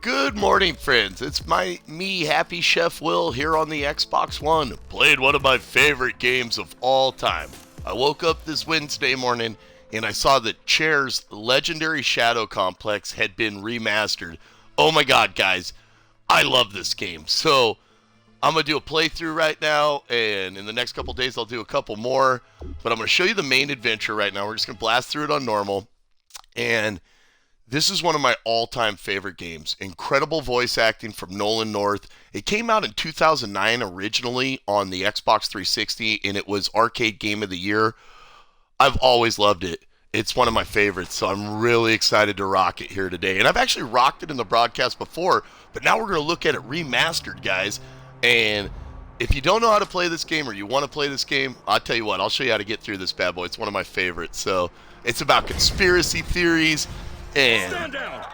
Good morning, friends. It's me, Happy Chef Will, here on the Xbox One, playing one of my favorite games of all time. I woke up this Wednesday morning and I saw that Chair's legendary Shadow Complex had been remastered. Oh my god, guys, I love this game. So I'm going to do a playthrough right now, and in the next couple days I'll do a couple more. But I'm going to show you the main adventure right now. We're just going to blast through it on normal. And this is one of my all-time favorite games. Incredible voice acting from Nolan North. It came out in 2009 originally on the Xbox 360, and it was Arcade Game of the Year. I've always loved it. It's one of my favorites, so I'm really excited to rock it here today. And I've actually rocked it in the broadcast before, but now we're going to look at it remastered, guys. And if you don't know how to play this game or you want to play this game, I'll tell you what, I'll show you how to get through this bad boy. It's one of my favorites. So it's about conspiracy theories. And stand down.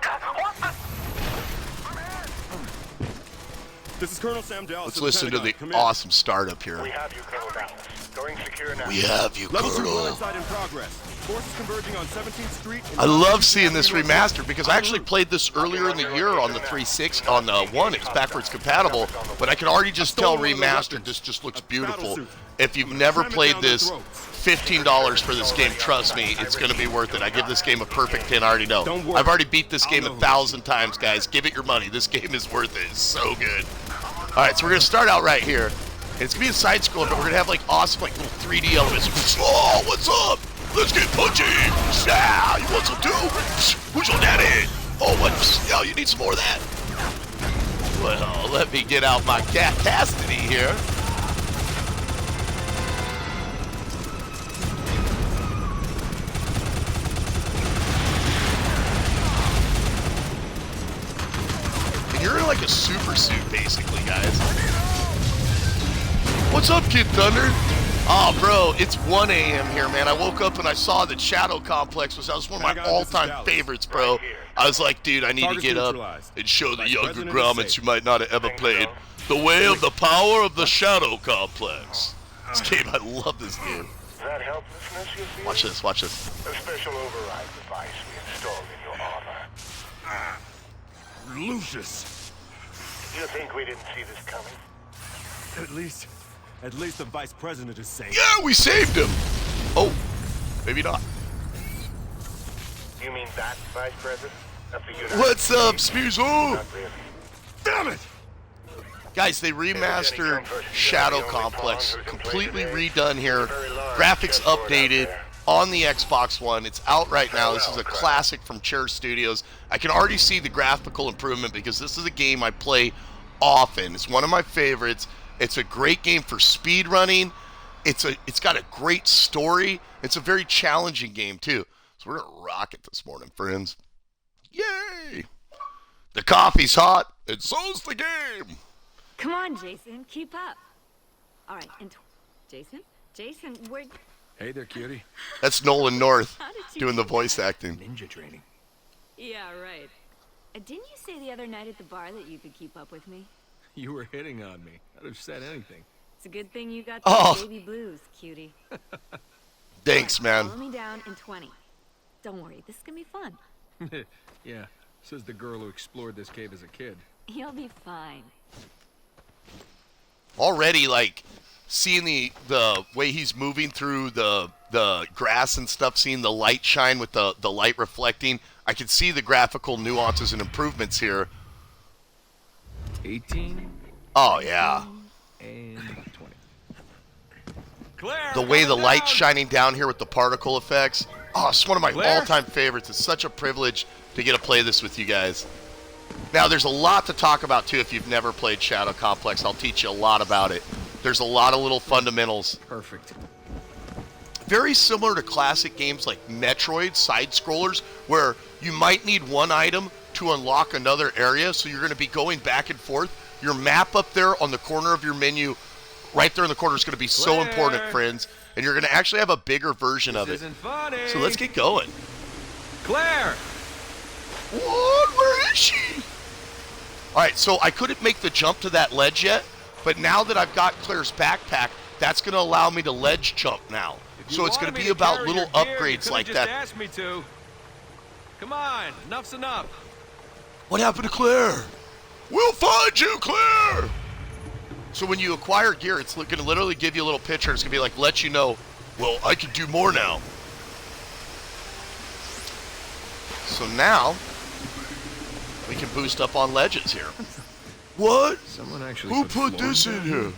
This is Colonel Sam Dallas. Let's listen to the awesome startup here. We have you, Colonel Dallas. Going secure now. We have you, Level 2 Colonel. inside in progress. Forces converging on 17th Street. I love seeing this remastered because I actually played this earlier in the year on the 360, on the One. It's backwards compatible, but I can already just tell remastered. This just looks beautiful. If you've never played this, $15 for this game. Trust me, it's going to be worth it. I give this game a perfect 10. I already know. I've already beat this game 1,000 times, guys. Give it your money. This game is worth it. It's so good. All right, so we're going to start out right here. It's going to be a side scroller, but we're going to have like awesome like little 3D elements. Oh, what's up? Let's get punchy. Yeah, you want some too? Who's your daddy? Oh, what? Oh, you need some more of that. Well, let me get out my castity here. You're in like a super suit, basically, guys. What's up, Kid Thunder? Oh, bro, it's 1 a.m. here, man. I woke up and I saw that Shadow Complex was one of my all-time favorites, bro. I was like, dude, I need to get up and show the younger grommets who might not have ever played the way of the power of the Shadow Complex. This game, I love this game. That helplessness you feel? Watch this, watch this. A special override device we installed in your armor. Lucius. You think we didn't see this coming? At least the vice president is safe. Yeah, we saved him. Oh, maybe not. You mean that vice president of the United What's up, States? Smeezo? Not really. Damn it! Guys, they remastered Shadow Complex, completely redone here, graphics updated on the Xbox One. It's out right now. This is a classic from Chair Studios. I can already see the graphical improvement because this is a game I play often. It's one of my favorites. It's a great game for speed running. It's got a great story. It's a very challenging game too. So we're gonna rock it this morning, friends. Yay! The coffee's hot, and so's the game. Come on, Jason, keep up. All right, and Jason, where? Hey there, cutie. That's Nolan North How did you doing the do voice that? acting. Ninja training. Yeah, right. Didn't you say the other night at the bar that you could keep up with me? You were hitting on me. I'd have said anything. It's a good thing you got Oh. the baby blues, cutie. Thanks, man. Follow me down in 20. Don't worry, this is gonna be fun. Yeah, says the girl who explored this cave as a kid. You'll be fine. Already, like, seeing the way he's moving through the grass and stuff, seeing the light shine with the light reflecting, I can see the graphical nuances and improvements here. 18 Oh, yeah. and 20. Claire, The way the light's shining down here with the particle effects. Oh, it's one of my Claire? all-time favorites. It's such a privilege to get to play this with you guys. Now, there's a lot to talk about, too, if you've never played Shadow Complex. I'll teach you a lot about it. There's a lot of little fundamentals. Perfect. Very similar to classic games like Metroid, side-scrollers, where you might need one item to unlock another area, so you're going to be going back and forth. Your map up there on the corner of your menu, right there in the corner, is going to be so important, friends, and you're going to actually have a bigger version of it. Isn't funny. So let's get going. Claire! What? Where is she? All right, so I couldn't make the jump to that ledge yet, but now that I've got Claire's backpack, that's going to allow me to ledge jump now. So it's going to be about little upgrades like that. Ask me to. Come on, enough's enough. What happened to Claire? We'll find you, Claire! So when you acquire gear, it's going to literally give you a little picture. It's going to be like, let you know, well, I can do more now. So now, we can boost up on ledges here. What? Someone actually Who put this in here?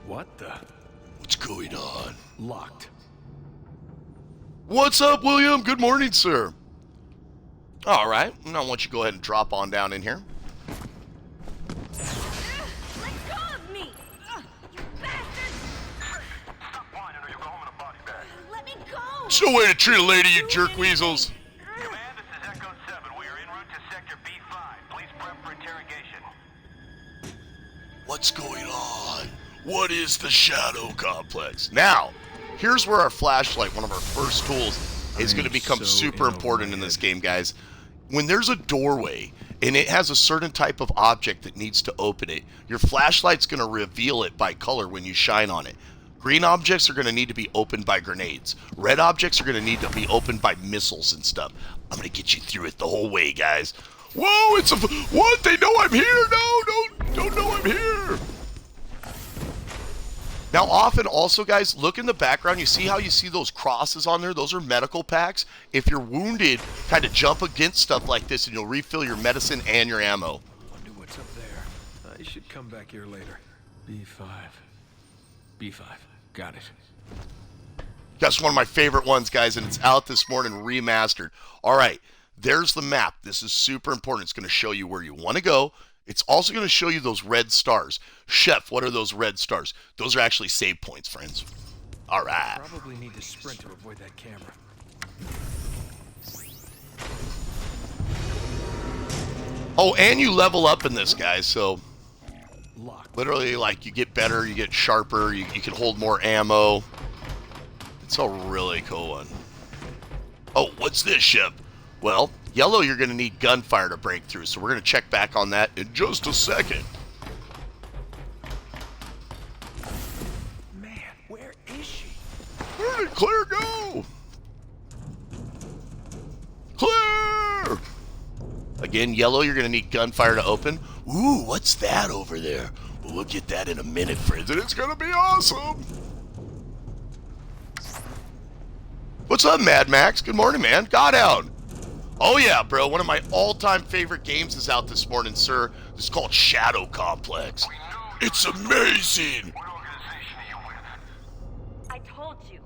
What the? What's going on? Locked. What's up, William? Good morning, sir. All right. Now, I want you to go ahead and drop on down in here. Let go of me! You bastard! Stop whining or you'll go home in a body bag. Let me go! There's no way to treat a lady, you jerk weasels. Command, this is Echo 7. We are en route to Sector B5. Please prep for interrogation. What's going on? What is the Shadow Complex? Now, here's where our flashlight, one of our first tools, is going to become so super in over important my in this head. game, guys. When there's a doorway and it has a certain type of object that needs to open it, your flashlight's going to reveal it by color when you shine on it. Green objects are going to need to be opened by grenades. Red objects are going to need to be opened by missiles and stuff. I'm going to get you through it the whole way, guys. Whoa, it's a... What? They know I'm here? No, don't know I'm here. Now, often also, guys, look in the background. You see how you see those crosses on there? Those are medical packs. If you're wounded, kind of jump against stuff like this and you'll refill your medicine and your ammo. Wonder what's up there. I should come back here later. B5. B5. Got it. That's one of my favorite ones, guys, and it's out this morning, remastered. All right, there's the map. This is super important. It's going to show you where you want to go. It's also going to show you those red stars. Chef, what are those red stars? Those are actually save points, friends. All right. Probably need to sprint to avoid that camera. Oh, and you level up in this, guys, so Locked. literally, like, you get better, you get sharper, you can hold more ammo. It's a really cool one. Oh, what's this, Chef? Well, yellow, you're going to need gunfire to break through, so we're going to check back on that in just a second. Man, where is she? Where did Claire go? Claire! Again, yellow, you're going to need gunfire to open. Ooh, what's that over there? Well, we'll get that in a minute, friends, and it's going to be awesome. What's up, Mad Max? Good morning, man. Godhound. Oh, yeah, bro. One of my all-time favorite games is out this morning, sir. It's called Shadow Complex. It's amazing. What organization are you with? I told you.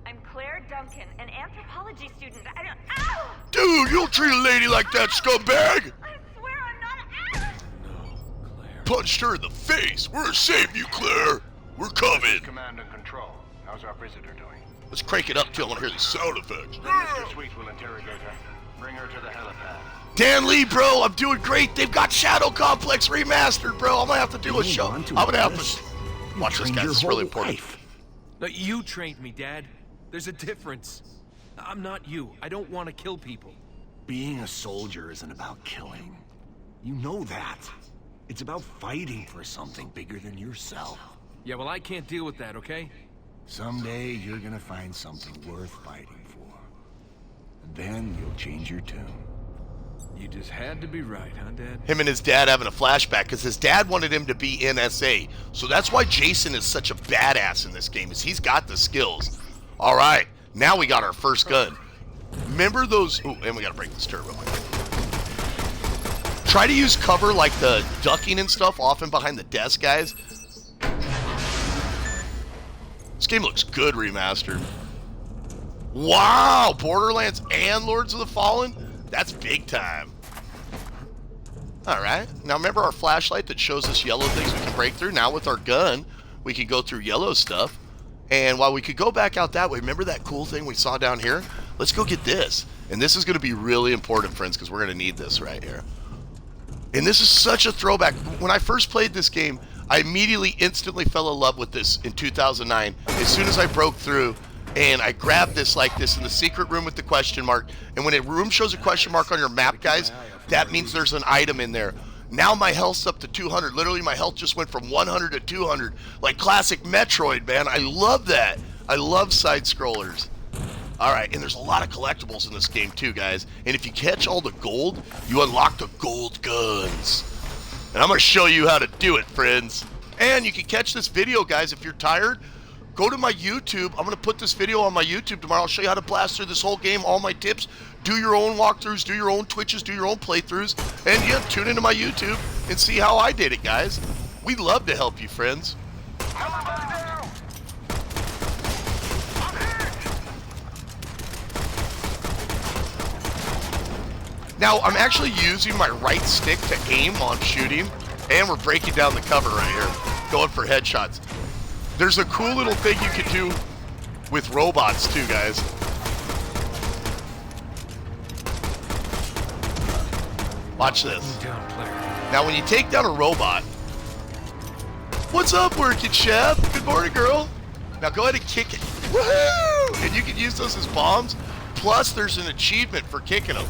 I'm Claire Duncan, an anthropology student. I don't... Ow! Dude, you don't treat a lady like that, scumbag. I swear I'm not... Ow! No, Claire. Punched her in the face. We're gonna save you, Claire. We're coming. Command and control. How's our visitor doing? Let's crank it up till I want to hear the sound effects. Mr. Sweet will interrogate her. Bring her to the helipad. Dan Lee, bro, I'm doing great. They've got Shadow Complex remastered, bro. I'm gonna have to do a show. I'm gonna have to watch this, guys. It's really important. No, you trained me, Dad. There's a difference. I'm not you. I don't want to kill people. Being a soldier isn't about killing. You know that. It's about fighting for something bigger than yourself. Yeah, well, I can't deal with that, okay? Someday you're gonna find something worth fighting for. And then you'll change your tune. You just had to be right, huh, Dad? Him and his dad having a flashback because his dad wanted him to be NSA. So that's why Jason is such a badass in this game, is he's got the skills. All right, now we got our first gun. Remember those... Ooh, and we got to break this turbo. Try to use cover like the ducking and stuff off and behind the desk, guys. This game looks good remastered. Wow, Borderlands and Lords of the Fallen? That's big time. Alright, now remember our flashlight that shows us yellow things we can break through? Now with our gun, we can go through yellow stuff. And while we could go back out that way, remember that cool thing we saw down here? Let's go get this. And this is going to be really important, friends, because we're going to need this right here. And this is such a throwback. When I first played this game, I immediately, instantly fell in love with this in 2009. As soon as I broke through, and I grabbed this like this in the secret room with the question mark. And when a room shows a question mark on your map, guys, that means there's an item in there. Now my health's up to 200. Literally, my health just went from 100 to 200. Like classic Metroid, man. I love that. I love side-scrollers. Alright, and there's a lot of collectibles in this game too, guys. And if you catch all the gold, you unlock the gold guns. And I'm going to show you how to do it, friends. And you can catch this video, guys, if you're tired. Go to my YouTube. I'm going to put this video on my YouTube tomorrow. I'll show you how to blast through this whole game, all my tips. Do your own walkthroughs, do your own Twitches, do your own playthroughs. And yeah, tune into my YouTube and see how I did it, guys. We'd love to help you, friends. Now, I'm actually using my right stick to aim on shooting, and we're breaking down the cover right here, going for headshots. There's a cool little thing you can do with robots too, guys. Watch this. Now, when you take down a robot, what's up, working chef? Good morning, girl. Now go ahead and kick it. Woohoo! And you can use those as bombs. Plus, there's an achievement for kicking them.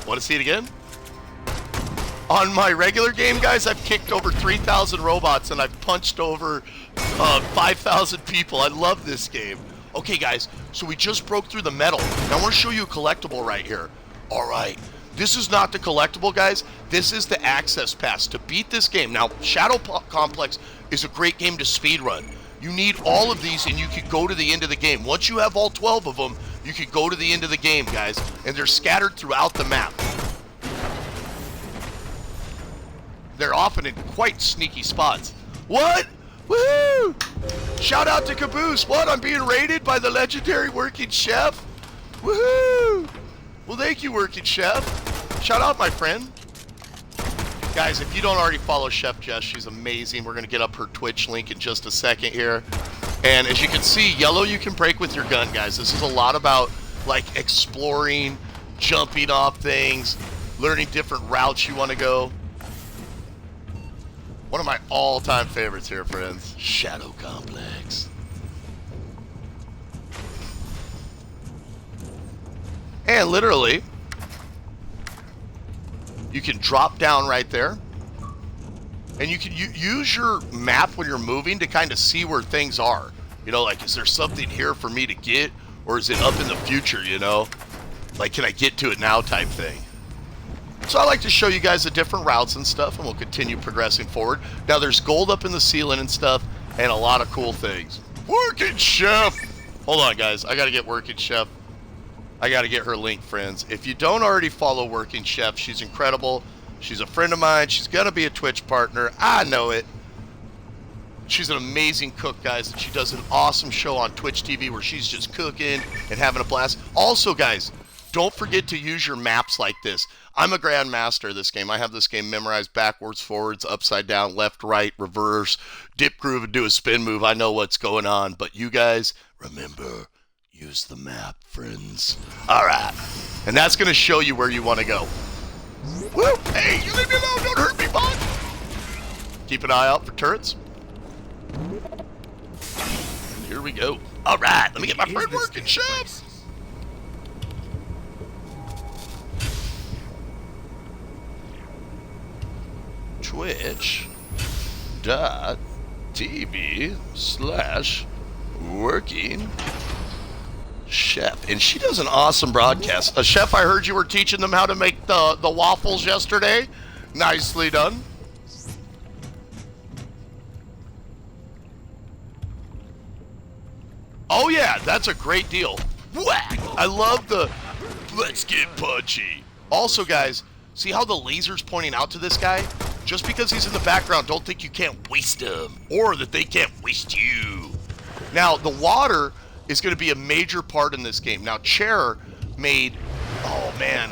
Want to see it again? On my regular game, guys, I've kicked over 3,000 robots and I've punched over 5,000 people. I love this game. Okay, guys, so we just broke through the metal. Now I want to show you a collectible right here. All right, this is not the collectible, guys. This is the access pass to beat this game. Now, Shadow Complex is a great game to speedrun. You need all of these and you can go to the end of the game. Once you have all 12 of them, you can go to the end of the game, guys, and they're scattered throughout the map. They're often in quite sneaky spots. What? Woohoo! Shout out to Caboose. What? I'm being raided by the legendary Working Chef? Woohoo! Well, thank you, Working Chef. Shout out, my friend. Guys, if you don't already follow Chef Jess, she's amazing. We're going to get up her Twitch link in just a second here. And as you can see, yellow you can break with your gun, guys. This is a lot about, like, exploring, jumping off things, learning different routes you want to go. One of my all-time favorites here, friends. Shadow Complex. And literally, you can drop down right there. And you can use your map when you're moving to kind of see where things are. You know, like, is there something here for me to get? Or is it up in the future, you know? Like, can I get to it now type thing? So I like to show you guys the different routes and stuff, and we'll continue progressing forward. Now, there's gold up in the ceiling and stuff, and a lot of cool things. Working Chef! Hold on, guys. I got to get Working Chef. I got to get her link, friends. If you don't already follow Working Chef, she's incredible. She's a friend of mine. She's going to be a Twitch partner. I know it. She's an amazing cook, guys. She does an awesome show on Twitch TV where she's just cooking and having a blast. Also, guys, don't forget to use your maps like this. I'm a grandmaster of this game. I have this game memorized backwards, forwards, upside down, left, right, reverse, dip groove, and do a spin move. I know what's going on. But you guys, remember, use the map, friends. All right. And that's going to show you where you want to go. Woo! Hey, you leave me alone. Don't hurt me, bud. Keep an eye out for turrets. And here we go. All right. Let me get my friend Working Chef. Twitch.tv/Working Chef. And she does an awesome broadcast. Chef, I heard you were teaching them how to make the waffles yesterday. Nicely done. Oh yeah, that's a great deal. Whack! I love the let's get punchy. Also, guys, see how the laser's pointing out to this guy? Just because he's in the background, don't think you can't waste him, or that they can't waste you. Now, the water is going to be a major part in this game. Now, Chair made, oh man,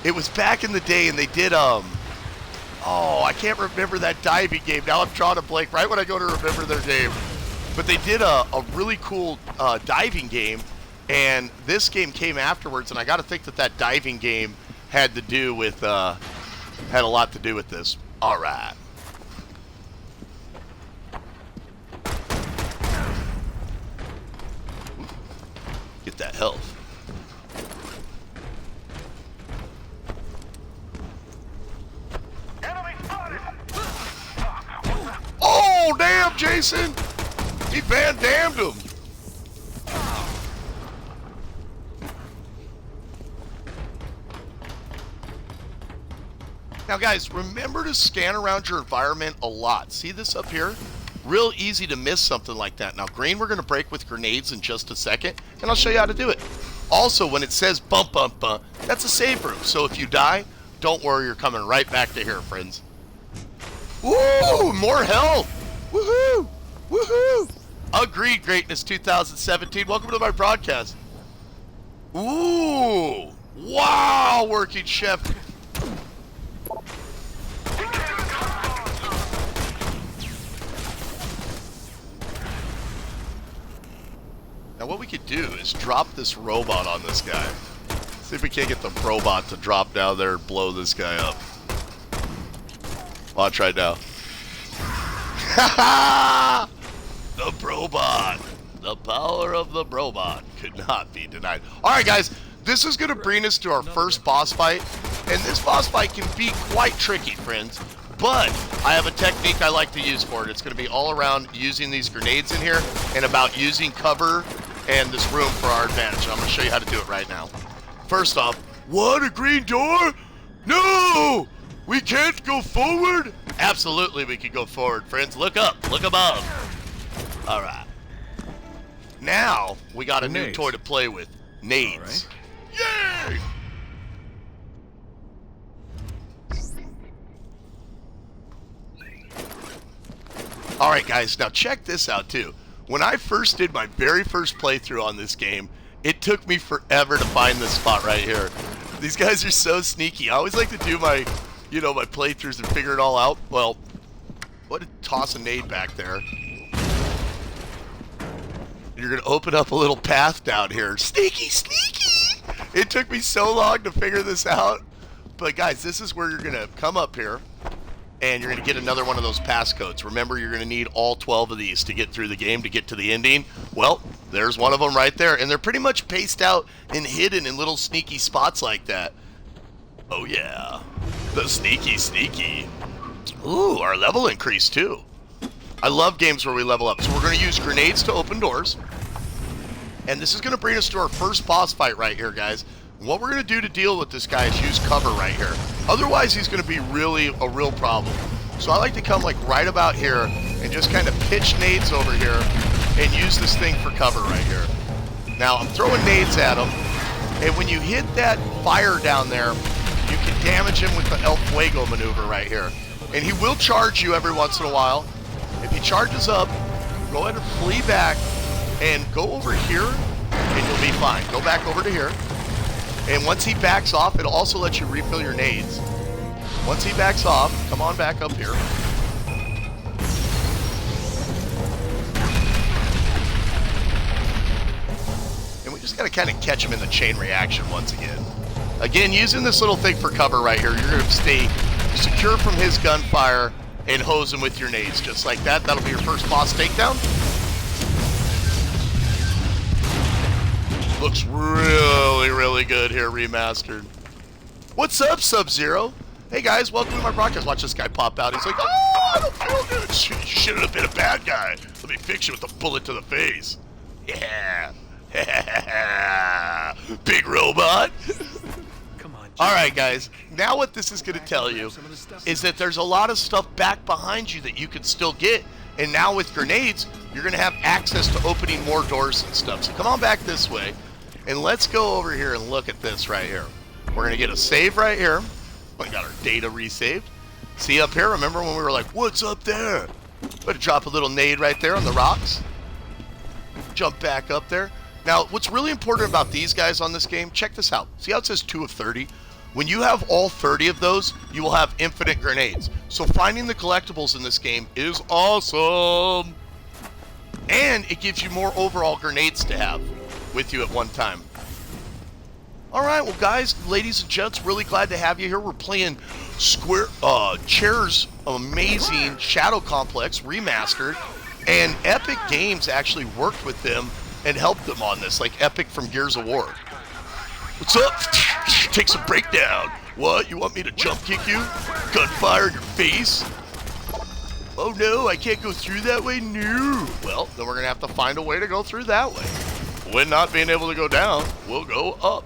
it was back in the day, and they did, oh, I can't remember that diving game. Now I'm drawing a blank right when I go to remember their name. But they did a really cool diving game, and this game came afterwards, and I got to think that that diving game had to do with, had a lot to do with this. All right. Get that health. Enemy spotted! Oh, damn, Jason! He Van Damned him. Now guys, remember to scan around your environment a lot. See this up here? Real easy to miss something like that. Now green we're going to break with grenades in just a second, and I'll show you how to do it. Also, when it says bump bump bump, that's a save room. So if you die, don't worry, you're coming right back to here, friends. Woo! More health! Woohoo! Woohoo! Agreed, Greatness 2017. Welcome to my broadcast. Ooh! Wow, working chef. Now what we could do is drop this robot on this guy. See if we can't get the robot to drop down there and blow this guy up. Watch right now. The robot. The power of the robot could not be denied. Alright guys, this is going to bring us to our first boss fight. And this boss fight can be quite tricky, friends. But I have a technique I like to use for it. It's going to be all around using these grenades in here and about using cover and this room for our advantage. I'm going to show you how to do it right now. First off, what, a green door? No! We can't go forward? Absolutely we can go forward, friends. Look up, look above. All right. Now, we got a new toy to play with. Nades. Yay! All right, guys, now check this out, too. When I first did my very first playthrough on this game, it took me forever to find this spot right here. These guys are so sneaky. I always like to do my, my playthroughs and figure it all out. Well, what to toss a nade back there. You're going to open up a little path down here. Sneaky, sneaky! It took me so long to figure this out. But guys, this is where you're going to come up here. And you're going to get another one of those passcodes. Remember, you're going to need all 12 of these to get through the game, to get to the ending. Well, there's one of them right there. And they're pretty much spaced out and hidden in little sneaky spots like that. Oh, yeah. The sneaky, sneaky. Ooh, our level increased, too. I love games where we level up. So we're going to use grenades to open doors. And this is going to bring us to our first boss fight right here, guys. What we're going to do to deal with this guy is use cover right here. Otherwise, he's going to be really a real problem. So I like to come like right about here and just kind of pitch nades over here and use this thing for cover right here. Now, I'm throwing nades at him. And when you hit that fire down there, you can damage him with the El Fuego maneuver right here. And he will charge you every once in a while. If he charges up, go ahead and flee back and go over here and you'll be fine. Go back over to here. And once he backs off, it'll also let you refill your nades. Once he backs off, come on back up here. And we just got to kind of catch him in the chain reaction once again. Again, using this little thing for cover right here, you're going to stay secure from his gunfire and hose him with your nades just like that. That'll be your first boss takedown. Looks really, really good here, Remastered. What's up, Sub-Zero? Hey, guys, welcome to my broadcast. Watch this guy pop out. He's like, oh, I don't feel good. You shouldn't have been a bad guy. Let me fix you with a bullet to the face. Yeah. Big robot. Come on. All right, guys. Now what this is going to tell you is that there's a lot of stuff back behind you that you can still get. And now with grenades, you're going to have access to opening more doors and stuff. So come on back this way. And let's go over here and look at this right here. We're going to get a save right here. We got our data resaved. See up here? Remember when we were like, what's up there? We're going to drop a little nade right there on the rocks. Jump back up there. Now, what's really important about these guys on this game, check this out. See how it says 2 of 30? When you have all 30 of those, you will have infinite grenades. So finding the collectibles in this game is awesome. And it gives you more overall grenades to have with you at one time. Alright, well guys, ladies and gents, really glad to have you here. We're playing Chair's amazing Shadow Complex Remastered. And Epic Games actually worked with them and helped them on this, like Epic from Gears of War. What's up? Take some breakdown. What? You want me to jump kick you? Gunfire in your face? Oh no, I can't go through that way? No. Well, then we're going to have to find a way to go through that way. When not being able to go down, we'll go up.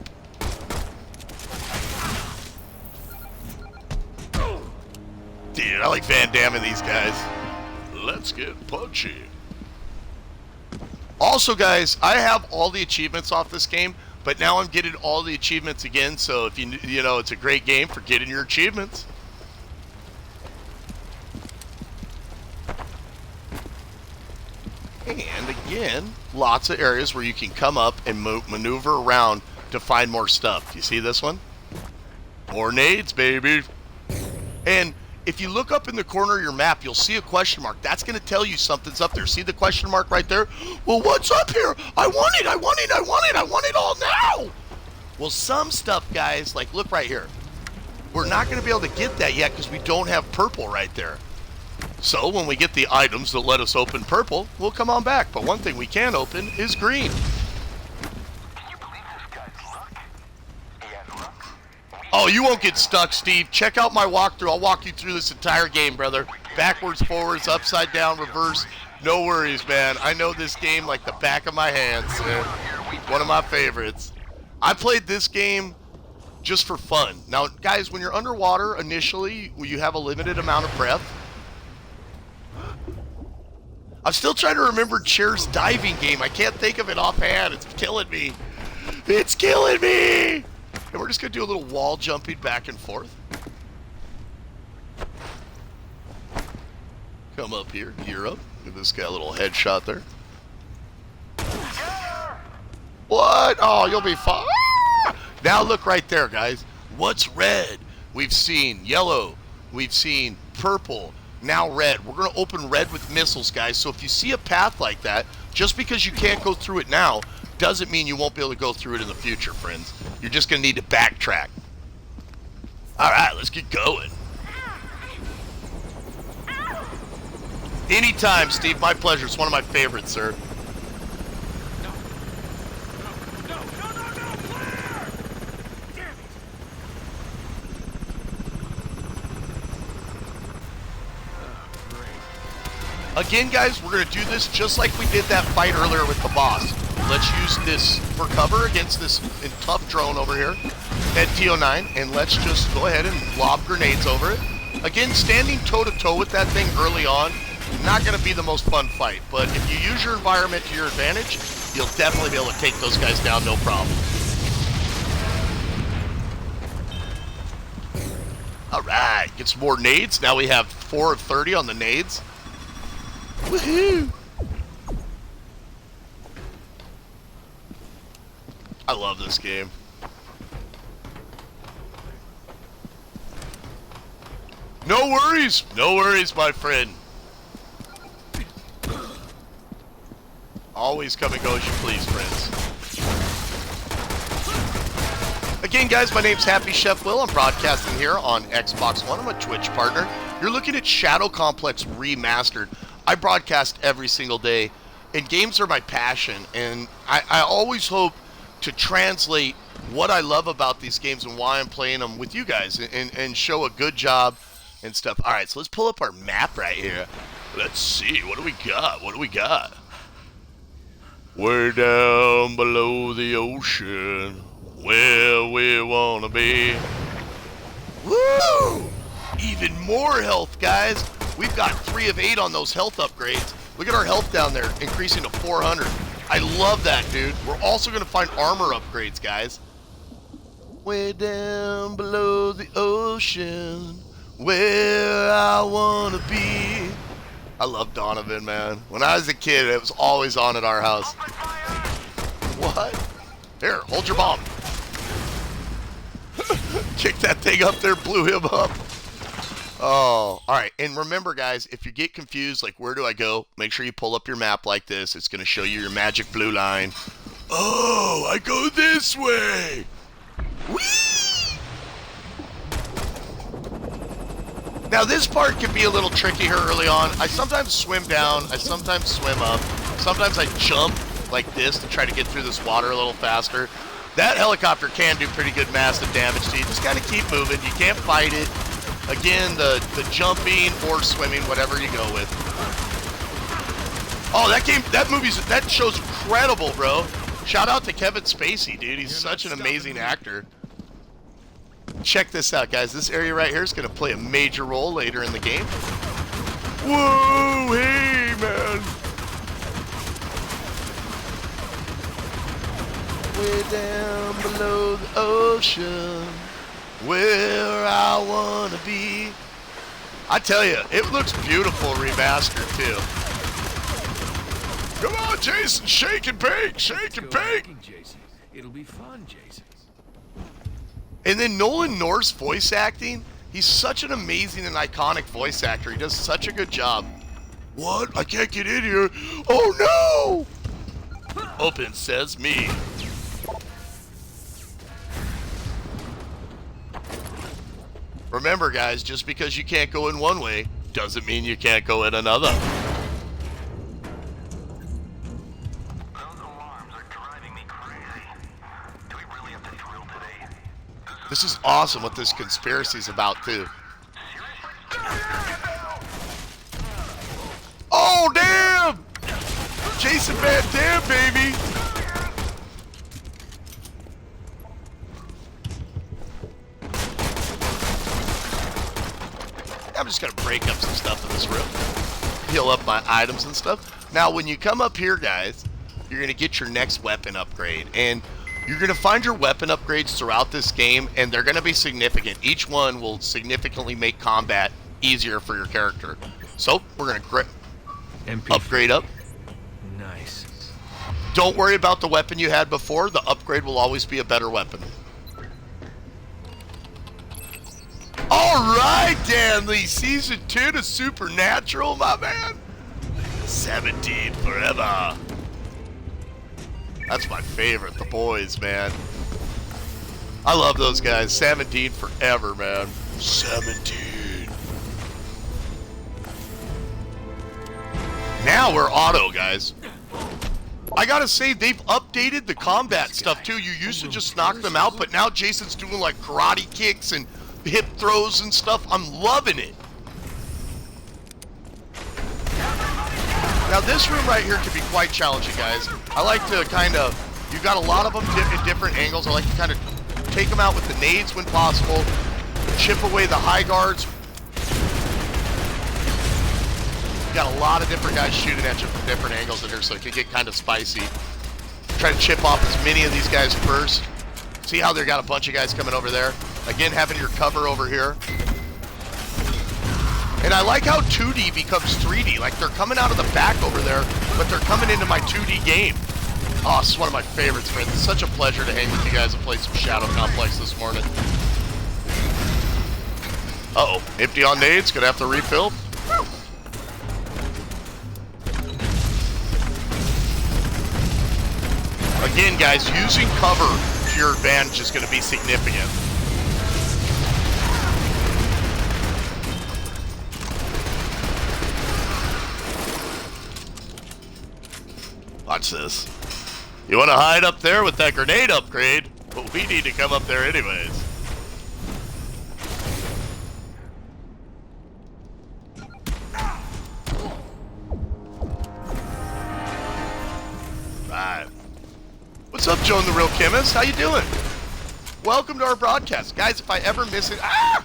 Dude, I like Van Damme and these guys. Let's get punchy. Also, guys, I have all the achievements off this game, but now I'm getting all the achievements again, so if you know, it's a great game for getting your achievements. And again, lots of areas where you can come up and maneuver around to find more stuff. You see this one? More nades, baby. And if you look up in the corner of your map, you'll see a question mark. That's going to tell you something's up there. See the question mark right there? Well, what's up here? I want it, I want it, I want it, I want it all now. Well, some stuff, guys, like look right here. We're not going to be able to get that yet because we don't have purple right there. So when we get the items that let us open purple, we'll come on back. But one thing we can open is green. Can you believe this guy's luck? He has luck. Oh, you won't get stuck, Steve. Check out my walkthrough. I'll walk you through this entire game, brother. Backwards, forwards, upside down, reverse. No worries, man. I know this game like the back of my hands. One of my favorites. I played this game just for fun. Now, guys, when you're underwater initially, you have a limited amount of breath. I'm still trying to remember Chair's diving game. I can't think of it offhand. It's killing me. It's killing me! And we're just going to do a little wall jumping back and forth. Come up here, gear up. Give this guy a little headshot there. What? Oh, you'll be fine. Now look right there, guys. What's red? We've seen yellow. We've seen purple. Now red. We're going to open red with missiles, guys. So if you see a path like that, just because you can't go through it now, doesn't mean you won't be able to go through it in the future, friends. You're just going to need to backtrack. All right, let's get going. Anytime, Steve. My pleasure. It's one of my favorites, sir. Again, guys, we're going to do this just like we did that fight earlier with the boss. Let's use this for cover against this tough drone over here at TO9, and let's just go ahead and lob grenades over it. Again, standing toe-to-toe with that thing early on, not going to be the most fun fight, but if you use your environment to your advantage, you'll definitely be able to take those guys down no problem. All right, get some more nades. Now we have 4 of 30 on the nades. Woohoo! I love this game. No worries! No worries, my friend. Always come and go as you please, friends. Again, guys, my name's Happy Chef Will. I'm broadcasting here on Xbox One. I'm a Twitch partner. You're looking at Shadow Complex Remastered. I broadcast every single day, and games are my passion, and I always hope to translate what I love about these games and why I'm playing them with you guys and show a good job and stuff. All right, so let's pull up our map right here. Let's see. What do we got? What do we got? Way down below the ocean, where we want to be. Woo! Even more health, guys. We've got 3 of 8 on those health upgrades. Look at our health down there, increasing to 400. I love that, dude. We're also going to find armor upgrades, guys. Way down below the ocean, where I want to be. I love Donovan, man. When I was a kid, it was always on at our house. What? Here, hold your bomb. Kick that thing up there, blew him up. Oh, all right. And remember, guys, if you get confused, like, where do I go? Make sure you pull up your map like this. It's going to show you your magic blue line. Oh, I go this way. Whee! Now, this part can be a little tricky here early on. I sometimes swim down. I sometimes swim up. Sometimes I jump like this to try to get through this water a little faster. That helicopter can do pretty good massive damage to you. Just got to keep moving. You can't fight it. Again, the jumping or swimming, whatever you go with. Oh, that show's incredible, bro. Shout out to Kevin Spacey, dude. He's such an amazing actor. check this out, guys. This area right here is going to play a major role later in the game. Whoa, hey, man. Way down below the ocean, where I want to be. I tell you, it looks beautiful remastered, too. Come on, Jason, shake and bake, shake and bake. Jason. It'll be fun, Jason. And then Nolan North's voice acting, he's such an amazing and iconic voice actor. He does such a good job. What? I can't get in here. Oh, no! Open says me. Remember, guys, just because you can't go in one way doesn't mean you can't go in another. Those alarms are driving me crazy. Do we really have to drill today? This is awesome what this conspiracy is about, too. Oh, damn! Jason Van Damme, baby! I'm just gonna break up some stuff in this room. Heal up my items and stuff. Now, when you come up here, guys, you're gonna get your next weapon upgrade. And you're gonna find your weapon upgrades throughout this game, and they're gonna be significant. Each one will significantly make combat easier for your character. So, we're gonna upgrade up. Nice. Don't worry about the weapon you had before. The upgrade will always be a better weapon. Alright, Dan Lee, Season 2 to Supernatural, my man. 17 forever. That's my favorite, the boys, man. I love those guys. 17 forever, man. 17. Now we're auto, guys. I gotta say, they've updated the combat stuff, too. You used to just knock them out, but now Jason's doing, like, karate kicks and hip throws and stuff. I'm loving it. Now this room right here can be quite challenging, guys. I like to kind of, you got a lot of them in different angles. I like to kind of take them out with the nades when possible, chip away the high guards. You got a lot of different guys shooting at you from different angles in here, so it can get kind of spicy. Try to chip off as many of these guys first. See how they got a bunch of guys coming over there? Again, having your cover over here. And I like how 2D becomes 3D. Like, they're coming out of the back over there, but they're coming into my 2D game. Oh, this is one of my favorites, friends. It's such a pleasure to hang with you guys and play some Shadow Complex this morning. Uh-oh. Empty on nades. Gonna have to refill. Again, guys, using cover to your advantage is going to be significant. Watch this. You want to hide up there with that grenade upgrade, but we need to come up there anyways. Right. What's up, Joan the Real Chemist? How you doing? Welcome to our broadcast. Guys, if I ever miss it... Ah!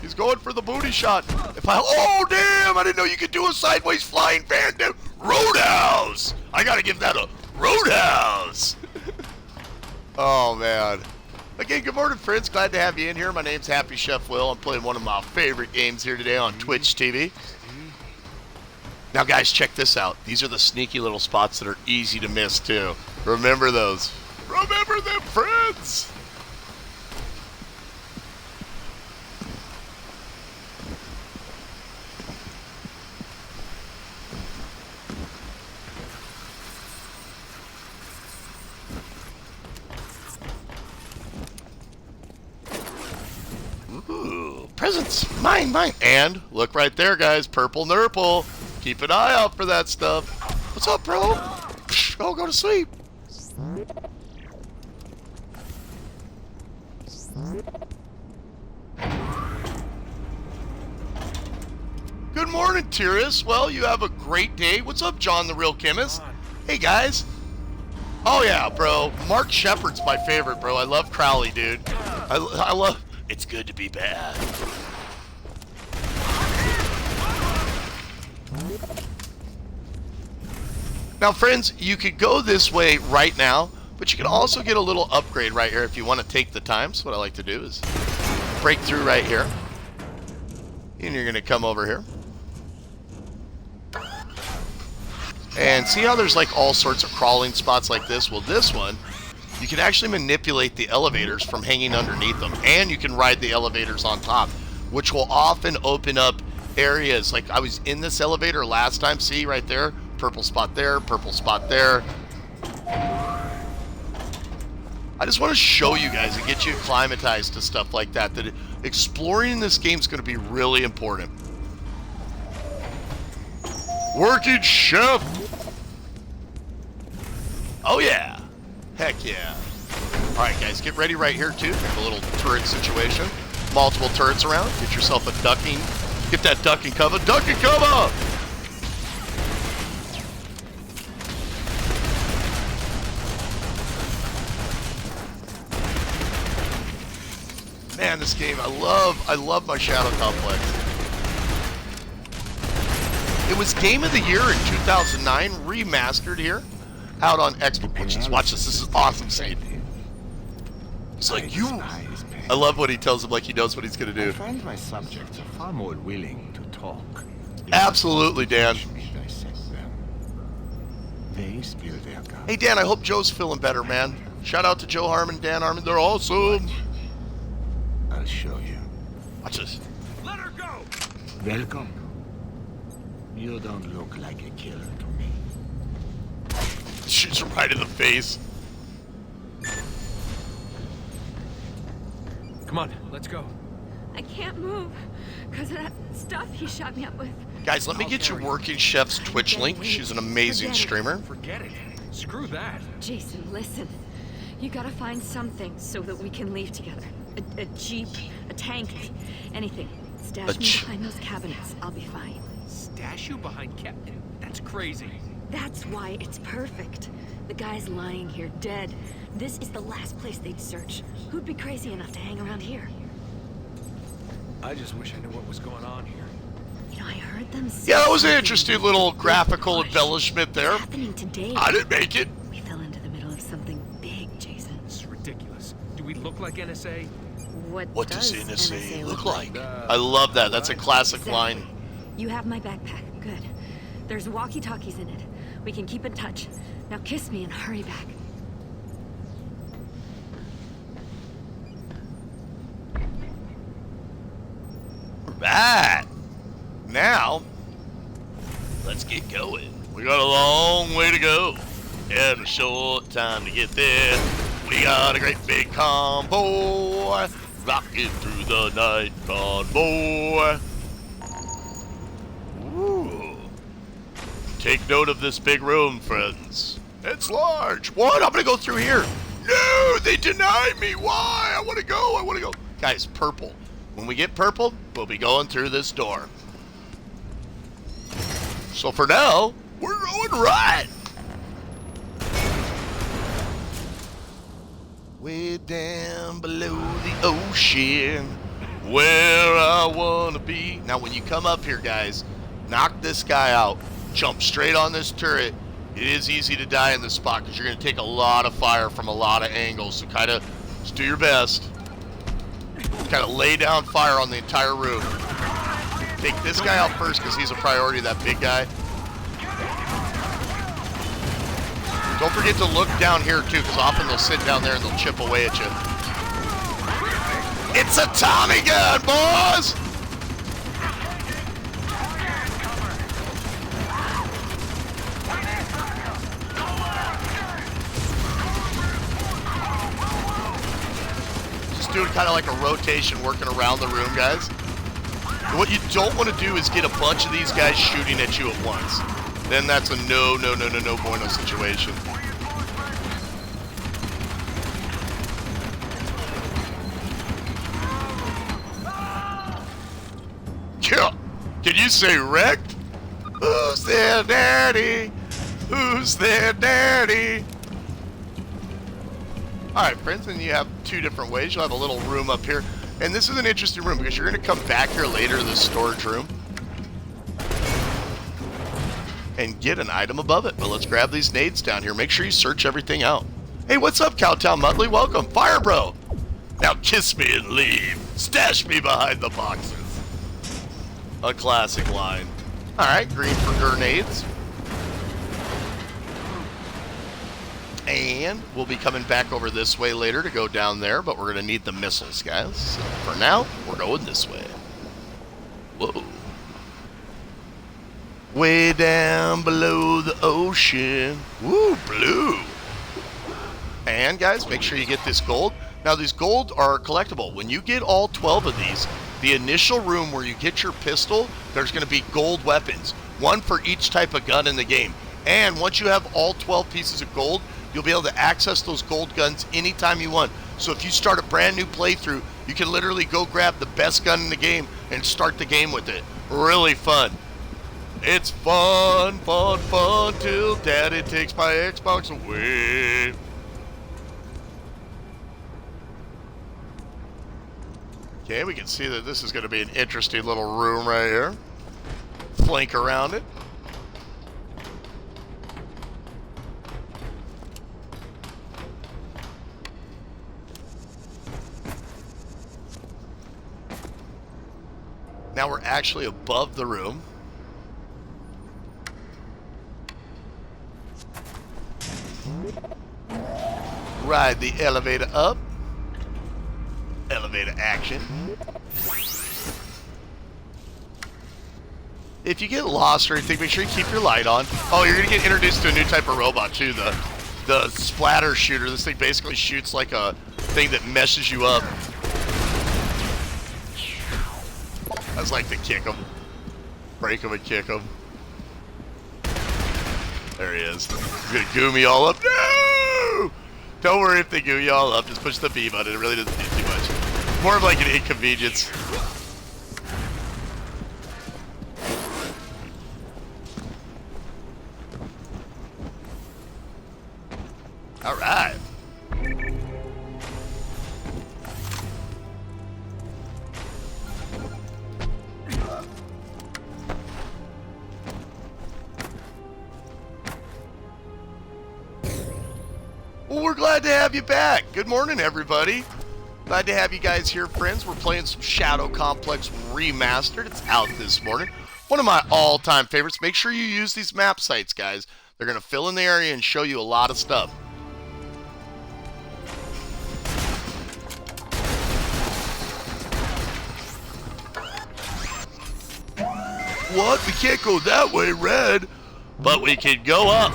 He's going for the booty shot. If I... Oh, damn! I didn't know you could do a sideways flying Van Damme. Roadhouse! I gotta give that a roadhouse! Oh, man. Again, good morning, friends. Glad to have you in here. My name's Happy Chef Will. I'm playing one of my favorite games here today on Twitch TV. Now, guys, check this out. These are the sneaky little spots that are easy to miss, too. Remember those. Remember them, friends! Ooh, presents. Mine, mine. And look right there, guys. Purple Nurple. Keep an eye out for that stuff. What's up, bro? Oh, go to sleep. Good morning, Tyrus. Well, you have a great day. What's up, John the Real Chemist? Hey, guys. Oh, yeah, bro. Mark Shepard's my favorite, bro. I love Crowley, dude. I love... It's good to be bad. Now, friends, you could go this way right now, but you can also get a little upgrade right here if you want to take the time. So what I like to do is break through right here. And you're going to come over here. And see how there's like all sorts of crawling spots like this? Well, this one, you can actually manipulate the elevators from hanging underneath them. And you can ride the elevators on top, which will often open up areas. Like I was in this elevator last time. See right there? Purple spot there, purple spot there. I just want to show you guys and get you acclimatized to stuff like that. That exploring this game is going to be really important. Working chef! Oh yeah! Heck yeah. Alright guys, get ready right here too. Have a little turret situation. Multiple turrets around. Get yourself a ducking. Get that duck and cover. Duck and cover! Man, this game, I love my Shadow Complex. It was Game of the Year in 2009, remastered here, out on Xbox. Watch this is awesome scene. It's like, you... I love what he tells him like he knows what he's going to I do. find my subjects are far more willing to talk. Absolutely, Dan. They spill their guts. Hey, Dan, I hope Joe's feeling better, man. Shout out to Joe Harmon, Dan Harmon. They're awesome. I'll show you. Watch this. Let her go! Welcome. You don't look like a killer to me. Shoots him right in the face. Come on, let's go. I can't move because of that stuff he shot me up with. Guys, let me get your working chef's Twitch link. She's an amazing streamer. Forget it. Screw that. Jason, listen. You gotta find something so that we can leave together. A jeep, a tank, anything. Stash me behind those cabinets. I'll be fine. Stash you behind That's crazy. That's why it's perfect. The guy's lying here, dead. This is the last place they'd search. Who'd be crazy enough to hang around here? I just wish I knew what was going on here. You know, I heard them say Yeah, that was an something interesting little graphical Gosh, embellishment there. what's happening today? I didn't make it. We fell into the middle of something big, Jason. It's ridiculous. Do we look like NSA? What does NSA look like? Uh, I love that. That's a classic Exactly. line. You have my backpack. Good. There's walkie-talkies in it. We can keep in touch. Now kiss me and hurry back. Right. Now, let's get going. We got a long way to go and a short time to get there. We got a great big convoy rocking through the night, convoy. Ooh. Take note of this big room, friends. It's large. What? I'm gonna go through here. No, they denied me. Why? I want to go. I want to go. Guys, purple. When we get purple, we'll be going through this door. So for now, we're going right. Way down below the ocean, where I wanna be. Now when you come up here, guys, knock this guy out. Jump straight on this turret. It is easy to die in this spot because you're gonna take a lot of fire from a lot of angles. So kind of just do your best. Kind of lay down fire on the entire room. Take this guy out first because he's a priority, that big guy. Don't forget to look down here too, because often they'll sit down there and they'll chip away at you. It's a Tommy gun, boys! Just doing kind of like a rotation, working around the room, guys. And what you don't want to do is get a bunch of these guys shooting at you at once. Then that's a no bueno situation. Yeah. Did you say wrecked? Who's there, daddy? Who's there, daddy? Alright, friends, and you have two different ways. You'll have a little room up here. And this is an interesting room because you're going to come back here later to this storage room and get an item above it. But let's grab these nades down here. Make sure you search everything out. Hey, what's up, Cowtown Muttley? Welcome. Fire Bro. Now kiss me and leave. Stash me behind the boxes. A classic line. All right, green for grenades. And we'll be coming back over this way later to go down there, but we're going to need the missiles, guys. So for now, we're going this way. Whoa. Way down below the ocean. Woo, blue. And, guys, make sure you get this gold. Now, these gold are collectible. When you get all 12 of these, the initial room where you get your pistol, there's going to be gold weapons. One for each type of gun in the game. And once you have all 12 pieces of gold, you'll be able to access those gold guns anytime you want. So if you start a brand new playthrough, you can literally go grab the best gun in the game and start the game with it. Really fun. It's fun, fun, fun till Daddy takes my Xbox away. Okay, we can see that this is going to be an interesting little room right here. Flank around it. Now we're actually above the room. Ride the elevator up. Elevator action. If you get lost or anything, make sure you keep your light on. Oh, you're going to get introduced to a new type of robot too, the splatter shooter. This thing basically shoots like a thing that meshes you up. I just like to kick him. Break him and kick him. There he is. He's going to goo me all up. No! Don't worry if they goo you all up. Just push the B button. It really doesn't do too much. More of like an inconvenience. All right. Well, we're glad to have you back. Good morning, everybody. Glad to have you guys here, friends. We're playing some Shadow Complex Remastered. It's out this morning. One of my all-time favorites. Make sure you use these map sites, guys. They're going to fill in the area and show you a lot of stuff. What? We can't go that way, Red. But we can go up.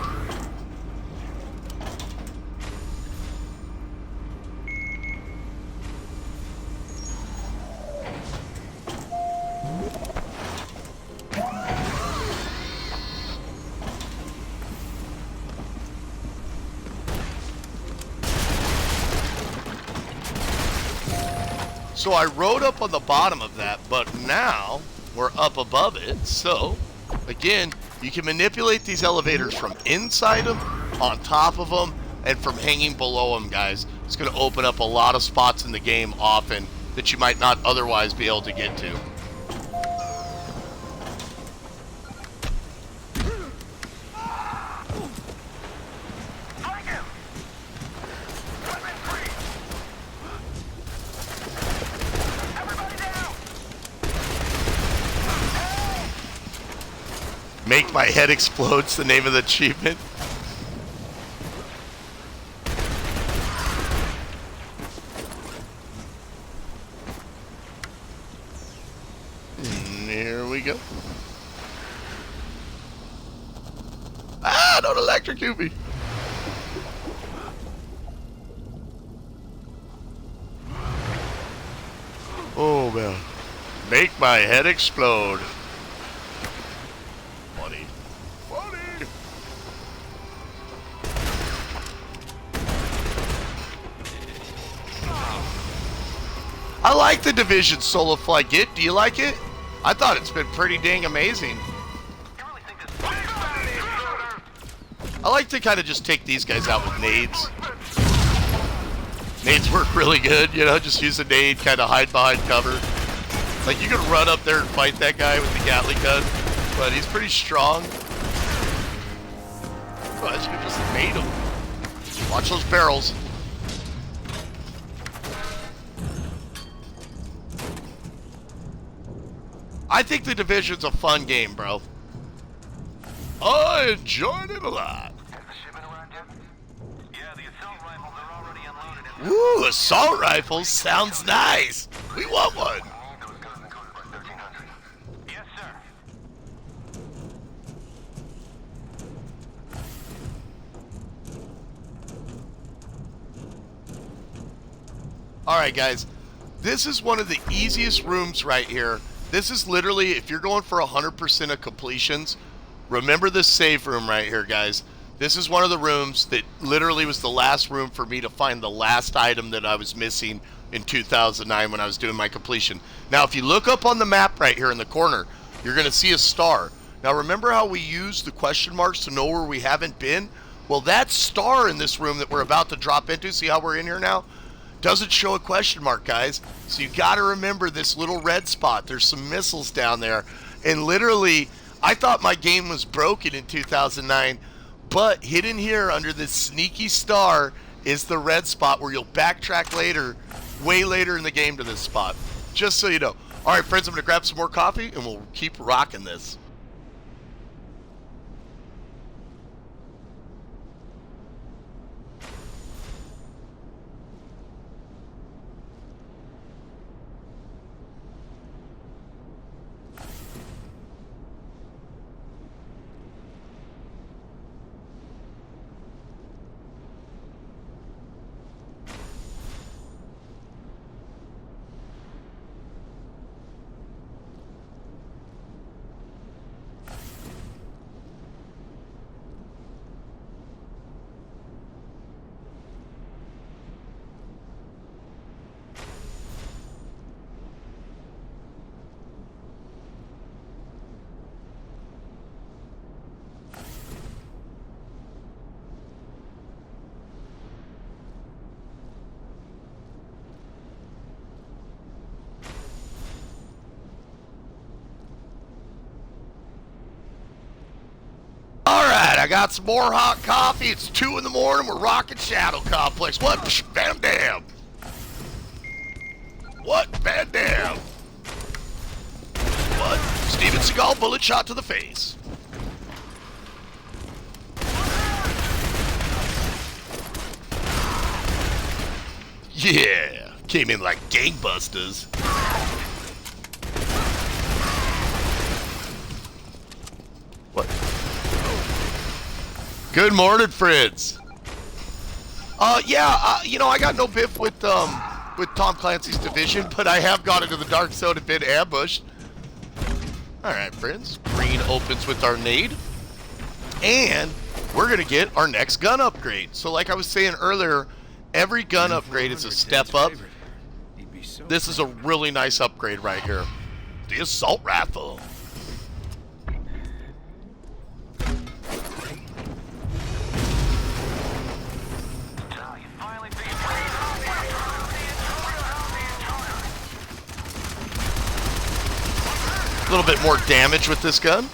So I rode up on the bottom of that, but now we're up above it. So, again, you can manipulate these elevators from inside them, on top of them, and from hanging below them, guys. It's going to open up a lot of spots in the game often that you might not otherwise be able to get to. Make my head explode's the name of the achievement. And here we go. Ah, don't electrocute me. Oh, man. Make my head explode. I like the Division solo flight. Do you like it? I thought it's been pretty dang amazing. I like to kind of just take these guys out with nades. Nades work really good, you know, just use a nade, kind of hide behind cover. Like, you can run up there and fight that guy with the Gatling gun, but he's pretty strong. Oh, I should just nade him. Watch those barrels. I think The Division's a fun game, bro. I enjoyed it a lot. Yeah, the assault rifles are already unloaded. Ooh, assault rifles sounds nice. We want one. Yes, sir. Alright, guys. This is one of the easiest rooms right here. This is literally, if you're going for 100% of completions, remember this save room right here, guys. This is one of the rooms that literally was the last room for me to find the last item that I was missing in 2009 when I was doing my completion. Now, if you look up on the map right here in the corner, you're going to see a star. Now, remember how we use the question marks to know where we haven't been? Well, that star in this room that we're about to drop into, see how we're in here now? Doesn't show a question mark, guys. So you got to remember this little red spot. There's some missiles down there. And literally, I thought my game was broken in 2009. But hidden here under this sneaky star is the red spot where you'll backtrack later, way later in the game to this spot. Just so you know. All right, friends, I'm going to grab some more coffee and we'll keep rocking this. I got some more hot coffee. It's 2 in the morning. We're rocking Shadow Complex. What? Psh, Van Damme. What? Van Damme. What? Steven Seagal bullet shot to the face. Yeah. Came in like gangbusters. What? Good morning, friends. You know, I got no beef with Tom Clancy's Division, but I have gone into the dark zone and been ambushed. All right, friends. Green opens with our nade, and we're gonna get our next gun upgrade. So, like I was saying earlier, every gun upgrade is a step up. This is a really nice upgrade right here. The assault rifle. A little bit more damage with this gun.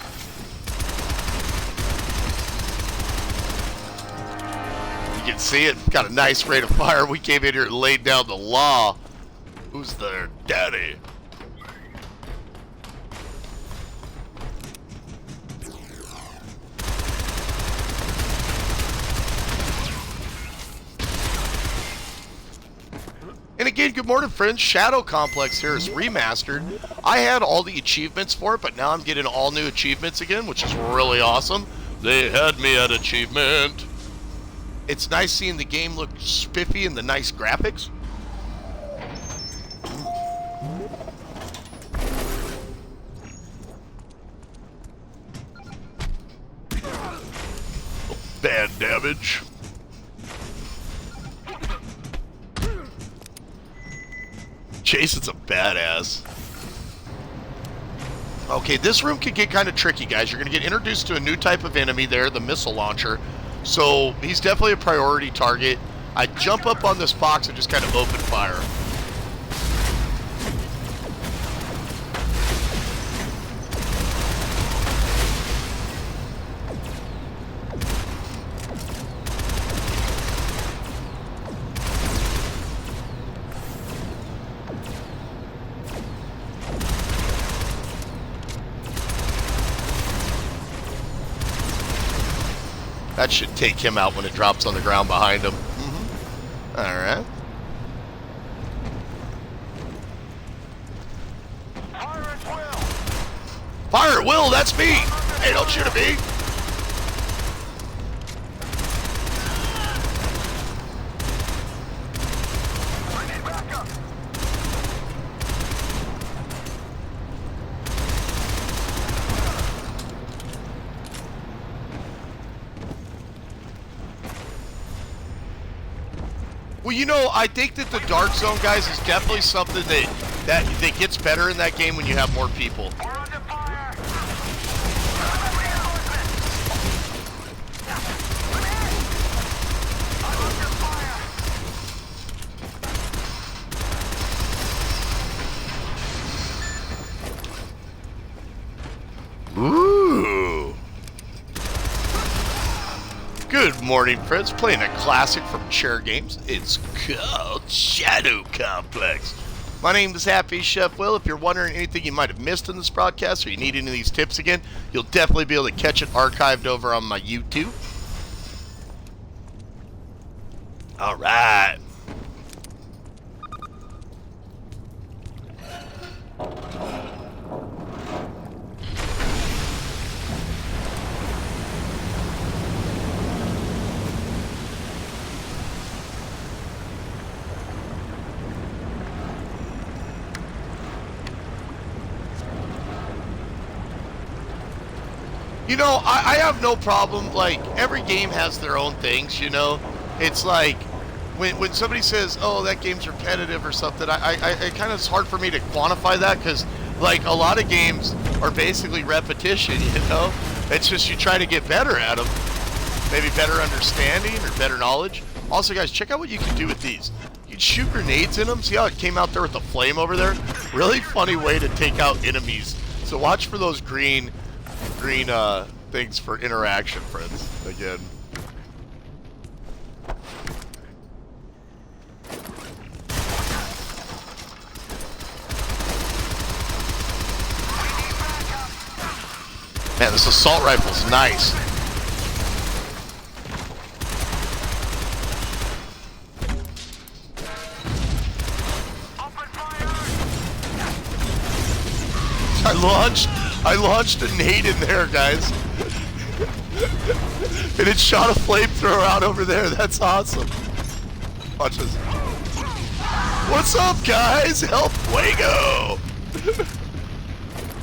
You can see it. Got a nice rate of fire. We came in here and laid down the law. Who's there, daddy? And again, good morning, friends. Shadow Complex here is remastered. I had all the achievements for it, but now I'm getting all new achievements again, which is really awesome. They had me at achievement. It's nice seeing the game look spiffy and the nice graphics. Bad damage. Jason's a badass. Okay, this room could get kind of tricky, guys. You're going to get introduced to a new type of enemy there, the missile launcher. So he's definitely a priority target. I jump up on this box and just kind of open fire. That should take him out when it drops on the ground behind him. Alright. Fire at will! Fire at will, that's me! Hey, don't shoot at me! I need backup! Well, you know, I think that the Dark Zone, guys, is definitely something that gets better in that game when you have more people. We're under fire! I'm under fire! Ooh. Good morning, friends. Playing a classic from Chair Games. It's called Shadow Complex. My name is Happy Chef Will. If you're wondering anything you might have missed in this broadcast or you need any of these tips again, you'll definitely be able to catch it archived over on my YouTube. All right. You know, I have no problem, like, every game has their own things, you know? It's like, when somebody says, oh, that game's repetitive or something, I kind of, it's hard for me to quantify that, because, like, a lot of games are basically repetition, you know? It's just you try to get better at them. Maybe better understanding or better knowledge. Also, guys, check out what you can do with these. You can shoot grenades in them. See how it came out there with the flame over there? Really funny way to take out enemies. So watch for those green things for interaction, friends. Again. Man, this assault rifle's nice. Open fire! I launched a nade in there, guys. And it shot a flamethrower out over there. That's awesome. Watch this. What's up, guys? El Fuego!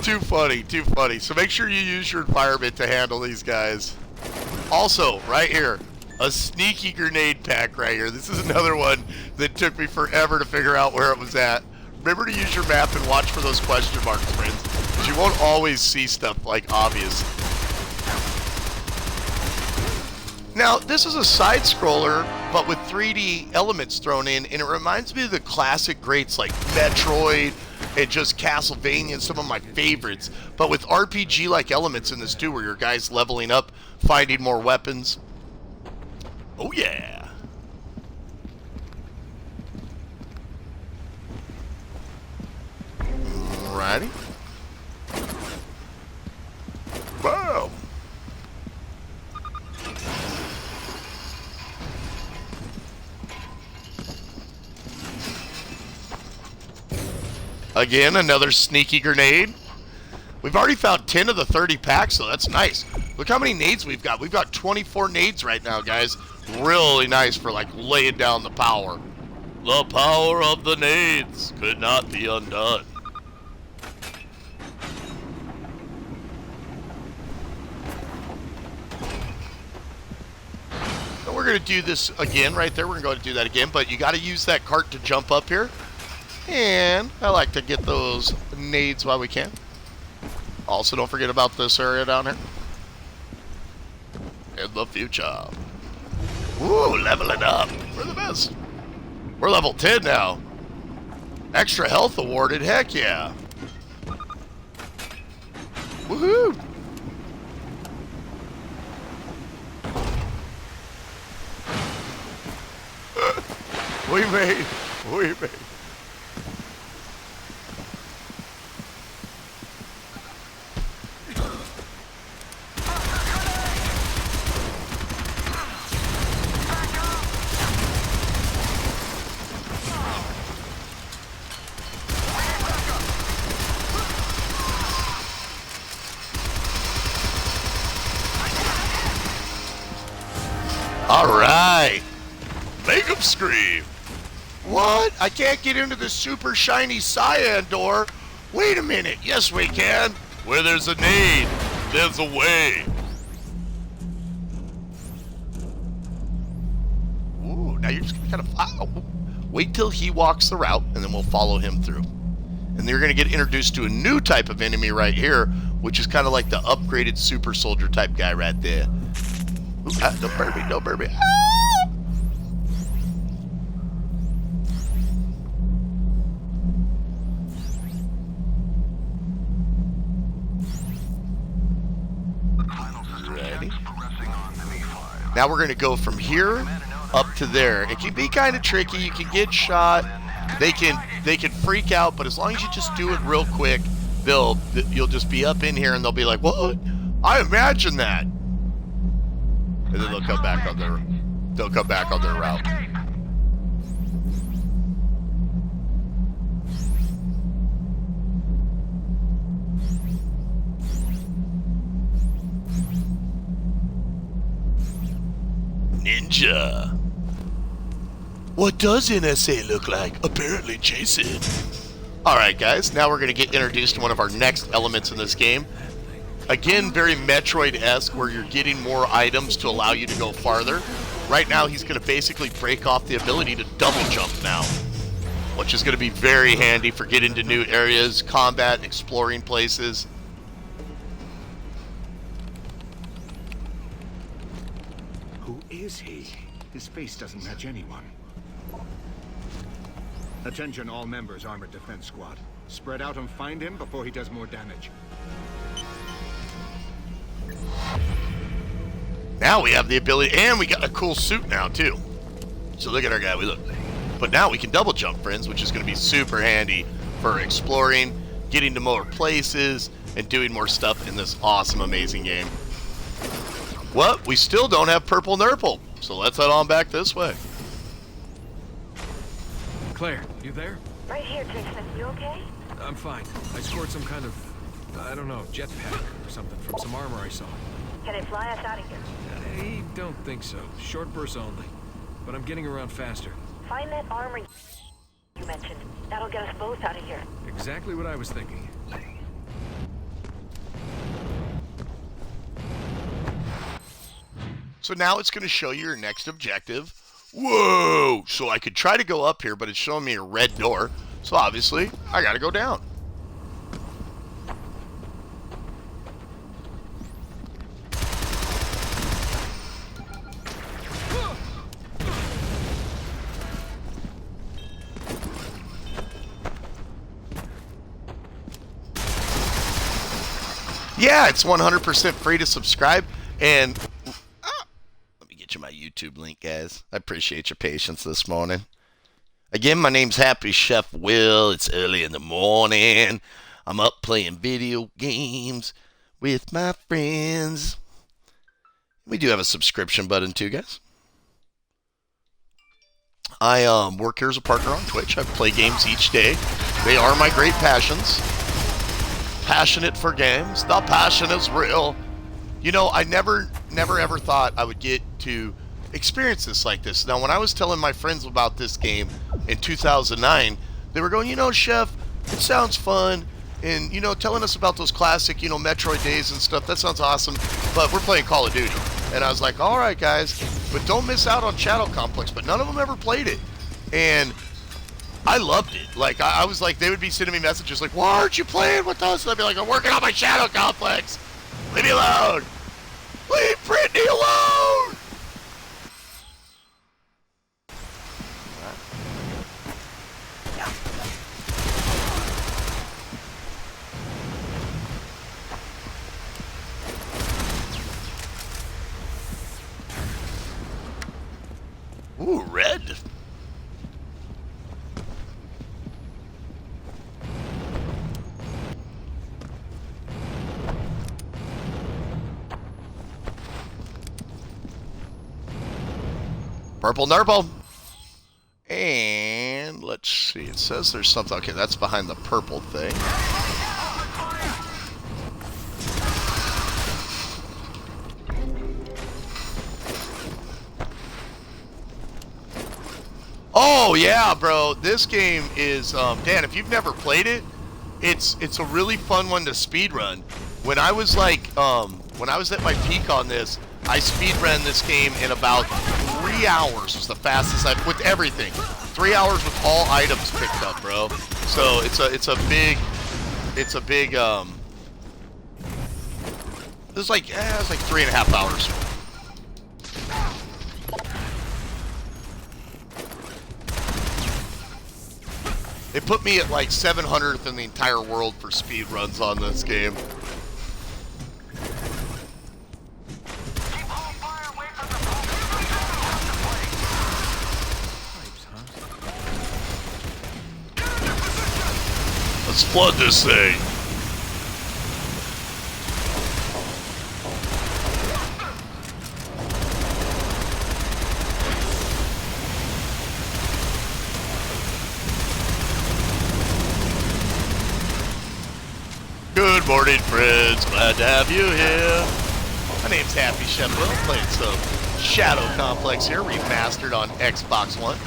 Too funny, too funny. So make sure you use your environment to handle these guys. Also, right here, a sneaky grenade pack right here. This is another one that took me forever to figure out where it was at. Remember to use your map and watch for those question marks, friends. Because you won't always see stuff, like, obvious. Now, this is a side-scroller, but with 3D elements thrown in, and it reminds me of the classic greats like Metroid and just Castlevania and some of my favorites, but with RPG-like elements in this too, where your guy's leveling up, finding more weapons. Oh yeah! Alrighty. Wow! Again, another sneaky grenade. We've already found 10 of the 30 packs, so that's nice. Look how many nades we've got. We've got 24 nades right now, guys. Really nice for, like, laying down the power. The power of the nades could not be undone. And we're going to do this again right there. We're going to go and do that again, but you got to use that cart to jump up here. And I like to get those nades while we can. Also, don't forget about this area down here. In the future. Ooh, leveling up. We're the best. We're level 10 now. Extra health awarded. Heck yeah. Woohoo. We made. All right. Make them scream. What? I can't get into the super shiny cyan door. Wait a minute. Yes, we can. Where there's a need, there's a way. Ooh, now you're just gonna kind of follow. Wait till he walks the route, and then we'll follow him through. And you're gonna get introduced to a new type of enemy right here, which is kind of like the upgraded super soldier type guy right there. Ooh, don't burn me, don't burn me. Ready? Now we're going to go from here up to there. It can be kind of tricky. You can get shot. They can freak out, but as long as you just do it real quick, you'll just be up in here and they'll be like, "What? I imagine that." And then they'll come back on their route. Ninja. What does NSA look like? Apparently Jason. Alright guys, now we're going to get introduced to one of our next elements in this game. Again, very Metroid-esque, where you're getting more items to allow you to go farther. Right now, he's going to basically break off the ability to double jump now, which is going to be very handy for getting to new areas, combat, exploring places. Who is he? His face doesn't match anyone. Attention all members, Armored Defense Squad. Spread out and find him before he does more damage. Now we have the ability, and we got a cool suit now too. So look at our guy, we look. But now we can double jump, friends, which is going to be super handy for exploring, getting to more places, and doing more stuff in this awesome, amazing game. What? We still don't have Purple Nurple, so let's head on back this way. Claire, you there? Right here, Jason. You okay? I'm fine. I scored some kind of, I don't know, jetpack or something from some armor I saw. Can it fly us out of here? I don't think so. Short bursts only. But I'm getting around faster. Find that armor you mentioned. That'll get us both out of here. Exactly what I was thinking. So now it's going to show you your next objective. Whoa! So I could try to go up here, but it's showing me a red door. So obviously, I got to go down. Yeah, it's 100% free to subscribe. And let me get you my YouTube link, guys. I appreciate your patience this morning. Again, my name's Happy Chef Will. It's early in the morning. I'm up playing video games with my friends. We do have a subscription button too, guys. I work here as a partner on Twitch. I play games each day. They are my great passions. Passionate for games. The passion is real. You know, I never ever thought I would get to experience this like this. Now, when I was telling my friends about this game in 2009, they were going, you know, Chef, it sounds fun. And, you know, telling us about those classic, you know, Metroid days and stuff, that sounds awesome. But we're playing Call of Duty. And I was like, all right, guys, but don't miss out on Shadow Complex. But none of them ever played it. And I loved it. Like, I was like, they would be sending me messages like, why aren't you playing with us? And I'd be like, I'm working on my Shadow Complex. Leave me alone. Leave Brittany alone. Ooh, red. Purple Nurple. And let's see. It says there's something. Okay, that's behind the purple thing. Oh yeah, bro. This game is Dan, if you've never played it, it's a really fun one to speedrun. When I was like when I was at my peak on this, I speedrun this game in about 3 hours. Was the fastest I've with everything. 3 hours with all items picked up, bro. So it's a big this is like it's like 3.5 hours. They put me at like 700th in the entire world for speed runs on this game. Let's flood this thing. Good morning, friends. Glad to have you here. My name's Happy Chef Will, playing some Shadow Complex here, remastered on Xbox One.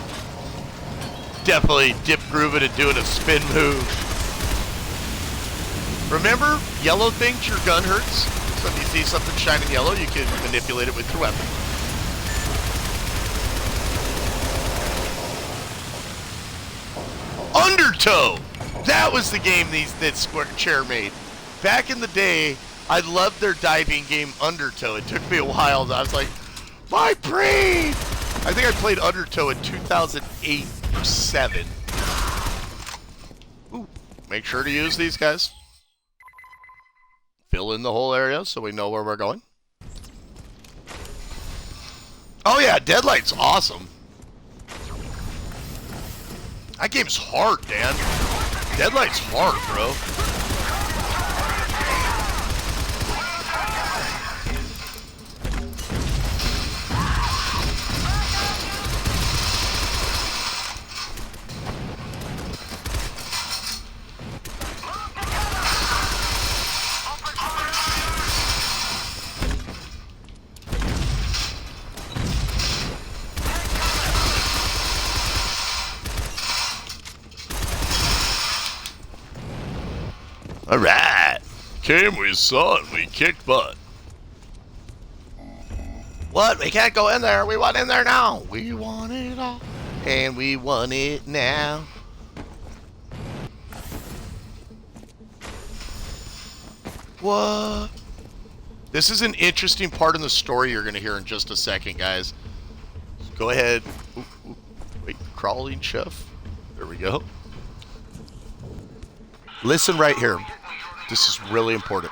Definitely dip grooving and doing a spin move. Remember, yellow thinks your gun hurts. So if you see something shining yellow, you can manipulate it with your weapon. Undertow! That was the game that Square Chair made. Back in the day, I loved their diving game Undertow. It took me a while. I was like, my brain! I think I played Undertow in 2008 or 7. Ooh, make sure to use these guys. Fill in the whole area so we know where we're going. Oh yeah, Deadlight's awesome. That game's hard, Dan. Deadlight's hard, bro. Alright. Came, we saw it, we kicked butt. What? We can't go in there. We want in there now. We want it all. And we want it now. What? This is an interesting part in the story you're going to hear in just a second, guys. Go ahead. Ooh. Wait, crawling chef. There we go. Listen right here. This is really important.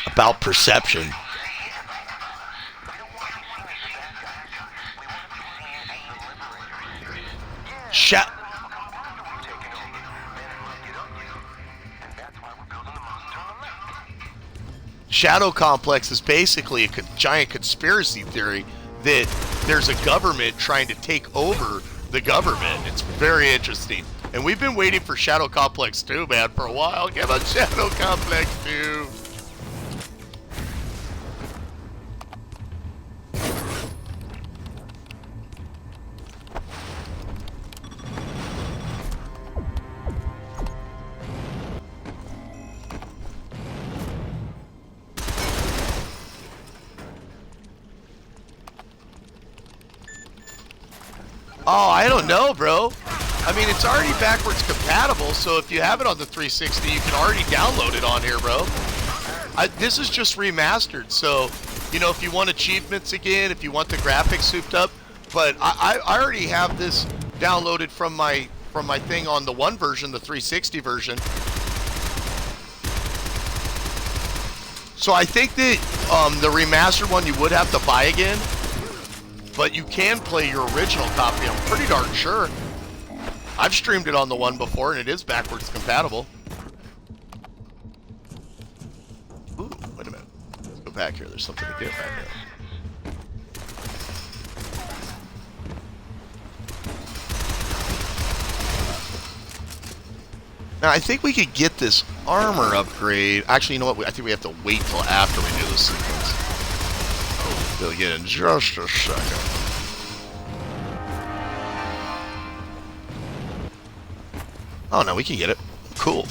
About perception. Shadow Complex is basically a giant conspiracy theory that there's a government trying to take over the government. It's very interesting. And we've been waiting for Shadow Complex 2, man, for a while. Give us Shadow Complex 2. Oh, I don't know, bro. I mean, it's already backwards compatible, so if you have it on the 360, you can already download it on here, bro. This is just remastered, so you know, if you want achievements again, if you want the graphics souped up. But I already have this downloaded from my thing on the one version, the 360 version. So I think that the remastered one you would have to buy again, but you can play your original copy. I'm pretty darn sure. I've streamed it on the one before, and it is backwards compatible. Ooh, wait a minute. Let's go back here. There's something to get back here. Now, I think we could get this armor upgrade. Actually, you know what? I think we have to wait till after we do this sequence. Oh, we'll get in just a second. Oh, no, we can get it. Cool.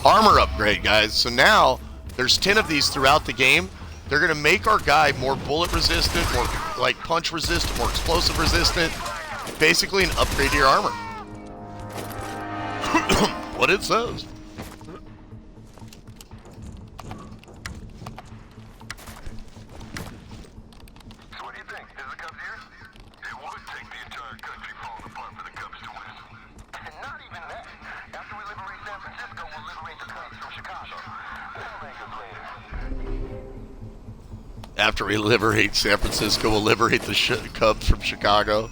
Armor upgrade, guys. So now, there's 10 of these throughout the game. They're going to make our guy more bullet resistant, more like punch resistant, more explosive resistant. Basically, an upgrade to your armor. What it says. So what do you think? Is the Cubs here? It would take the entire country falling apart for the Cubs to win. Not even that. After we liberate San Francisco, we'll liberate the Cubs from Chicago. We'll make us later. After we liberate San Francisco, we'll liberate the Cubs from Chicago.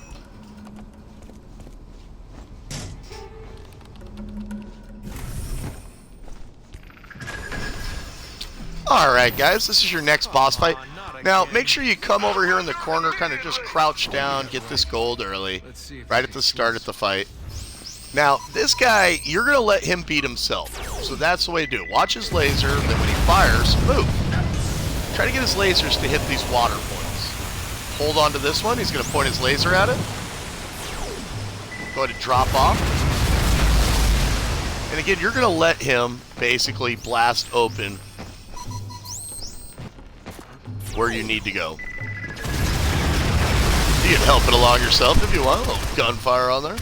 Alright guys, this is your next boss fight. Now, make sure you come over here in the corner, kind of just crouch down, get this gold early, right at the start of the fight. Now, this guy, you're going to let him beat himself. So that's the way to do it. Watch his laser, then when he fires, move. Try to get his lasers to hit these water points. Hold on to this one, he's going to point his laser at it. Go ahead and drop off. And again, you're going to let him basically blast open where you need to go. You can help it along yourself if you want. A little gunfire on there.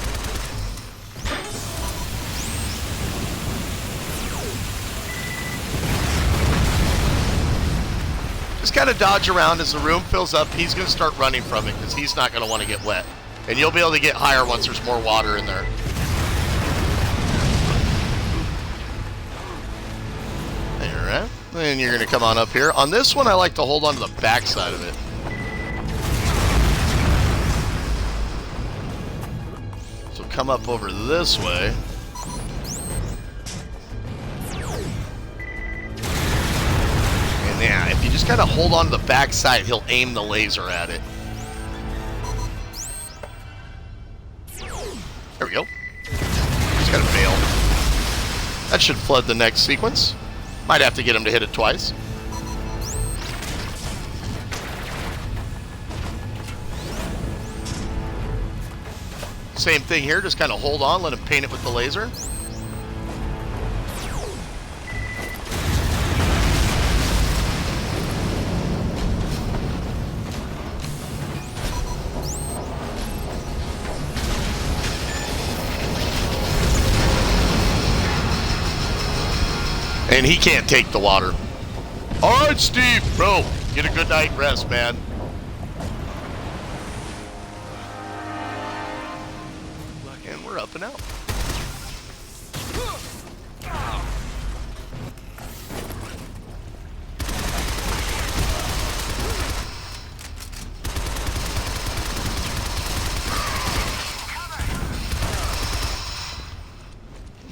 Just kind of dodge around as the room fills up. He's going to start running from it because he's not going to want to get wet. And you'll be able to get higher once there's more water in there. Alright. Then you're going to come on up here. On this one, I like to hold on to the back side of it. So come up over this way. And yeah, if you just kind of hold on to the back side, he'll aim the laser at it. There we go. Just gotta fail. That should flood the next sequence. Might have to get him to hit it twice. Same thing here, just kind of hold on, let him paint it with the laser. And he can't take the water. Alright, Steve, bro, get a good night rest, man. And we're up and out.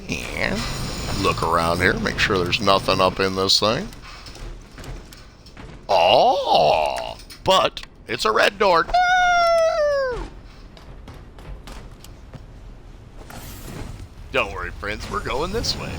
And look around here, make sure there's nothing up in this thing. Oh, but it's a red door. Don't worry, friends, we're going this way.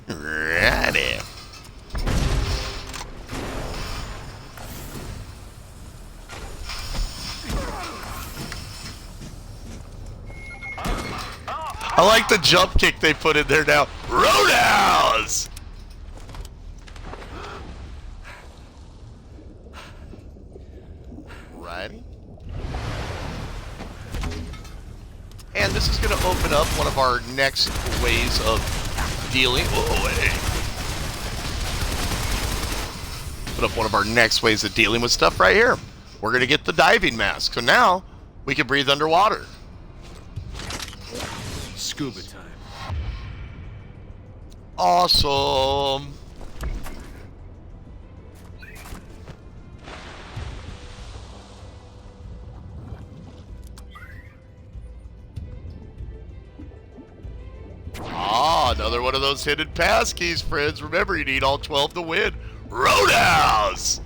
Righty. I like the jump kick they put in there now. Roadhouse! Alrighty. And this is going to open up one of our next ways of dealing. Whoa, hey. Open up one of our next ways of dealing with stuff right here. We're going to get the diving mask. So now we can breathe underwater. Scuba time. Awesome. Ah, another one of those hidden passkeys, friends. Remember, you need all 12 to win. Roadhouse!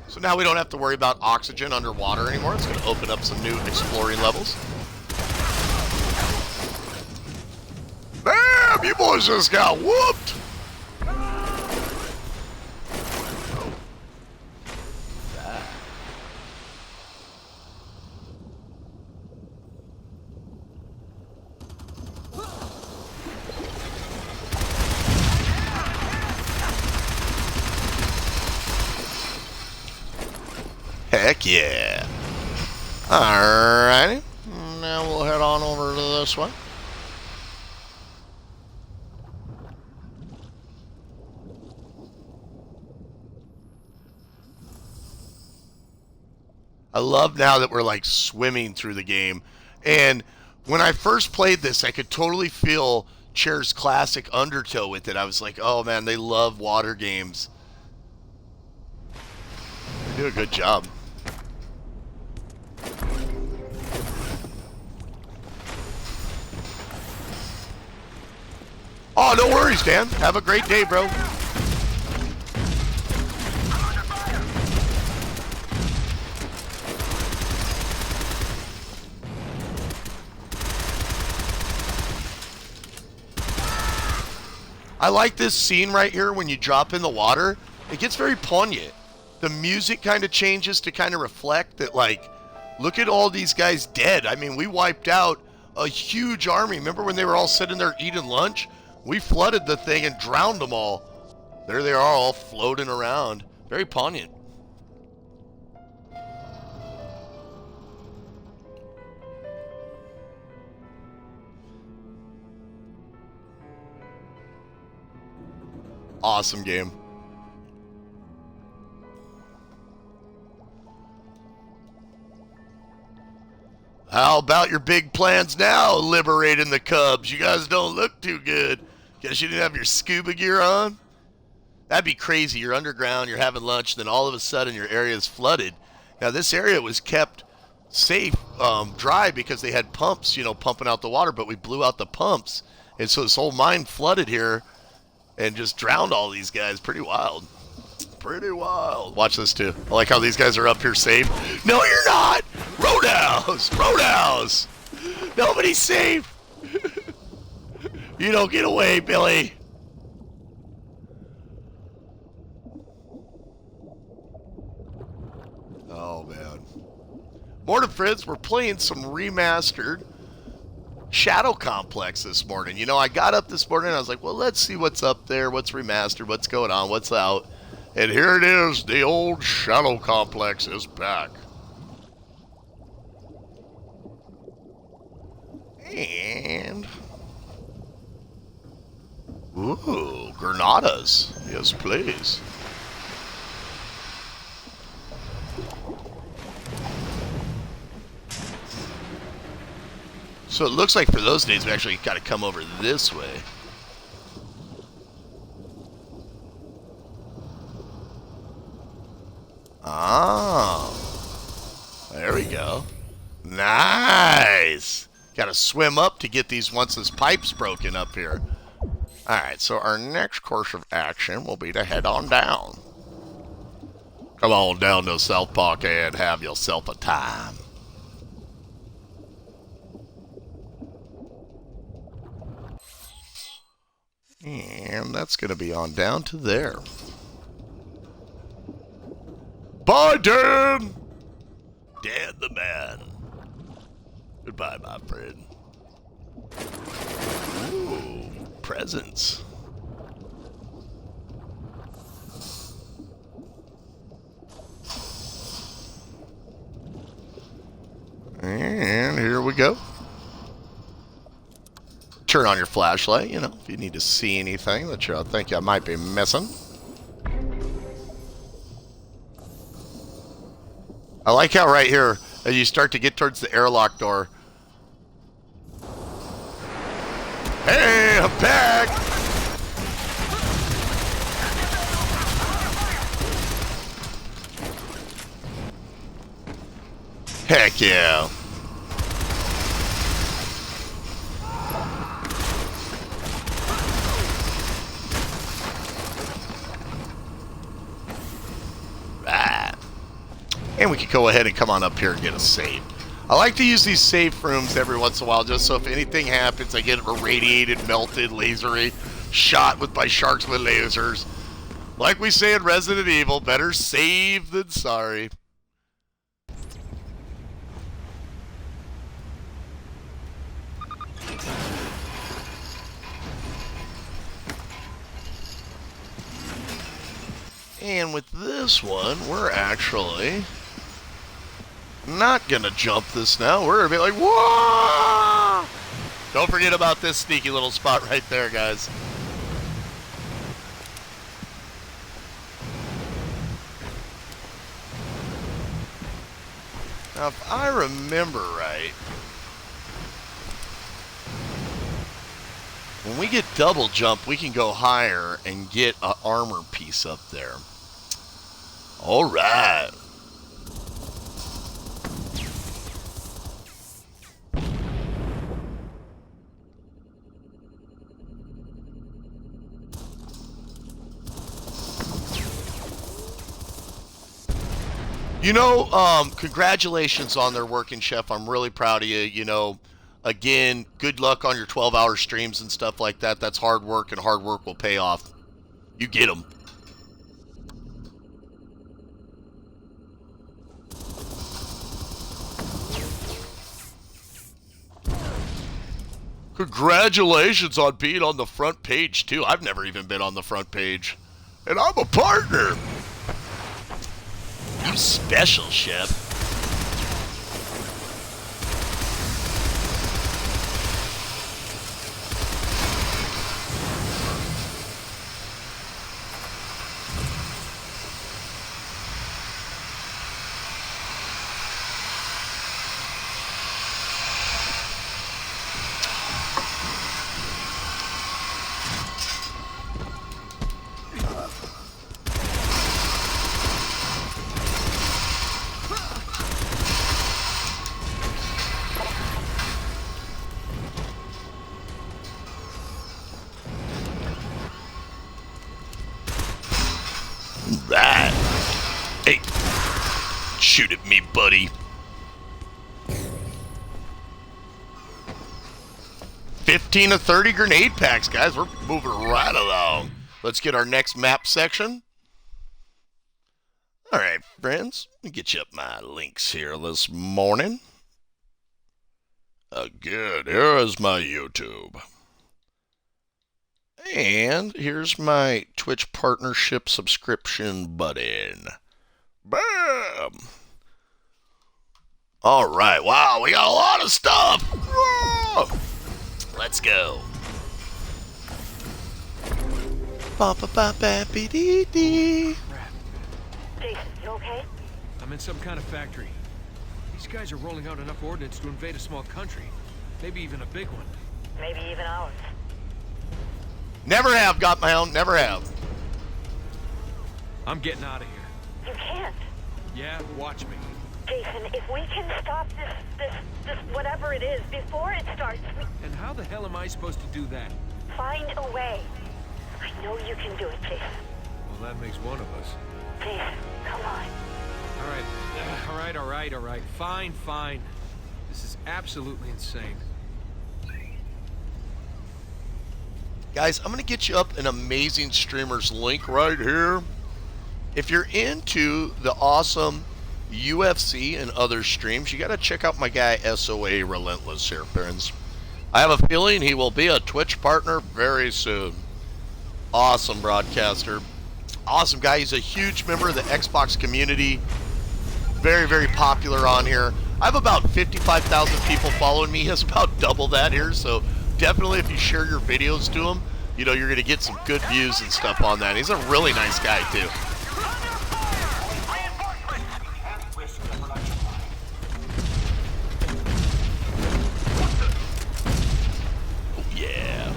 So now we don't have to worry about oxygen underwater anymore. It's going to open up some new exploring levels. Bam! You boys just got whooped! Heck yeah. Alrighty. Now we'll head on over to this one. I love now that we're like swimming through the game. And when I first played this, I could totally feel Chair's classic undertow with it. I was like, oh man, they love water games. They do a good job. Oh, no worries, Dan. Have a great day, bro. I like this scene right here when you drop in the water. It gets very poignant. The music kind of changes to kind of reflect that, like, look at all these guys dead. I mean, we wiped out a huge army. Remember when they were all sitting there eating lunch? We flooded the thing and drowned them all. There they are, all floating around. Very poignant. Awesome game. How about your big plans now, liberating the Cubs? You guys don't look too good. Guess you didn't have your scuba gear on? That'd be crazy. You're underground, you're having lunch, then all of a sudden your area is flooded. Now, this area was kept safe, dry, because they had pumps, you know, pumping out the water, but we blew out the pumps. And so this whole mine flooded here and just drowned all these guys. Pretty wild. Pretty wild. Watch this, too. I like how these guys are up here safe. No, you're not! Roadhouse! Roadhouse! Nobody's safe! You don't get away, Billy! Oh, man. Morning, friends. We're playing some Remastered Shadow Complex this morning. You know, I got up this morning and I was like, well, let's see what's up there, what's remastered, what's going on, what's out. And here it is. The old Shadow Complex is back. And... ooh, Granadas. Yes, please. So it looks like for those days we actually got to come over this way. Oh. There we go. Nice. Got to swim up to get these once this pipe's broken up here. Alright, so our next course of action will be to head on down. Come on down to South Park and have yourself a time. And that's going to be on down to there. Bye, Dan! Dan the man. Goodbye, my friend. Ooh, presents. And here we go. Turn on your flashlight, you know, if you need to see anything that you think you might be missing. I like how right here, as you start to get towards the airlock door. Hey, I'm back! Heck yeah. And we could go ahead and come on up here and get a save. I like to use these safe rooms every once in a while, just so if anything happens, I get irradiated, melted, lasery, shot by sharks with lasers. Like we say in Resident Evil, better save than sorry. And with this one, we're actually not gonna jump this now. We're gonna be like, whoa! Don't forget about this sneaky little spot right there, guys. Now, if I remember right, when we get double jump, we can go higher and get an armor piece up there. All right. You know, congratulations on their working, Chef. I'm really proud of you. You know, again, good luck on your 12-hour streams and stuff like that. That's hard work, and hard work will pay off. You get them. Congratulations on being on the front page, too. I've never even been on the front page. And I'm a partner. You special, Chef. Right. Hey, shoot at me, buddy. 15 to 30 grenade packs, guys. We're moving right along. Let's get our next map section. All right, friends. Let me get you up my links here this morning. Good. Here is my YouTube. And here's my Twitch partnership subscription button. Bam! All right. Wow, we got a lot of stuff. Whoa! Let's go. Ba-ba-ba-ba-be-dee-dee. Crap. Jason, you okay? I'm in some kind of factory. These guys are rolling out enough ordnance to invade a small country. Maybe even a big one. Maybe even ours. Never have got my own. Never have. I'm getting out of here. You can't. Yeah, watch me. Jason, if we can stop this whatever it is before it starts, And how the hell am I supposed to do that? find a way. I know you can do it, Jason. Well, that makes one of us. Jason, come on. All right. Fine. This is absolutely insane. Guys, I'm going to get you up an amazing streamer's link right here. If you're into the awesome UFC and other streams, you got to check out my guy SOA Relentless here, friends. I have a feeling he will be a Twitch partner very soon. Awesome broadcaster. Awesome guy. He's a huge member of the Xbox community. Very, very popular on here. I have about 55,000 people following me. He has about double that here, so definitely if you share your videos to him, you know, you're going to get some good views and stuff on that. He's a really nice guy, too. Oh, yeah.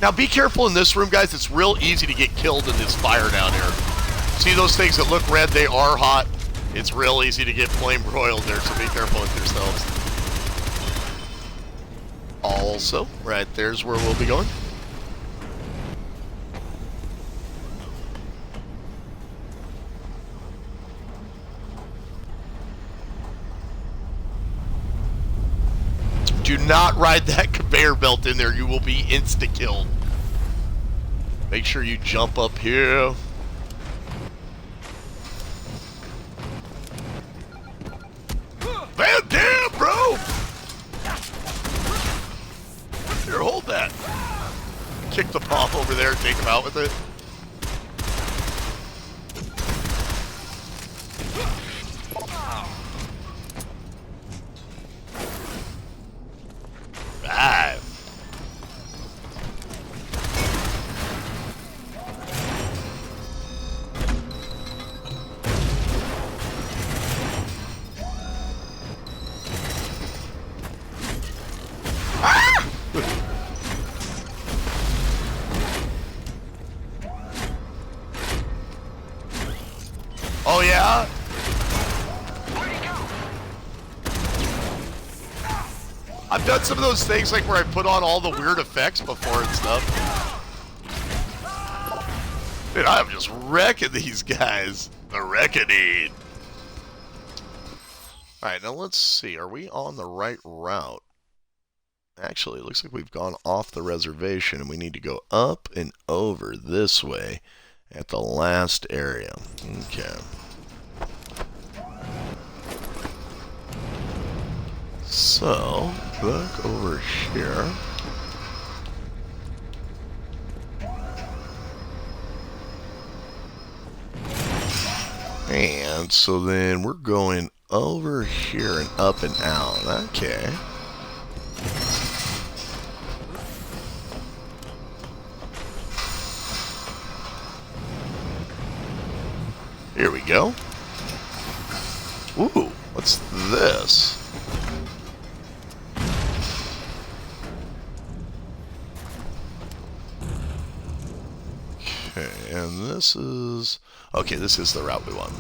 Now, be careful in this room, guys. It's real easy to get killed in this fire down here. See those things that look red? They are hot. It's real easy to get flame broiled there, so be careful with yourselves. Also, right there's where we'll be going. Do not ride that conveyor belt in there. You will be insta-killed. Make sure you jump up here. Van Dam, bro! Here, hold that. Kick the bomb over there, take him out with it. Right. Oh yeah? I've done some of those things like where I put on all the weird effects before and stuff. Dude, I'm just wrecking these guys. The reckoning. Alright, now let's see. Are we on the right route? Actually, it looks like we've gone off the reservation and we need to go up and over this way at the last area. Okay. So, back over here. And so then we're going over here and up and out. Okay. Here we go. Ooh, what's this? Okay, and this is... Okay, this is the route we want.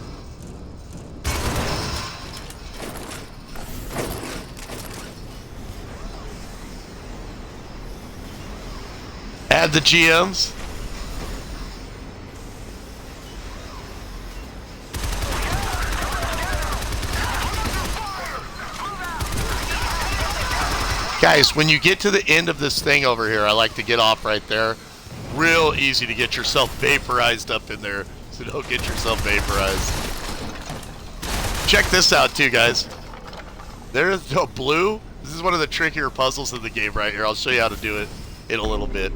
Add the GMs. Guys, when you get to the end of this thing over here, I like to get off right there. Real easy to get yourself vaporized up in there, so don't get yourself vaporized. Check this out too, guys. There's the blue. This is one of the trickier puzzles in the game right here. I'll show you how to do it in a little bit.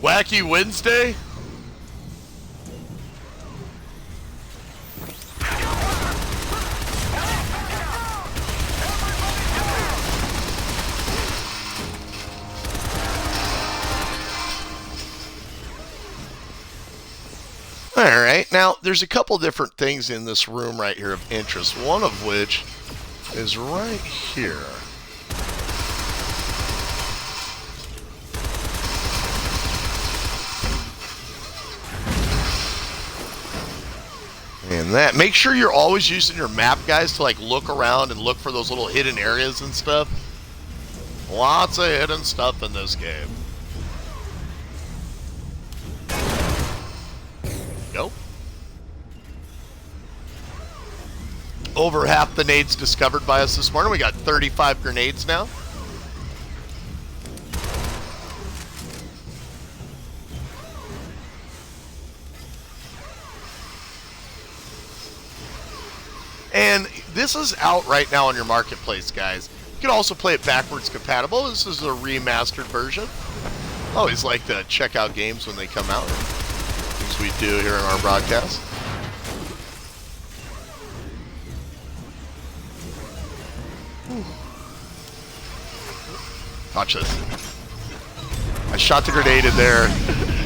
Wacky Wednesday? Alright, now there's a couple different things in this room right here of interest, one of which is right here. And that, make sure you're always using your map, guys, to like look around and look for those little hidden areas and stuff. Lots of hidden stuff in this game. Go. over half the nades discovered by us this morning. We got 35 grenades now. And this is out right now on your marketplace, guys. You can also play it backwards compatible. This is a remastered version. Always like to check out games when they come out, as we do here in our broadcast. Watch this. I shot the grenade in there.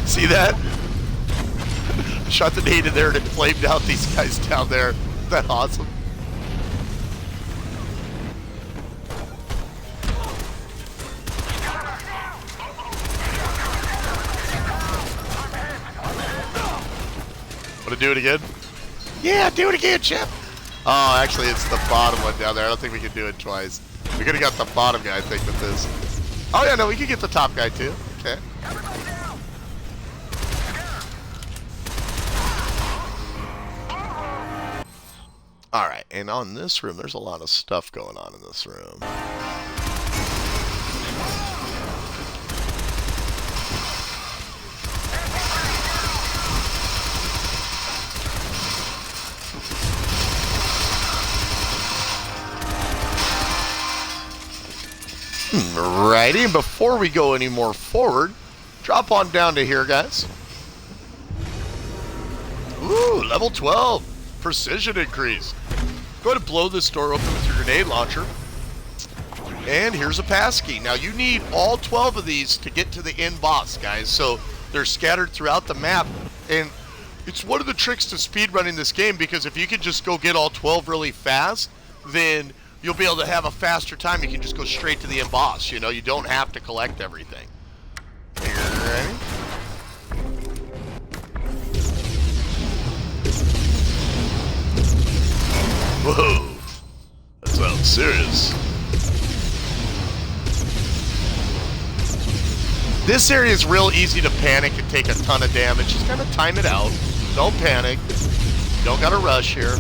See that? I shot the grenade in there and it flamed out these guys down there. Isn't that awesome? Want to do it again? Yeah, do it again, Chip. Oh, actually, it's the bottom one down there. I don't think we can do it twice. We could have got the bottom guy, I think, with this. Oh, yeah, no, we could get the top guy, too. Okay. All right, and on this room, there's a lot of stuff going on in this room. Alrighty, and before we go any more forward, drop on down to here, guys. Ooh, level 12. Precision increase. Go ahead and blow this door open with your grenade launcher. And here's a passkey. Now, you need all 12 of these to get to the end boss, guys. So they're scattered throughout the map. And it's one of the tricks to speedrunning this game, because if you can just go get all 12 really fast, then you'll be able to have a faster time. You can just go straight to the end boss. You know, you don't have to collect everything. Here, ready? Whoa, that sounds serious. This area is real easy to panic and take a ton of damage. Just kind of time it out. Don't panic. You don't gotta rush here.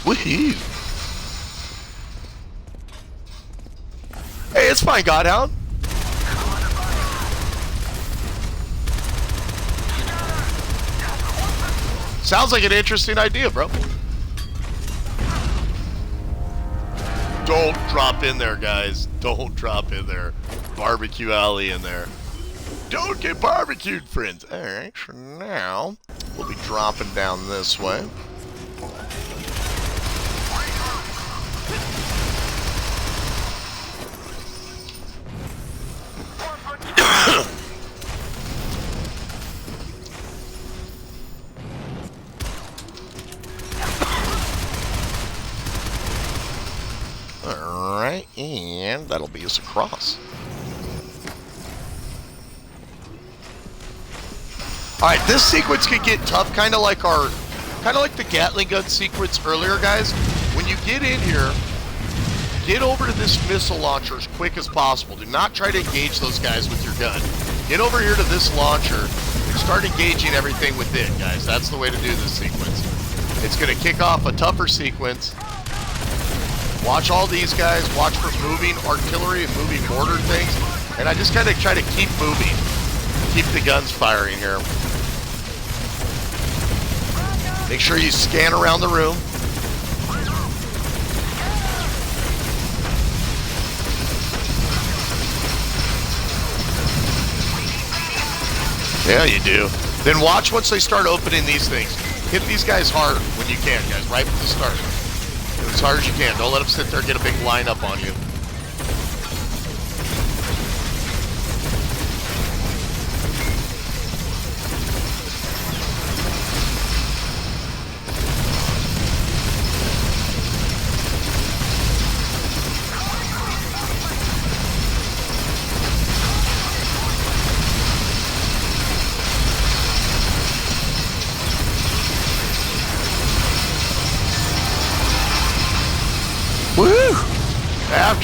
Woohoo! Hey, it's fine, Godhound. Sounds like an interesting idea, bro. Don't drop in there, guys. Don't drop in there. Barbecue alley in there. Don't get barbecued, friends. Alright, so now we'll be dropping down this way. Alright, and that'll be us across. Alright, this sequence could get tough, kinda like the Gatling gun sequence earlier, guys. When you get in here, get over to this missile launcher as quick as possible. Do not try to engage those guys with your gun. Get over here to this launcher and start engaging everything with it, guys. That's the way to do this sequence. It's going to kick off a tougher sequence. Watch all these guys. Watch for moving artillery and moving mortar things. And I just kind of try to keep moving. Keep the guns firing here. Make sure you scan around the room. Yeah, you do. Then watch once they start opening these things. Hit these guys hard when you can, guys, right from the start. Hit as hard as you can. Don't let them sit there and get a big lineup on you.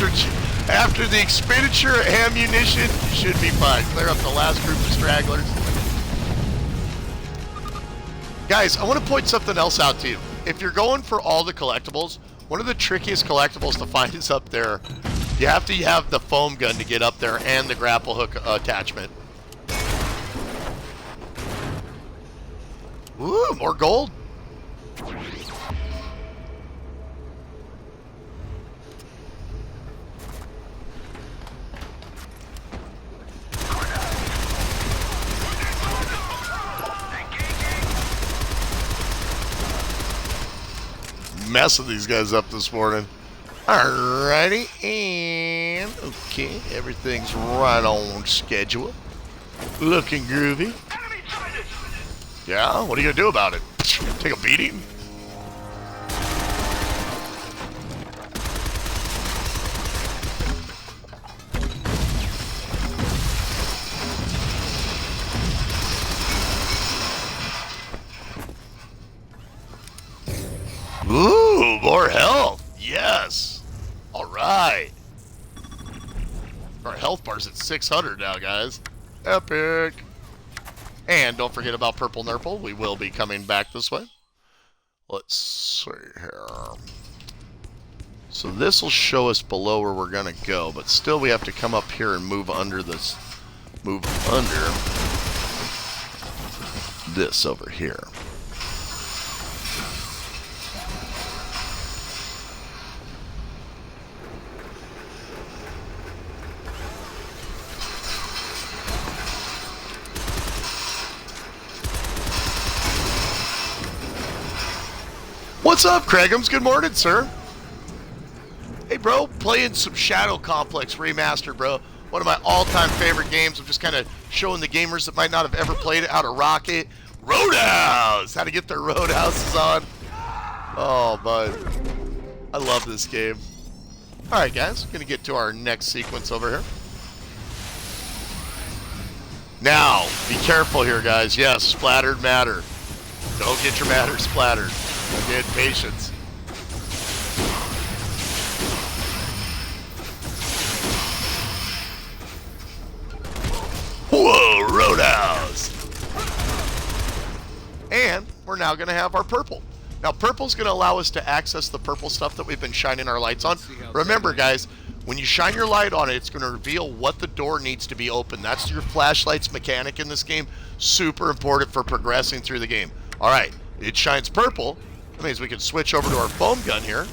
After the expenditure of ammunition, you should be fine. Clear up the last group of stragglers. Guys, I want to point something else out to you. If you're going for all the collectibles, one of the trickiest collectibles to find is up there. You have to have the foam gun to get up there and the grapple hook attachment. Ooh, more gold. Messing these guys up this morning. Alrighty, and okay, everything's right on schedule. Looking groovy. Yeah, what are you gonna do about it? Take a beating? Ooh, more health. Yes. All right. Our health bar's at 600 now, guys. Epic. And don't forget about Purple Nurple. We will be coming back this way. Let's see here. So this will show us below where we're going to go, but still we have to come up here and move under this. Move under this over here. What's up, Craigums? Good morning, sir. Hey, bro, playing some Shadow Complex Remastered, bro. One of my all-time favorite games. I'm just kind of showing the gamers that might not have ever played it how to rock it. Roadhouse! How to get their roadhouses on. Oh, bud. I love this game. All right, guys. Going to get to our next sequence over here. Now, be careful here, guys. Yes, splattered matter. Don't get your matter splattered. Get patience. Whoa, Roadhouse! And we're now going to have our purple. Now, purple's going to allow us to access the purple stuff that we've been shining our lights on. Remember, guys, when you shine your light on it, it's going to reveal what the door needs to be open. That's your flashlight's mechanic in this game. Super important for progressing through the game. All right, it shines purple. That means we can switch over to our foam gun here.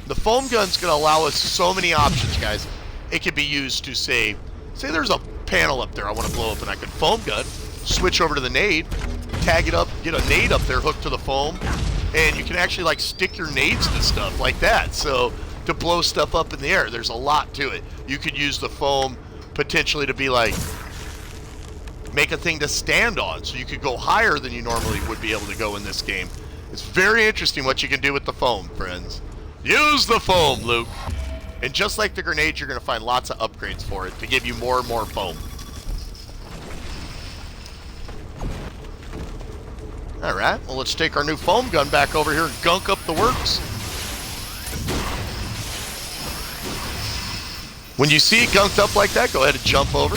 The foam gun's going to allow us so many options, guys. It can be used to say there's a panel up there I want to blow up, and I can foam gun, switch over to the nade, tag it up, get a nade up there hooked to the foam, and you can actually like stick your nades to stuff like that. So to blow stuff up in the air, there's a lot to it. You could use the foam potentially to be like make a thing to stand on, so you could go higher than you normally would be able to go in this game. It's very interesting what you can do with the foam, friends. Use the foam, Luke. And just like the grenade, you're going to find lots of upgrades for it to give you more and more foam. Alright, well, let's take our new foam gun back over here and gunk up the works. When you see it gunked up like that, go ahead and jump over.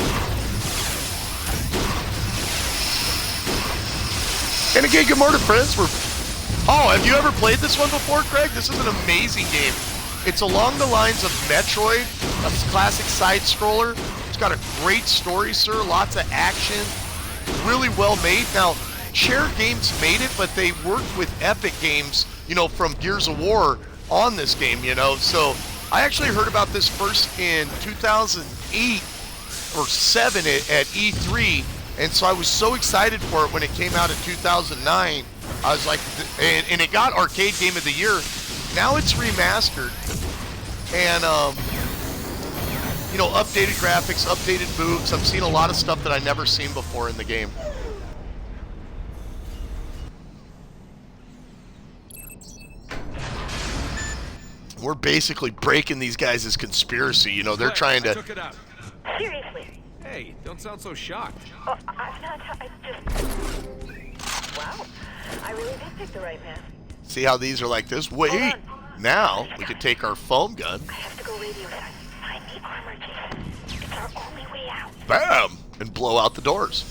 And again, good morning, friends. Oh, have you ever played this one before, Craig? This is an amazing game. It's along the lines of Metroid, a classic side-scroller. It's got a great story, sir. Lots of action. Really well made. Now, Shared Games made it, but they worked with Epic Games, you know, from Gears of War on this game, you know. So I actually heard about this first in 2008 or 7 at E3, and so I was so excited for it when it came out in 2009. I was like, and it got Arcade Game of the Year. Now it's remastered, and you know, updated graphics, updated moves. I've seen a lot of stuff that I've never seen before in the game. We're basically breaking these guys' conspiracy. You know, they're trying to. I took it out. Seriously. Hey, don't sound so shocked. Oh, I'm not. It's just. Wow. I really did pick the right man. See how these are like this? Wait. Hold on. Now we can take our foam gun. I have to go radio side. the armor, Jason. It's our only way out. Bam! And blow out the doors.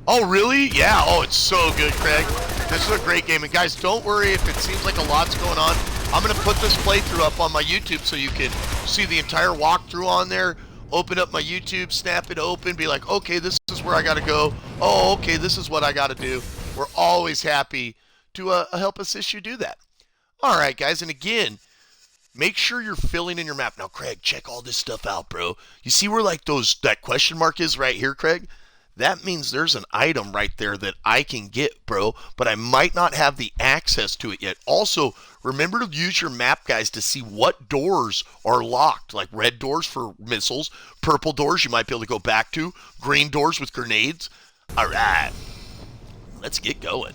Oh, really? Yeah. Oh, it's so good, Craig. This is a great game. And guys, don't worry if it seems like a lot's going on. I'm going to put this playthrough up on my YouTube so you can see the entire walkthrough on there. Open up my YouTube, snap it open, be like, okay, this is where I got to go. Oh, okay, this is what I got to do. We're always happy to help assist you do that. All right, guys. And again, make sure you're filling in your map. Now, Craig, check all this stuff out, bro. You see where like that question mark is right here, Craig? That means there's an item right there that I can get, bro, but I might not have the access to it yet. Also, remember to use your map, guys, to see what doors are locked, like red doors for missiles, purple doors you might be able to go back to, green doors with grenades. All right, let's get going.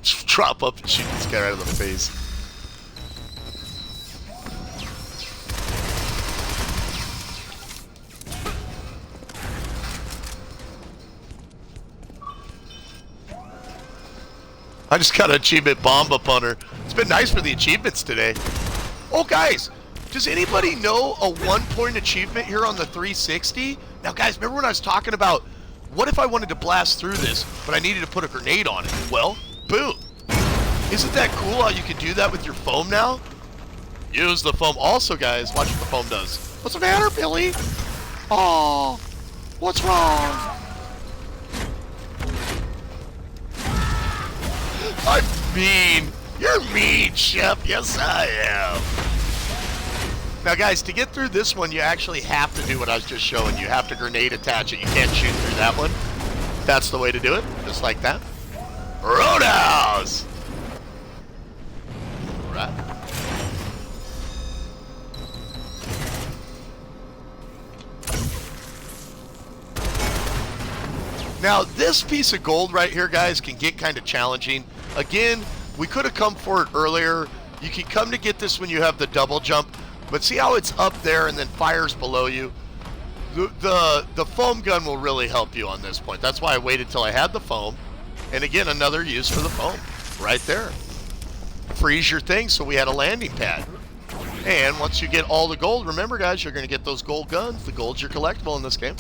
Just drop up and shoot this guy right in the face. I just got an achievement bomb up on her. It's been nice for the achievements today. Oh, guys, does anybody know a 1-point achievement here on the 360? Now, guys, remember when I was talking about what if I wanted to blast through this, but I needed to put a grenade on it? Well, boom. Isn't that cool how you can do that with your foam now? Use the foam. Also, guys, watch what the foam does. What's the matter, Billy? Oh, what's wrong? I'm mean. You're mean, Chef. Yes, I am. Now, guys, to get through this one, you actually have to do what I was just showing. You have to grenade attach it. You can't shoot through that one. That's the way to do it, just like that. Roadhouse! All right. Now, this piece of gold right here, guys, can get kind of challenging. Again, we could have come for it earlier. You can come to get this when you have the double jump, but see how it's up there and then fires below you? The foam gun will really help you on this point. That's why I waited till I had the foam. And again, another use for the foam right there. Freeze your thing so we had a landing pad. And once you get all the gold, remember, guys, you're going to get those gold guns. The gold's your collectible in this game.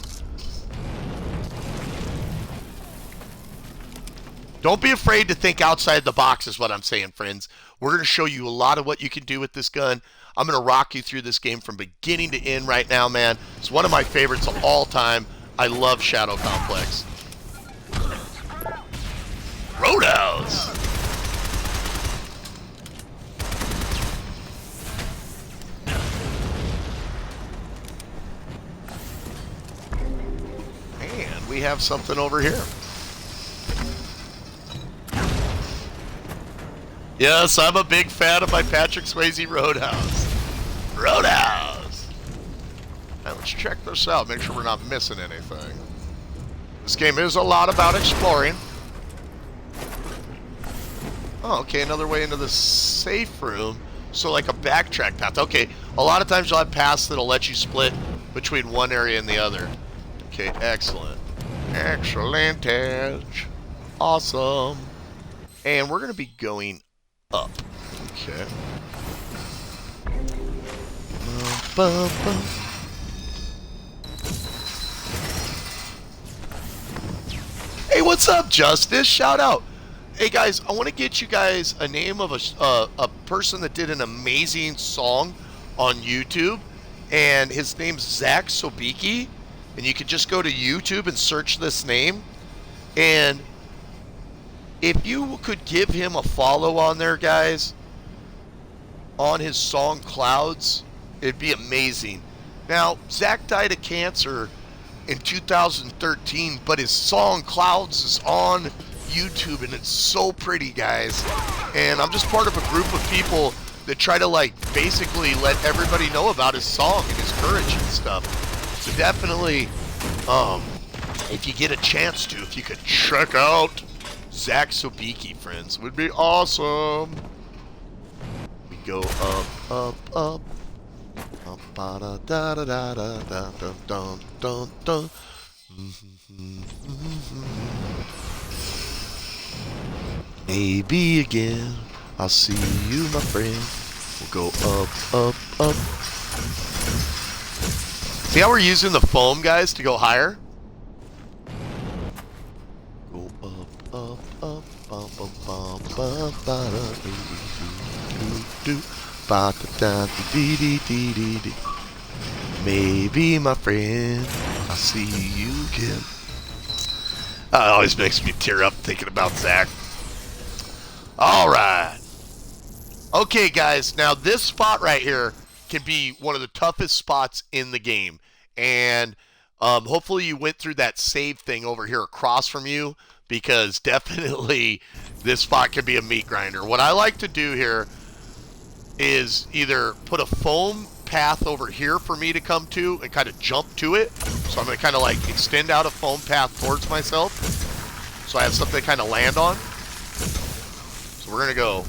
Don't be afraid to think outside the box is what I'm saying, friends. We're going to show you a lot of what you can do with this gun. I'm going to rock you through this game from beginning to end right now, man. It's one of my favorites of all time. I love Shadow Complex. Roadhouse! And we have something over here. Yes, I'm a big fan of my Patrick Swayze Roadhouse. Roadhouse! Now let's check this out, make sure we're not missing anything. This game is a lot about exploring. Oh, okay, another way into the safe room. So like a backtrack path. Okay, a lot of times you'll have paths that'll let you split between one area and the other. Okay, excellent. Excellent. Awesome. And we're going to be going up. Okay. Hey, what's up, Justice? Shout out. Hey, guys, I want to get you guys a name of a person that did an amazing song on YouTube, and his name's Zach Sobicki, and you can just go to YouTube and search this name, and if you could give him a follow on there, guys, on his song Clouds, it'd be amazing. Now, Zach died of cancer in 2013, but his song Clouds is on YouTube, and it's so pretty, guys. And I'm just part of a group of people that try to, like, basically let everybody know about his song and his courage and stuff. So definitely, if you get a chance to, if you could check out Zach Sobicki, friends, would be awesome. We go up, up, up. Up, da da da da da da da da da. Maybe again I'll see you, my friend. We'll go up, up, up. See how we're using the foam, guys, to go higher? Go up, up, up, bum, bum, bum, bum, ba, da, do, do, do, ba, da, da, dee, dee, dee, dee, dee. Maybe, my friend, I'll see you again. It always makes me tear up thinking about Zach. Alright. Okay, guys, now this spot right here can be one of the toughest spots in the game. And hopefully you went through that save thing over here across from you, because definitely this spot can be a meat grinder. What I like to do here is either put a foam path over here for me to come to and kind of jump to it. So I'm going to kind of like extend out a foam path towards myself so I have something to kind of land on. So we're going to go.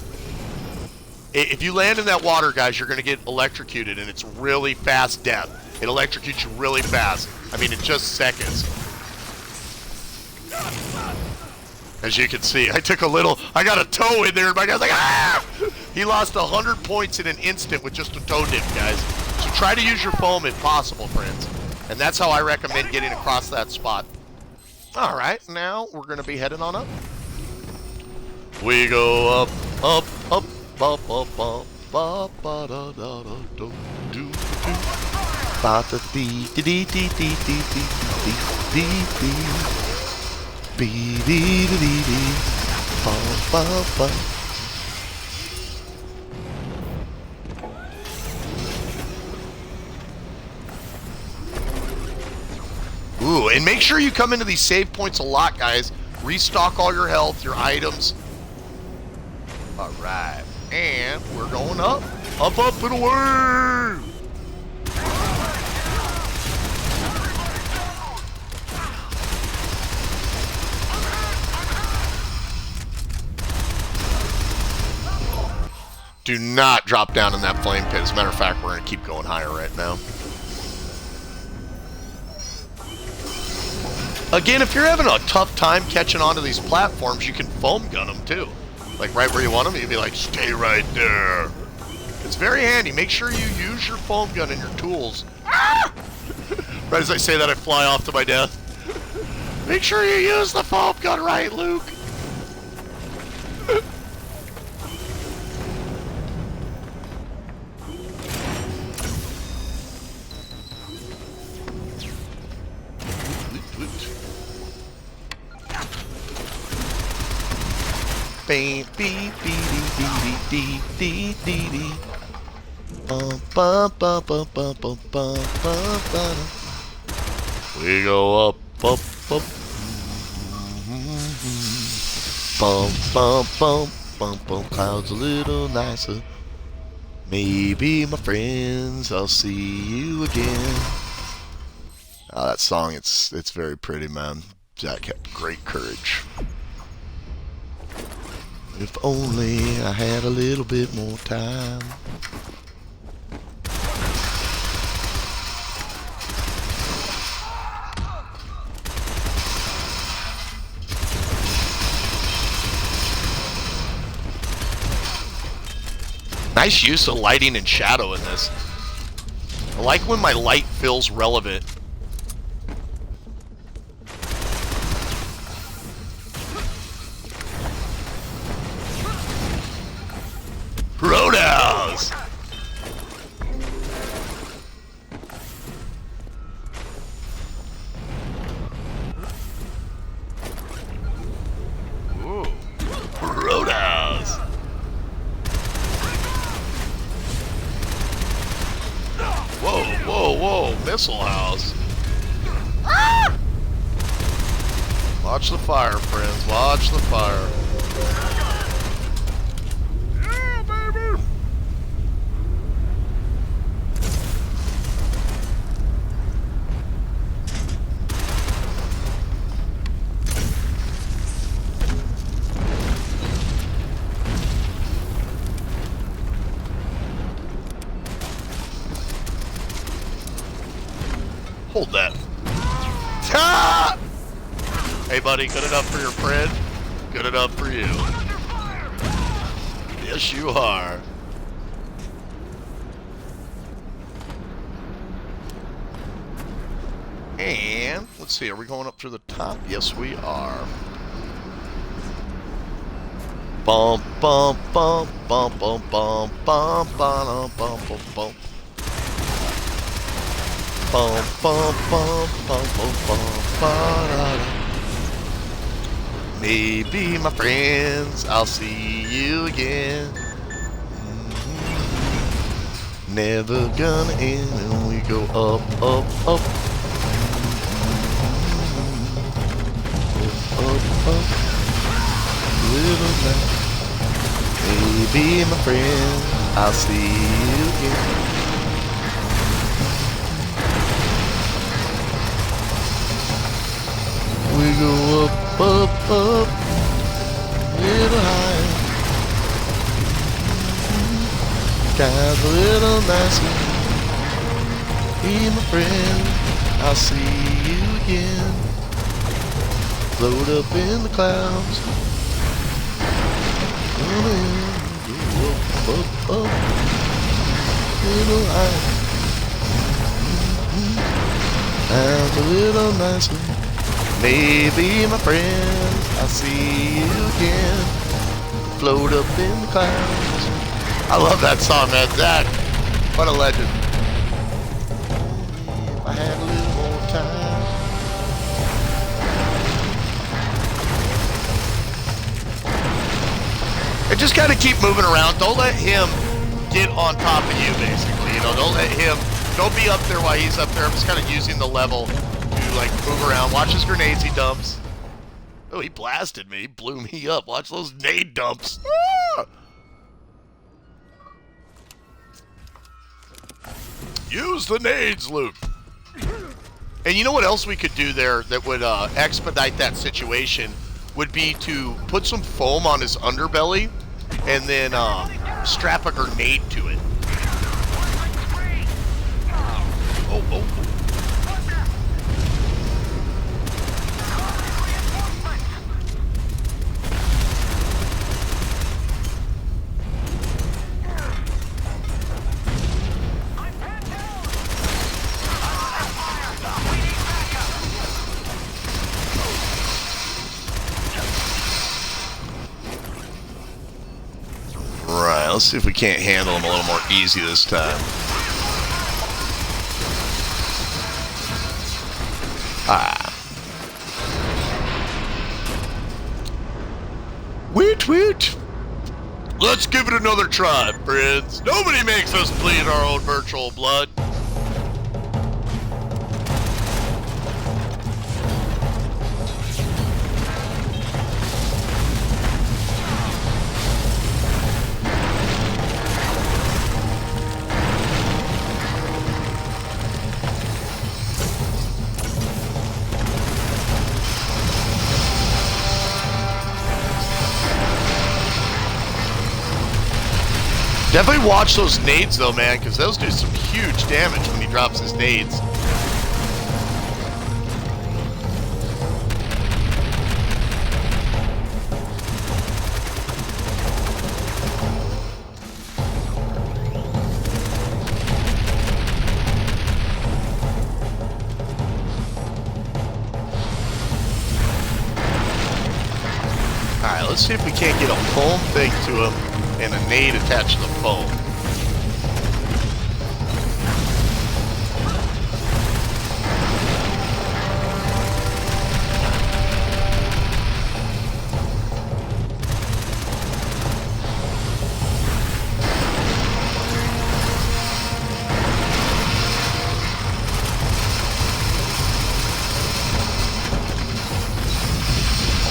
If you land in that water, guys, you're going to get electrocuted, and it's really fast death. It electrocutes you really fast. I mean, in just seconds. As you can see, I got a toe in there, and my guy's like, ah! He lost 100 points in an instant with just a toe dip, guys. So try to use your foam if possible, friends. And that's how I recommend getting across that spot. All right, now we're going to be heading on up. We go up, up, up, up, up, up, ba, ba, da, da, da, do, do, do. Ba, da, dee, dee, dee, dee, dee, dee, dee, dee, dee. Be dee dee dee dee. Ba ba ba. Ooh, and make sure you come into these save points a lot, guys. Restock all your health, your items. Alright. And we're going up. Up, up, and away! Do not drop down in that flame pit. As a matter of fact, we're going to keep going higher right now. Again, if you're having a tough time catching onto these platforms, you can foam gun them too. Like right where you want them, you'd be like, stay right there. It's very handy. Make sure you use your foam gun and your tools. Ah! Right as I say that, I fly off to my death. Make sure you use the foam gun right, Luke. Beep beep beep beep beep beep beep beep. We go up, up, up. Bump, bump, bump, bump, bump. Clouds a little nicer. Maybe, my friends, I'll see you again. Oh, that song, it's very pretty, man. Jack had great courage. If only I had a little bit more time. Nice use of lighting and shadow in this. I like when my light feels relevant. Roadhouse! Ooh. Roadhouse! Whoa, whoa, whoa, missile house. Ah! Watch the fire, friends. Watch the fire. Yeah, baby! Hold that. Ah! Hey, buddy, good enough for your friend? Good enough for you. Yes, you are. And let's see, are we going up to the top? Yes, we are. Bump, bump, bump, bump, bump, bump, bump, bump, bump, bump, bump. Bump, bump, bump, bump, bump, bump, ba-da-da. Maybe, my friends, I'll see you again. Never gonna end, and we go up, up, up. Up, up, little man. Maybe, my friend, I'll see you again. We go up, up, up, little higher. Skies a little nicer. Be my friend, I'll see you again. Float up in the clouds. Come in, go up, up, up, little higher. Skies a little nicer. Maybe, my friend, I'll see you again. Float up in the clouds. I love that song, man. Zach, what a legend. If I had a little more time. And just kind of keep moving around. Don't let him get on top of you, basically. You know, don't let him, don't be up there while he's up there. I'm just kind of using the level to, like, move around. Watch his grenades he dumps. Oh, he blasted me. He blew me up. Watch those nade dumps. Ah! Use the nades, Luke. And you know what else we could do there that would expedite that situation would be to put some foam on his underbelly and then strap a grenade to it. Oh, oh, oh. Right, let's see if we can't handle him a little more easy this time. Ah. Woot woot. Let's give it another try, friends. Nobody makes us bleed our own virtual blood. Definitely watch those nades though, man, because those do some huge damage when he drops his nades. Alright, let's see if we can't get a foam thing to him and a nade attached to the foam.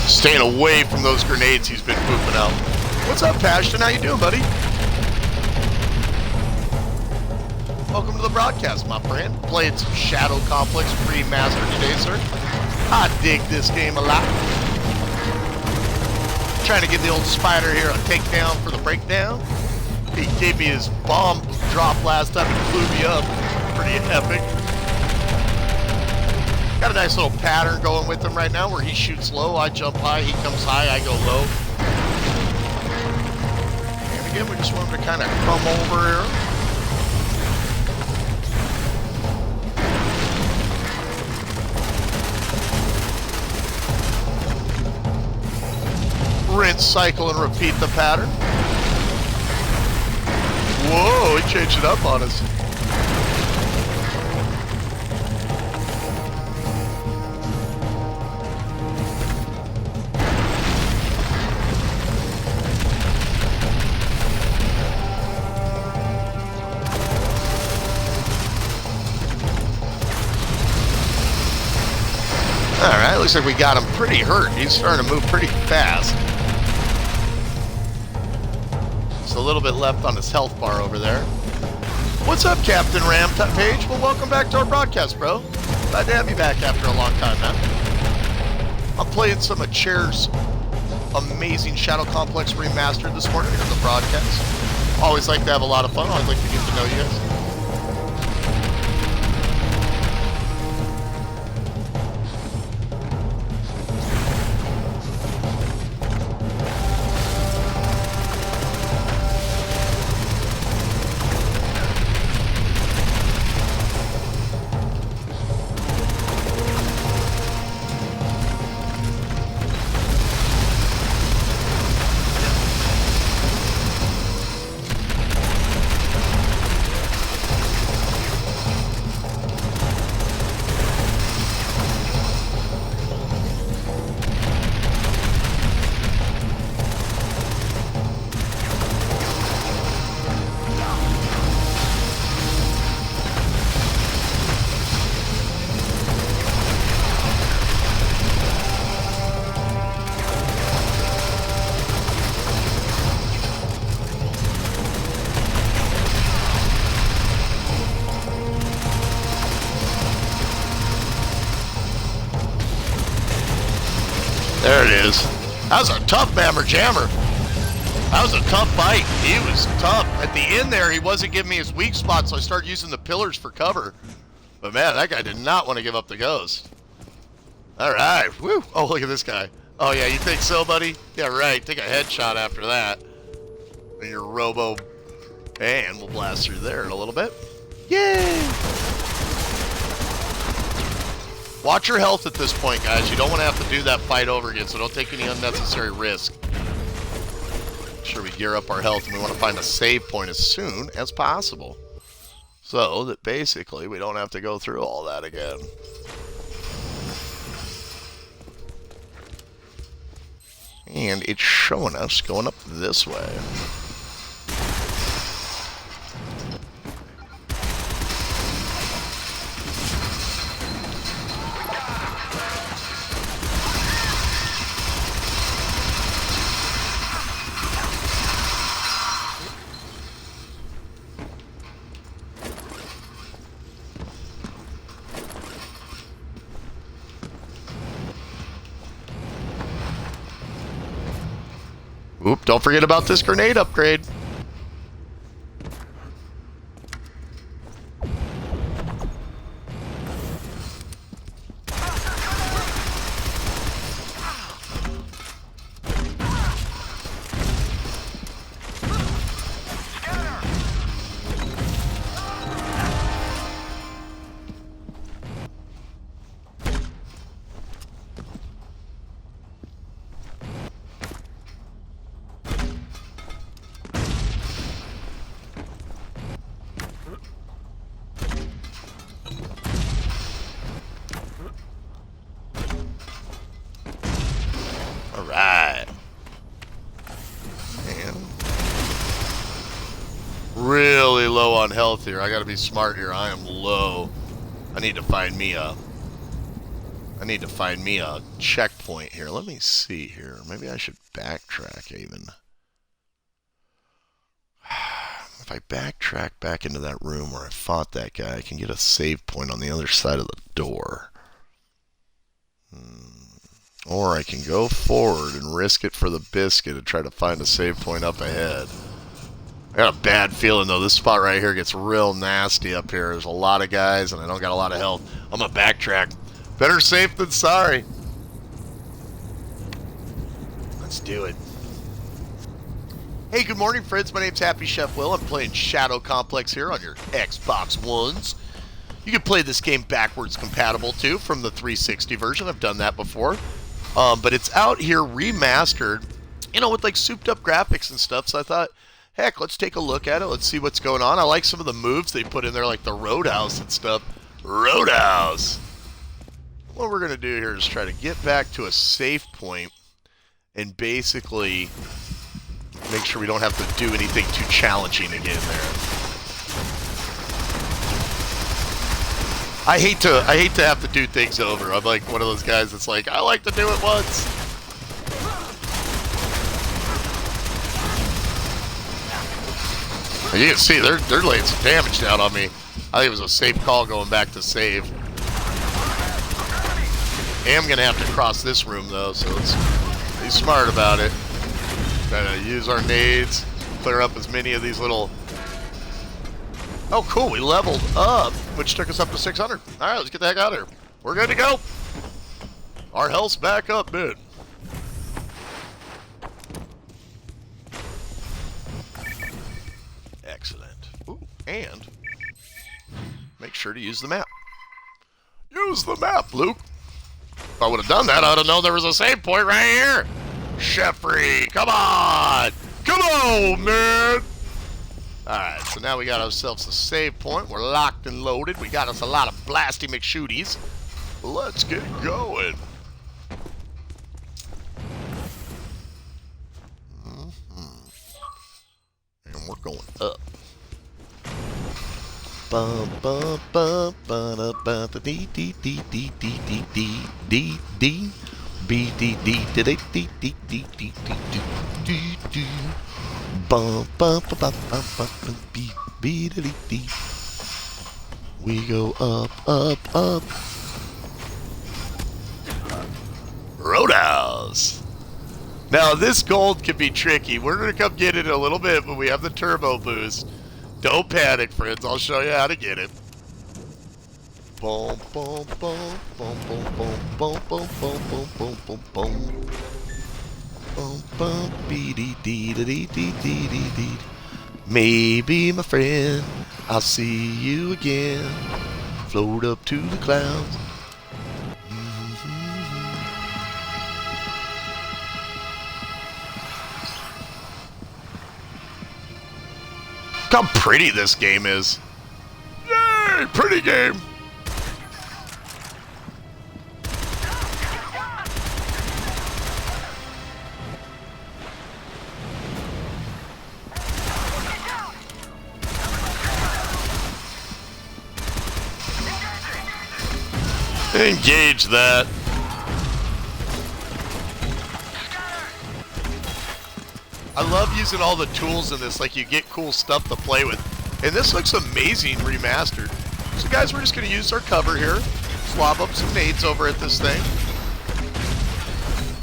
Staying away from those grenades he's been pooping out. What's up, Ashton? How you doing, buddy? Welcome to the broadcast, my friend. Playing some Shadow Complex Remastered today, sir. I dig this game a lot. Trying to get the old spider here a takedown for the breakdown. He gave me his bomb drop last time and blew me up. Pretty epic. Got a nice little pattern going with him right now where he shoots low, I jump high, he comes high, I go low. And again, we just want him to kind of come over here. rinse, cycle, and repeat the pattern. Whoa, he changed it up on us. Alright, looks like we got him pretty hurt. He's starting to move pretty fast. Just a little bit left on his health bar over there. What's up, Captain Rampage? Well, welcome back to our broadcast, bro. Glad to have you back after a long time, man. I'm playing some of Chair's amazing Shadow Complex Remastered this morning here on the broadcast. Always like to have a lot of fun. Always like to get to know you guys. There it is. That was a tough Mammer Jammer. That was a tough fight. He was tough. At the end there, he wasn't giving me his weak spot, so I started using the pillars for cover. But man, that guy did not want to give up the ghost. All right. Woo. Oh, look at this guy. Oh, yeah, you think so, buddy? Yeah, right. Take a headshot after that. And your robo. And we'll blast through there in a little bit. Yay! Watch your health at this point, guys. You don't want to have to do that fight over again, so don't take any unnecessary risk. Make sure we gear up our health, and we want to find a save point as soon as possible. So that basically we don't have to go through all that again. And it's showing us going up this way. Oop, don't forget about this grenade upgrade. Alright. And really low on health here. I gotta be smart here. I am low. I need to find me a checkpoint here. Let me see here. Maybe I should backtrack even. If I backtrack back into that room where I fought that guy, I can get a save point on the other side of the door. Or I can go forward and risk it for the biscuit and try to find a save point up ahead. I got a bad feeling, though. This spot right here gets real nasty up here. There's a lot of guys, and I don't got a lot of health. I'm going to backtrack. Better safe than sorry. Let's do it. Hey, good morning, friends. My name's Happy Chef Will. I'm playing Shadow Complex here on your Xbox Ones. You can play this game backwards compatible, too, from the 360 version. I've done that before. But it's out here remastered with like souped up graphics and stuff. So I thought, heck, let's take a look at it. Let's see what's going on. I like some of the moves they put in there, like the Roadhouse and stuff. Roadhouse! What we're going to do here is try to get back to a safe point and basically make sure we don't have to do anything too challenging again there. I hate to have to do things over. I'm like one of those guys that's like, I like to do it once. And you can see they're laying some damage down on me. I think it was a safe call going back to save. I am gonna have to cross this room though, so let's be smart about it. Try to use our nades, clear up as many of these little. Oh, cool! We leveled up, which took us up to 600. All right, let's get the heck out of here. We're good to go. Our health's back up, man. Excellent. Ooh, and make sure to use the map. Use the map, Luke. If I would have done that, I'd have known there was a save point right here. Jeffrey, come on! Come on, man! Alright, so now we got ourselves a save point. We're locked and loaded. We got us a lot of blasty McShooties. Let's get going. And we're going up. Bum bum bum ba ba ba dee dee dee dee dee dee dee dee b d d d d d d d d d d bum bum ba ba ba ba b b d d d. We go up, up, up. Roadhouse. Now this gold can be tricky. We're gonna come get it in a little bit, but we have the turbo boost. Don't panic, friends. I'll show you how to get it. Boom, boom, boom, boom, boom, boom, boom, boom, boom, boom, boom, boom, boom. Boom, boom, dee dee dee dee dee dee dee dee. Maybe, my friend, I'll see you again. Float up to the clouds. Look how pretty this game is. Yay! Pretty game! Engage that. I love using all the tools in this, like you get cool stuff to play with. And this looks amazing remastered. So guys, we're just going to use our cover here. Swab up some nades over at this thing.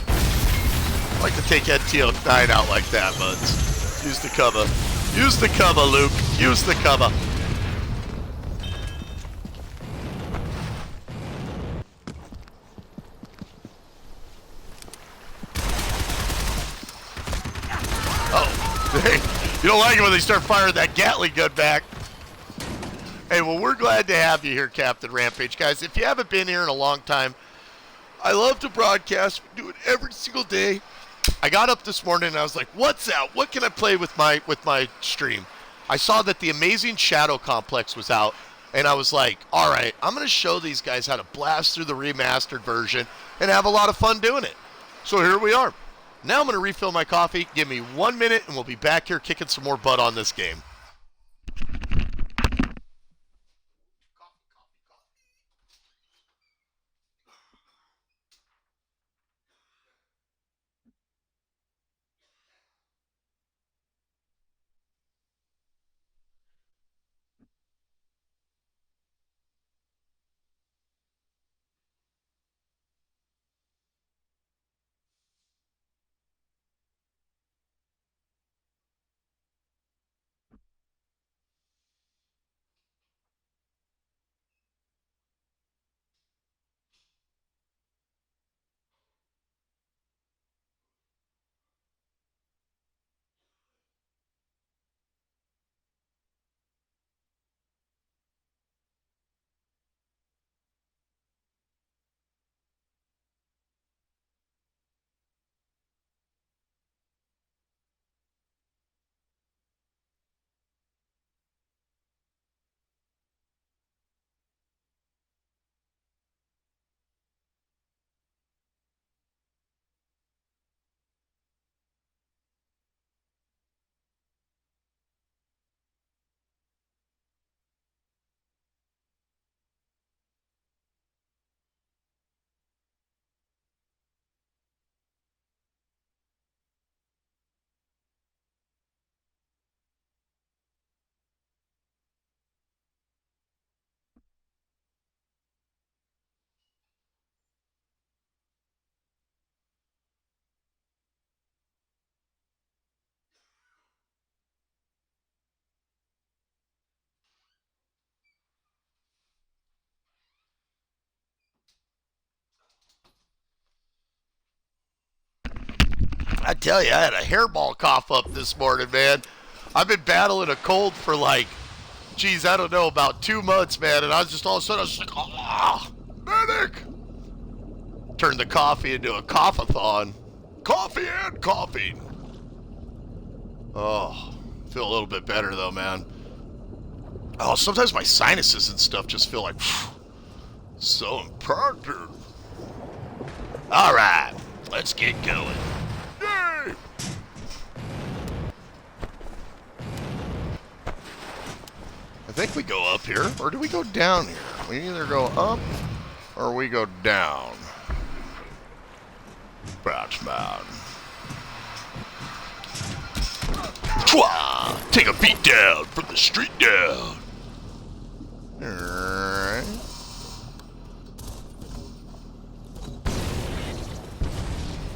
I like to take NTO9 out like that, buds. Use the cover. Use the cover, Luke. Use the cover. You don't like it when they start firing that Gatling gun back. Hey, well, we're glad to have you here, Captain Rampage. Guys, if you haven't been here in a long time, I love to broadcast. We do it every single day. I got up this morning and I was like, what's out? What can I play with my stream? I saw that the Amazing Shadow Complex was out, and I was like, all right, I'm going to show these guys how to blast through the remastered version and have a lot of fun doing it. So here we are. Now I'm going to refill my coffee. Give me 1 minute, and we'll be back here kicking some more butt on this game. tell you, I had a hairball cough up this morning, man. I've been battling a cold for like, geez, I don't know, about 2 months, man. And I was just all of a sudden, I was just like, oh, medic! Turned the coffee into a cough-a-thon. Coffee and coughing. Oh, feel a little bit better though, man. Oh, sometimes my sinuses and stuff just feel like so important. All right, let's get going. Yay! I think we go up here, or do we go down here? We either go up or we go down. Batman. Take a beat down from the street down. Alright.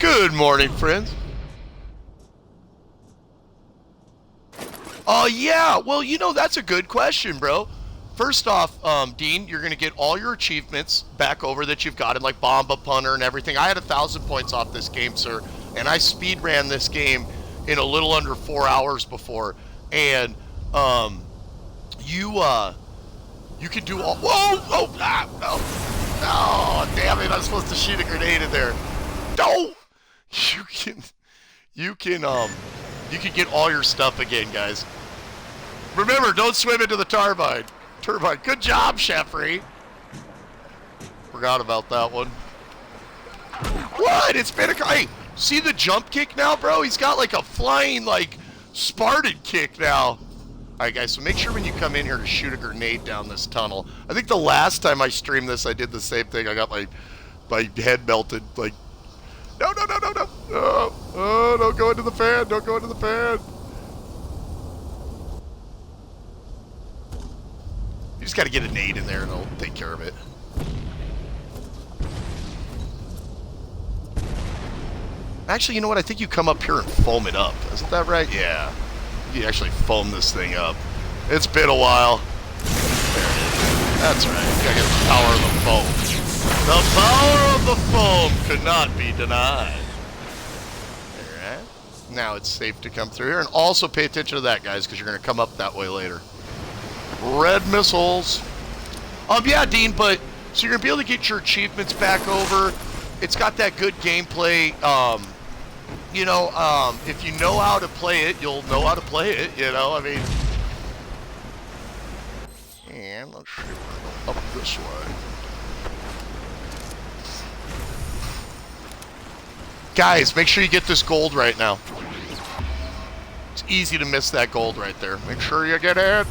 Good morning, friends. Yeah, well, you know, that's a good question, bro. First off, Dean, you're going to get all your achievements back over that you've gotten, like Bomba Punter and everything. I had 1,000 points off this game, sir, and I speed ran this game in a little under 4 hours before. And, you can do all... Whoa! Oh, no! Oh, damn it, I'm supposed to shoot a grenade in there. No! You can get all your stuff again, guys. Remember, don't swim into the turbine. Good job, Sheffrey. Forgot about that one. What? It's been a... Hey, see the jump kick now, bro? He's got like a flying, like, Spartan kick now. Alright, guys, so make sure when you come in here to shoot a grenade down this tunnel. I think the last time I streamed this, I did the same thing. I got my head melted. Like, no. Oh, don't go into the fan. Don't go into the fan. You just got to get a nade in there and it'll take care of it. Actually, you know what? I think you come up here and foam it up. Isn't that right? Yeah. You actually foam this thing up. It's been a while. There it is. That's right. You gotta get the power of the foam. The power of the foam could not be denied. Alright. Now it's safe to come through here. And also pay attention to that, guys, because you're going to come up that way later. Red missiles. Yeah, Dean, but so you're going to be able to get your achievements back over. It's got that good gameplay. You know, if you know how to play it, you'll know how to play it, you know, I mean. And let's see, we're going up this way. Guys, make sure you get this gold right now. It's easy to miss that gold right there. Make sure you get it.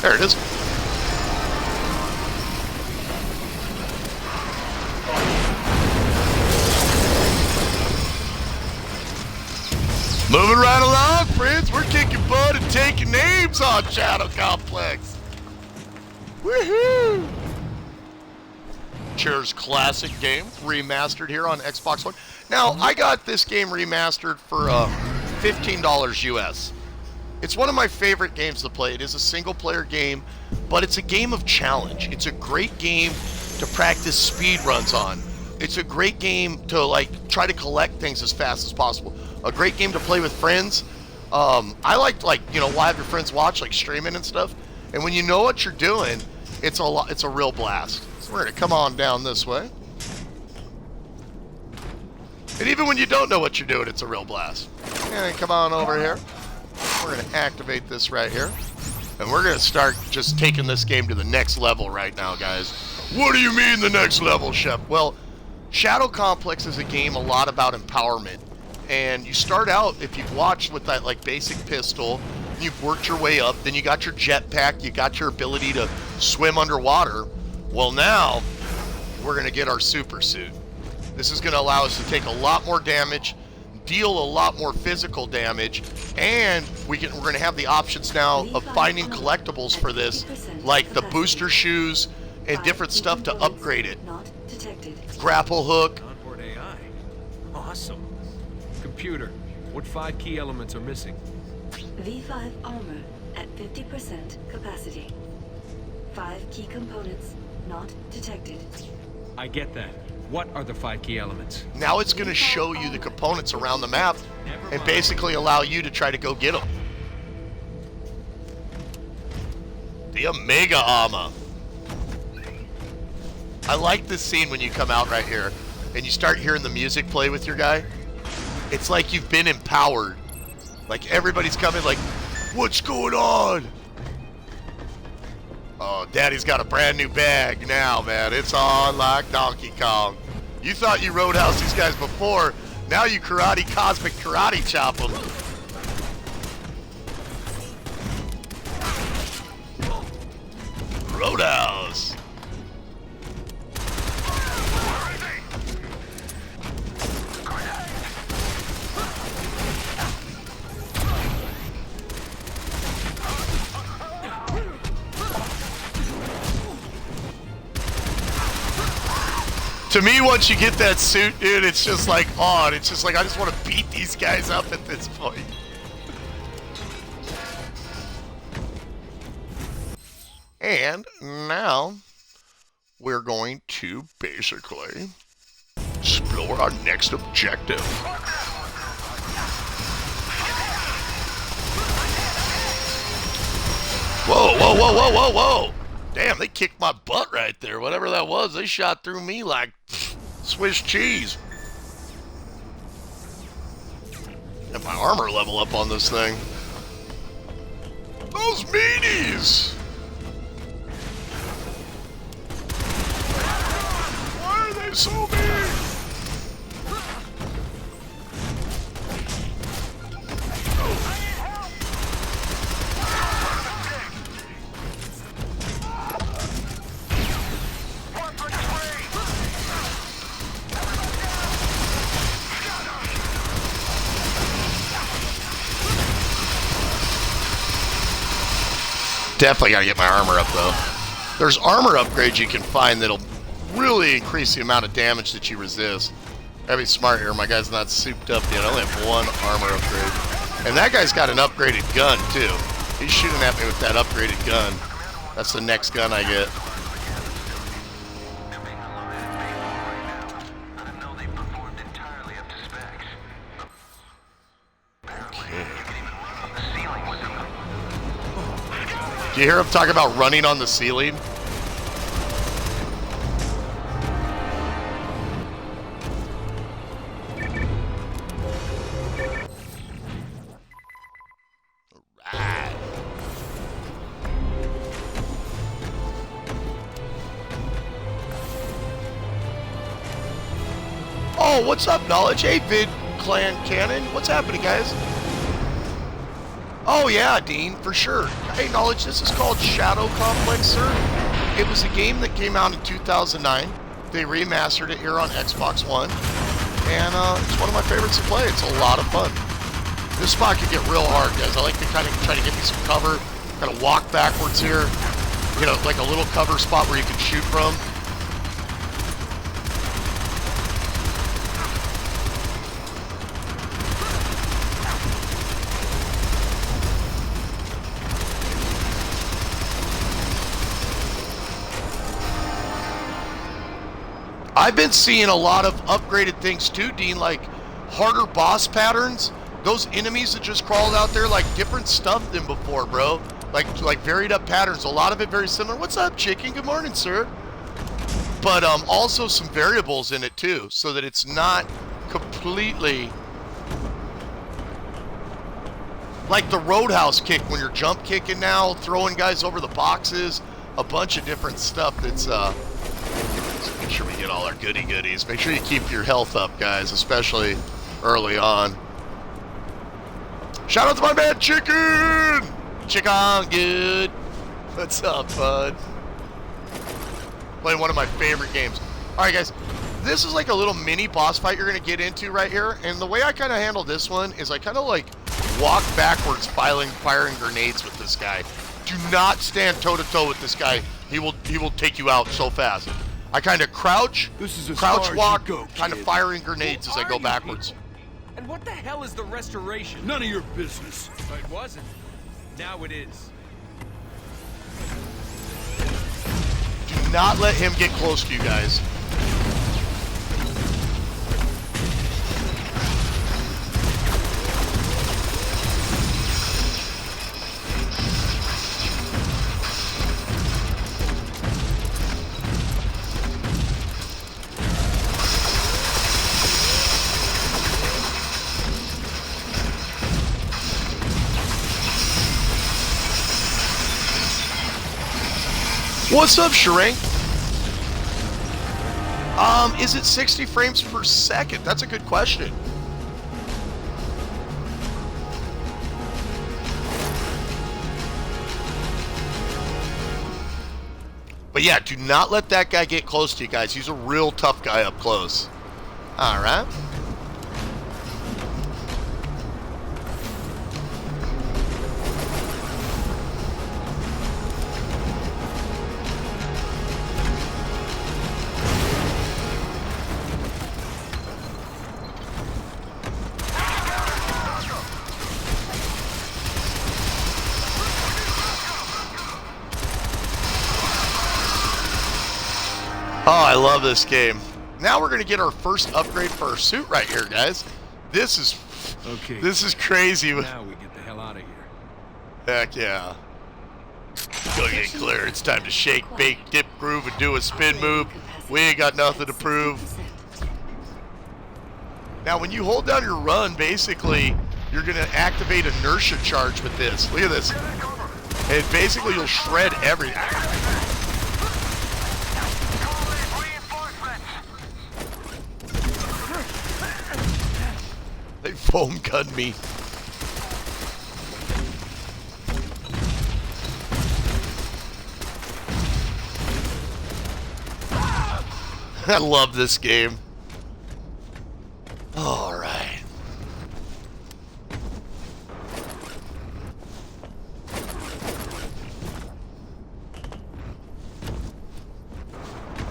There it is. Moving right along, friends. We're kicking butt and taking names on Shadow Complex. Woohoo! Chair's classic game, remastered here on Xbox One. Now, I got this game remastered for $15 US. It's one of my favorite games to play. It is a single-player game, but it's a game of challenge. It's a great game to practice speed runs on. It's a great game to, like, try to collect things as fast as possible. A great game to play with friends. I like, you know, have your friends watch, like, streaming and stuff. And when you know what you're doing, it's a real blast. So we're going to come on down this way. And even when you don't know what you're doing, it's a real blast. And come on over here. We're going to activate this right here. And we're going to start just taking this game to the next level right now, guys. What do you mean the next level, Chef? Well, Shadow Complex is a game a lot about empowerment. And you start out, if you've watched, with that like basic pistol. You've worked your way up. Then you got your jetpack. You got your ability to swim underwater. Well, now we're going to get our super suit. This is going to allow us to take a lot more damage, deal a lot more physical damage, and we're going to have the options now of finding collectibles for this, like the booster shoes and different stuff to upgrade it. Grapple hook. Onboard AI. Awesome. Computer, what 5 key elements are missing? V5 armor at 50% capacity. 5 key components not detected. I get that. What are the 5 key elements? Now it's going to show you the components around the map and basically allow you to try to go get them. The Omega Armor. I like this scene when you come out right here and you start hearing the music play with your guy. It's like you've been empowered. Like everybody's coming like, what's going on? Oh, Daddy's got a brand new bag now, man. It's on like Donkey Kong. You thought you roadhouse these guys before. Now you cosmic karate chop them. Roadhouse. To me, once you get that suit, dude, it's just like on. It's just like I just want to beat these guys up at this point. And now we're going to basically explore our next objective. Whoa, whoa, whoa, whoa, whoa, whoa! Damn, they kicked my butt right there. Whatever that was, they shot through me like Swiss cheese. Got my armor level up on this thing. Those meanies! Why are they so mean? Definitely gotta get my armor up though. There's armor upgrades you can find that'll really increase the amount of damage that you resist. Gotta be smart here, my guy's not souped up yet. I only have 1 armor upgrade. And that guy's got an upgraded gun too. He's shooting at me with that upgraded gun. That's the next gun I get. Do you hear him talk about running on the ceiling? Alright. Oh, what's up, Knowledge? Hey, Vid Clan Cannon. What's happening, guys? Oh yeah, Dean, for sure. Hey, Knowledge, this is called Shadow Complex, sir. It was a game that came out in 2009. They remastered it here on Xbox One. And it's one of my favorites to play. It's a lot of fun. This spot can get real hard, guys. I like to kind of try to get me some cover. Kind of walk backwards here. You know, like a little cover spot where you can shoot from. I've been seeing a lot of upgraded things too, Dean, like harder boss patterns. Those enemies that just crawled out there, like different stuff than before, bro. Like varied up patterns. A lot of it very similar. What's up, chicken? Good morning, sir. But also some variables in it too, so that it's not completely like the roadhouse kick when you're jump kicking now, throwing guys over the boxes. A bunch of different stuff that's make sure we get all our goodies. Make sure you keep your health up, guys, especially early on. Shout out to my man, Chicken! Chicken, good. What's up, bud? Playing one of my favorite games. Alright, guys. this is like a little mini boss fight you're going to get into right here. And the way I kind of handle this one is I kind of like walk backwards firing grenades with this guy. Do not stand toe-to-toe with this guy. He will take you out so fast. I kind of crouch walk, kind of firing grenades as I go backwards. And what the hell is the Restoration? None of your business. It wasn't. Now it is. Do not let him get close to you guys. What's up, Shrink? Is it 60 frames per second? That's a good question. But yeah, do not let that guy get close to you guys. He's a real tough guy up close. All right. Oh, I love this game. Now we're going to get our first upgrade for our suit right here, guys. This is crazy. Now we get the hell out of here. Heck yeah. Go get clear. It's time to shake, bake, dip, groove, and do a spin move. We ain't got nothing to prove. Now, when you hold down your run, basically, you're going to activate inertia charge with this. Look at this. And basically, you'll shred everything. They foam gunned me. I love this game. All right.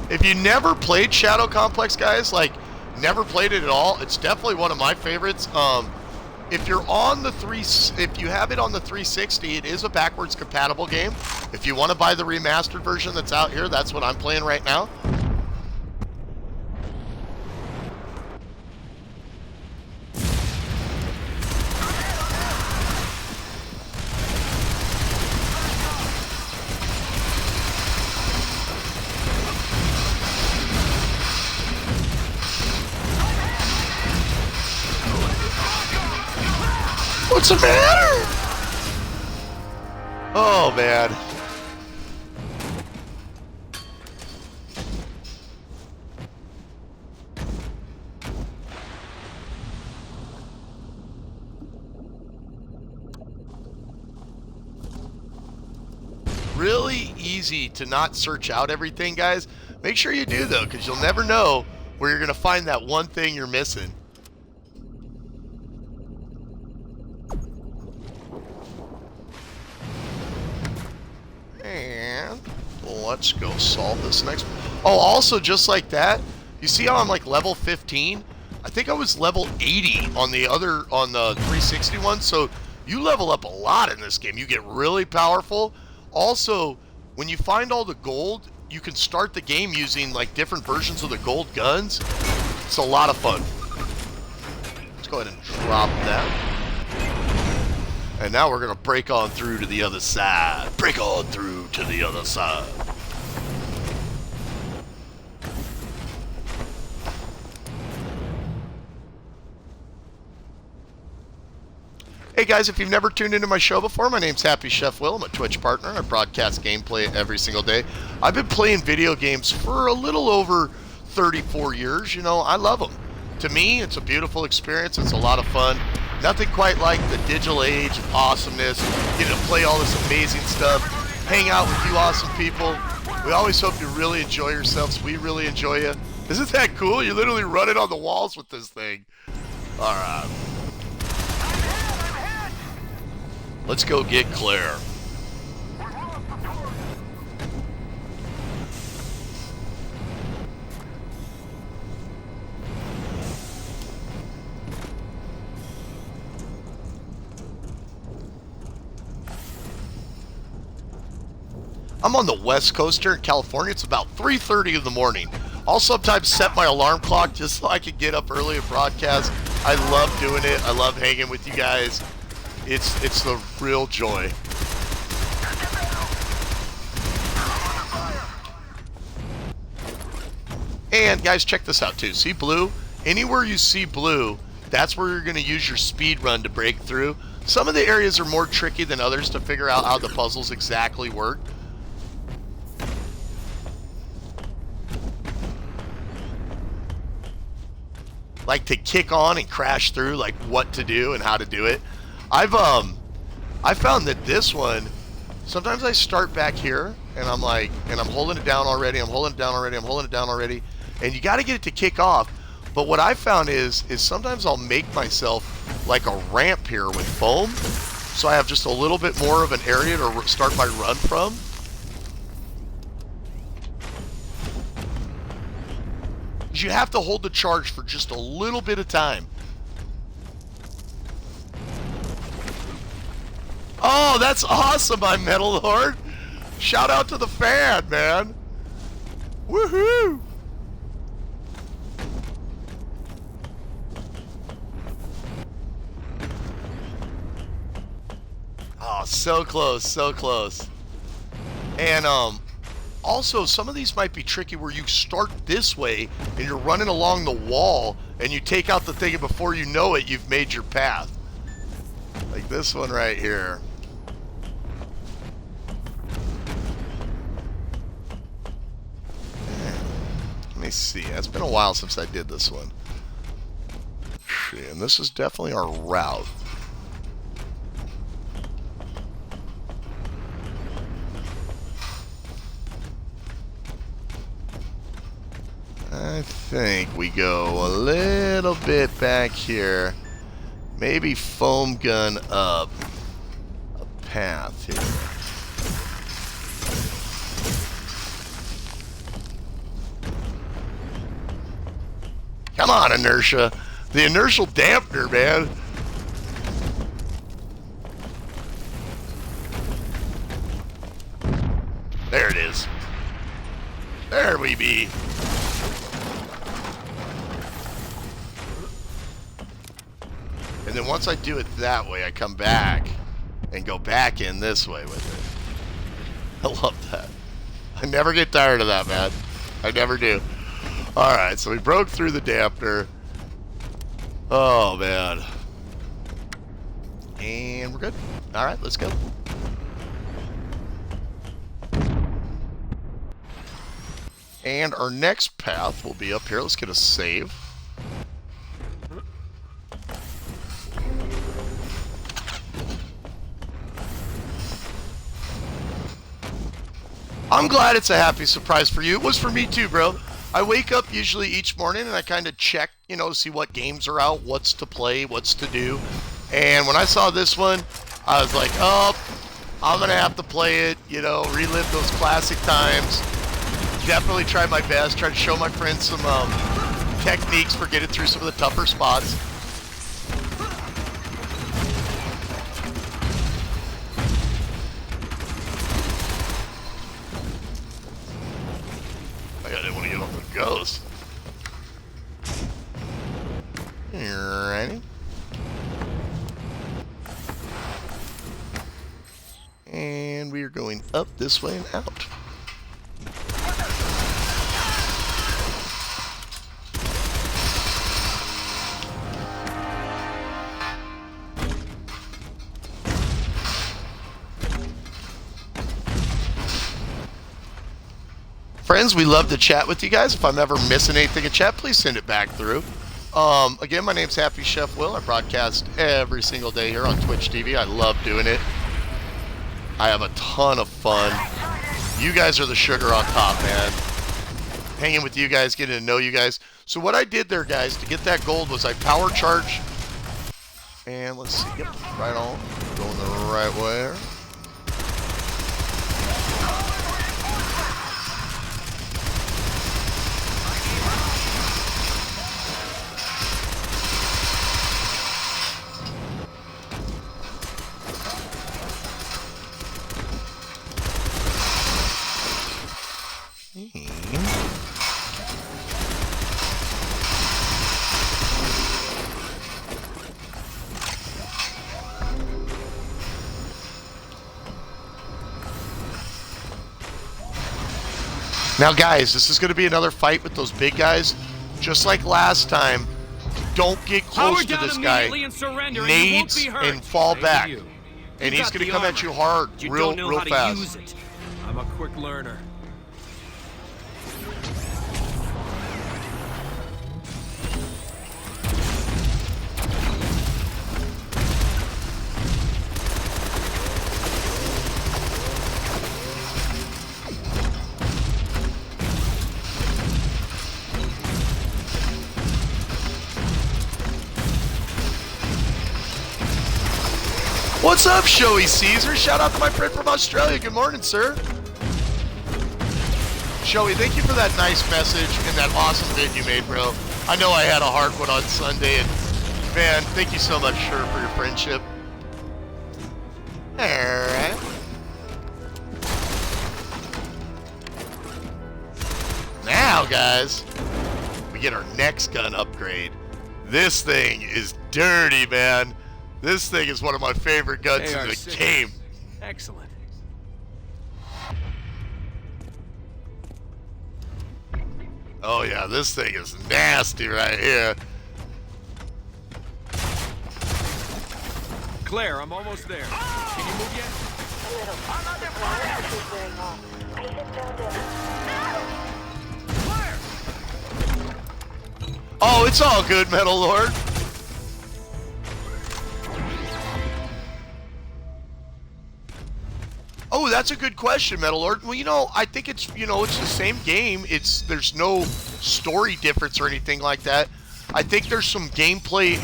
If you never played Shadow Complex, guys, like, never played it at all, it's definitely one of my favorites. If you're on the if you have it on the 360, it is a backwards compatible game. If you want to buy the remastered version that's out here, that's what I'm playing right now. What's the matter? Oh, man. Really easy to not search out everything, guys. Make sure you do, though, because you'll never know where you're going to find that one thing you're missing. And let's go solve this next. Oh, also, just like that, you see how I'm like level 15? I think I was level 80 on the 360 one. So you level up a lot in this game. You get really powerful. Also, when you find all the gold, you can start the game using like different versions of the gold guns. It's a lot of fun. Let's go ahead and drop that. And now we're going to break on through to the other side. Break on through to the other side. Hey guys, if you've never tuned into my show before, my name's Happy Chef Will. I'm a Twitch partner. I broadcast gameplay every single day. I've been playing video games for a little over 34 years. You know, I love them. To me, it's a beautiful experience. It's a lot of fun. Nothing quite like the digital age of awesomeness. Getting to play all this amazing stuff. Hang out with you awesome people. We always hope you really enjoy yourselves. We really enjoy you. Isn't that cool? You're literally running on the walls with this thing. All right. Let's go get Claire. I'm on the West Coast here in California. It's about 3:30 in the morning. I'll sometimes set my alarm clock just so I can get up early and broadcast. I love doing it. I love hanging with you guys. It's the real joy. And guys, check this out too. See blue? Anywhere you see blue, that's where you're going to use your speed run to break through. Some of the areas are more tricky than others to figure out how the puzzles exactly work. Like to kick on and crash through, like what to do and how to do it. I found that this one, sometimes I start back here and I'm like, and I'm holding it down already, I'm holding it down already, I'm holding it down already, and you got to get it to kick off. But what I found is sometimes I'll make myself like a ramp here with foam, so I have just a little bit more of an area to start my run from. You have to hold the charge for just a little bit of time. Oh, that's awesome, my Metal Lord. Shout out to the fan, man. Woohoo! Oh, so close, so close. And also, some of these might be tricky where you start this way and you're running along the wall and you take out the thing and before you know it, you've made your path. Like this one right here. Let me see. It's been a while since I did this one. And this is definitely our route. I think we go a little bit back here. Maybe foam gun up a path here. Come on, inertia. The inertial dampener, man. There it is. There we be. And then once I do it that way, I come back and go back in this way with it. I love that. I never get tired of that, man. I never do. Alright, so we broke through the dampener. Oh, man. And we're good. Alright, let's go. And our next path will be up here. Let's get a save. I'm glad it's a happy surprise for you. It was for me too, bro. I wake up usually each morning and I kind of check, you know, see what games are out, what's to play, what's to do. And when I saw this one, I was like, oh, I'm going to have to play it, you know, relive those classic times. Definitely try my best, try to show my friends some techniques for getting through some of the tougher spots. I didn't want to get on the ghost. Alrighty. And we are going up this way and out. Friends, we love to chat with you guys. If I'm ever missing anything in chat, please send it back through. Again, my name's Happy Chef Will. I broadcast every single day here on Twitch TV. I love doing it. I have a ton of fun. You guys are the sugar on top, man. Hanging with you guys, getting to know you guys. So what I did there, guys, to get that gold was I power charged. And let's see. Yep, right on. Going the right way. Now, guys, this is going to be another fight with those big guys. Just like last time, don't get close to this guy. Nades and fall back. And he's going to come at you hard, real fast. I'm a quick learner. What's up, Showy Caesar? Shout out to my friend from Australia. Good morning, sir. Showy, thank you for that nice message and that awesome vid you made, bro. I know I had a hard one on Sunday, and man, thank you so much, sir, for your friendship. Alright. Now, guys, we get our next gun upgrade. This thing is dirty, man. This thing is one of my favorite guns in the game. Excellent. Oh yeah, this thing is nasty right here. Claire, I'm almost there. Can you move yet? A little. Another fire is wearing off. I even found it. Oh, it's all good, Metal Lord. Oh, that's a good question, Metal Lord. Well, you know, I think it's, you know, it's the same game. There's no story difference or anything like that. I think there's some gameplay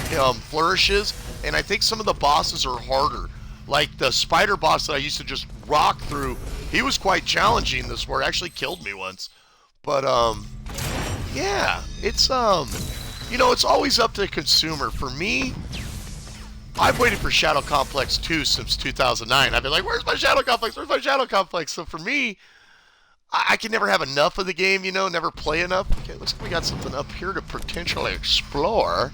flourishes, and I think some of the bosses are harder. Like the spider boss that I used to just rock through, he was quite challenging this war. It actually killed me once. But, yeah, it's, you know, it's always up to the consumer. For me, I've waited for Shadow Complex 2 since 2009. I've been like, where's my Shadow Complex? Where's my Shadow Complex? So for me, I can never have enough of the game, you know, never play enough. Okay, looks like we got something up here to potentially explore.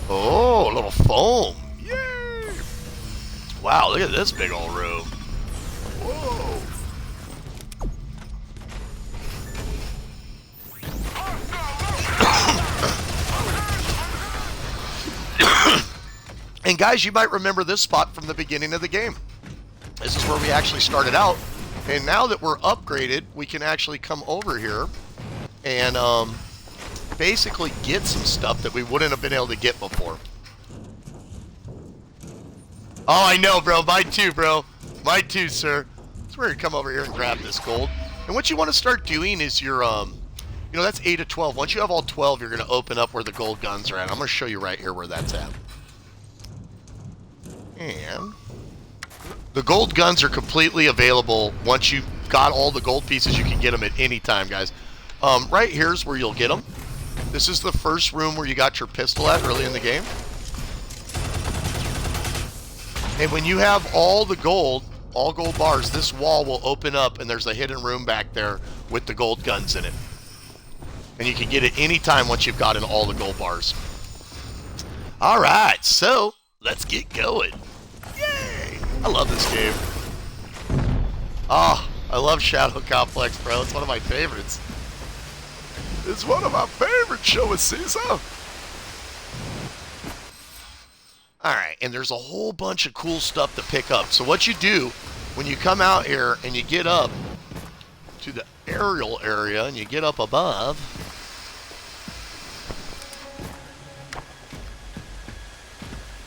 Oh, a little foam. Yay! Wow, look at this big old room. Whoa. And guys, you might remember this spot from the beginning of the game. This is where we actually started out. And now that we're upgraded, we can actually come over here and basically get some stuff that we wouldn't have been able to get before. Oh, I know, bro. Mine too, bro. Mine too, sir. So we're going to come over here and grab this gold. And what you want to start doing is your, you know, that's 8 of 12. Once you have all 12, you're going to open up where the gold guns are at. I'm going to show you right here where that's at. And the gold guns are completely available. Once you've got all the gold pieces, you can get them at any time, guys. Right here's where you'll get them. This is the first room where you got your pistol at early in the game. And when you have all the gold, all gold bars, this wall will open up and there's a hidden room back there with the gold guns in it. And you can get it anytime once you've gotten all the gold bars. Alright, so let's get going. Yay! I love this game. Oh, I love Shadow Complex, bro. It's one of my favorites. It's one of my favorites, Showy Caesar. Alright, and there's a whole bunch of cool stuff to pick up. So what you do, when you come out here and you get up to the aerial area and you get up above,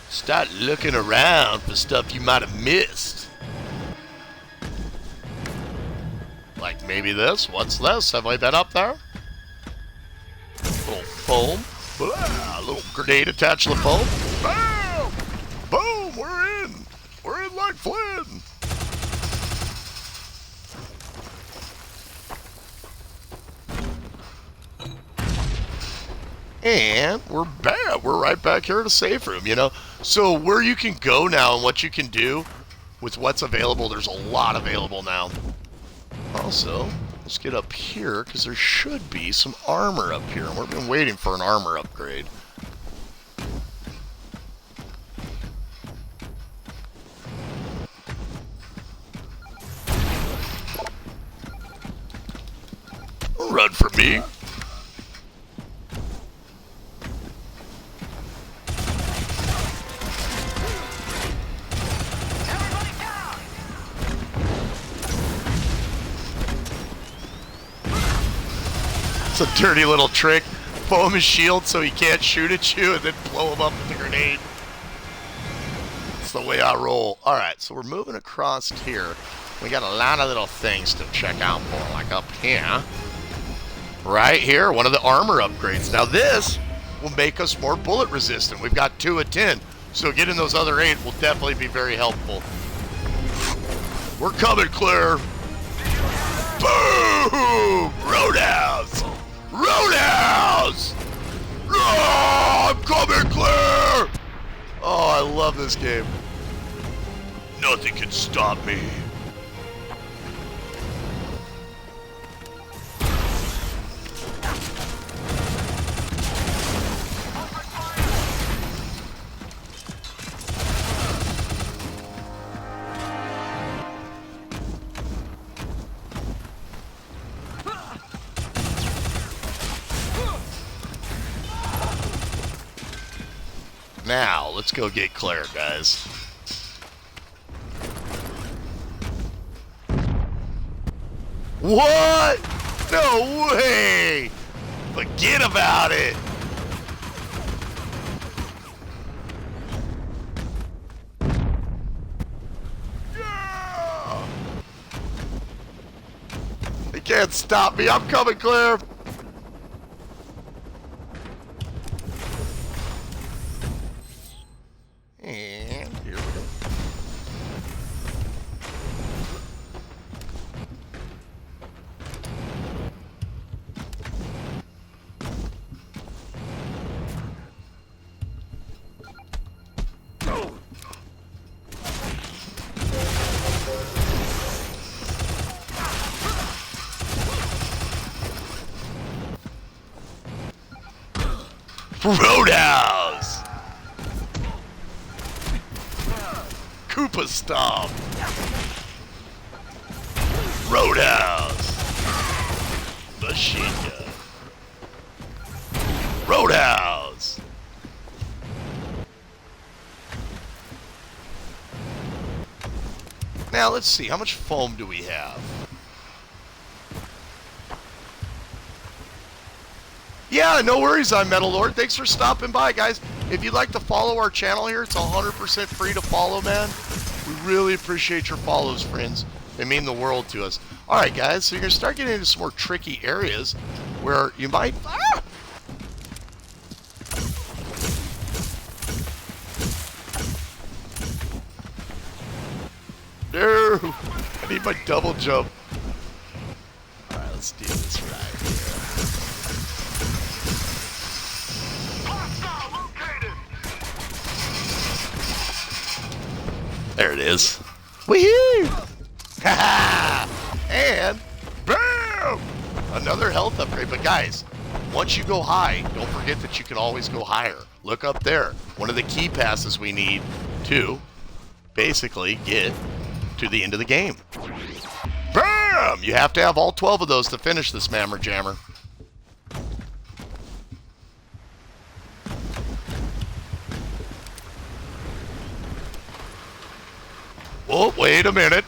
start looking around for stuff you might have missed. maybe this. What's this? Have I been up there? Little foam. Blah, little grenade attached to the foam. Bam! Boom! We're in! We're in like Flynn! And we're back. We're right back here at a safe room, you know. So where you can go now and what you can do with what's available, there's a lot available now. Also, let's get up here because there should be some armor up here. We've been waiting for an armor upgrade. Run for me. It's a dirty little trick. Foam his shield so he can't shoot at you and then blow him up with a grenade. It's the way I roll. Alright, so we're moving across here. We got a lot of little things to check out for, like up here. Right here, one of the armor upgrades. Now this will make us more bullet resistant. We've got 2 of 10, so getting those other 8 will definitely be very helpful. We're coming, Claire. Boom! Roadhouse! Roadhouse! Oh, I'm coming, Claire! Oh, I love this game. Nothing can stop me. Now, let's go get Claire, guys. What? No way! Forget about it! Yeah! They can't stop me. I'm coming, Claire. And here we go. Roadhouse! Koopa Stomp! Roadhouse! Machine gun! Roadhouse! Now let's see, how much foam do we have? Yeah, no worries, I'm Metal Lord. Thanks for stopping by, guys. If you'd like to follow our channel here, it's 100% free to follow, man. We really appreciate your follows, friends. They mean the world to us. Alright, guys, so you're going to start getting into some more tricky areas where you might... Ah! No! I need my double jump. Alright, let's do this right here. There it is. Woohoo! Ha-ha! And boom! Another health upgrade. But guys, once you go high, don't forget that you can always go higher. Look up there. One of the key passes we need to basically get to the end of the game. Bam! You have to have all 12 of those to finish this Mammer Jammer. Oh, wait a minute.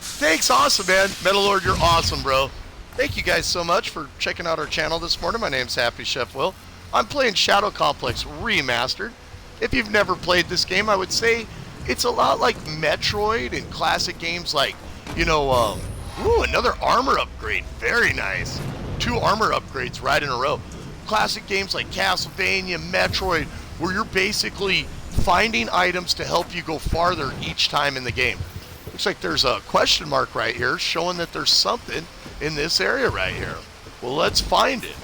Thanks, awesome, man. Metal Lord, you're awesome, bro. Thank you guys so much for checking out our channel this morning. My name's Happy Chef Will. I'm playing Shadow Complex Remastered. If you've never played this game, I would say It's a lot like Metroid and classic games like, ooh, another armor upgrade. Very nice. 2 armor upgrades right in a row. Classic games like Castlevania, Metroid, where you're basically finding items to help you go farther each time in the game. Looks like there's a question mark right here showing that there's something in this area right here. Well, let's find it.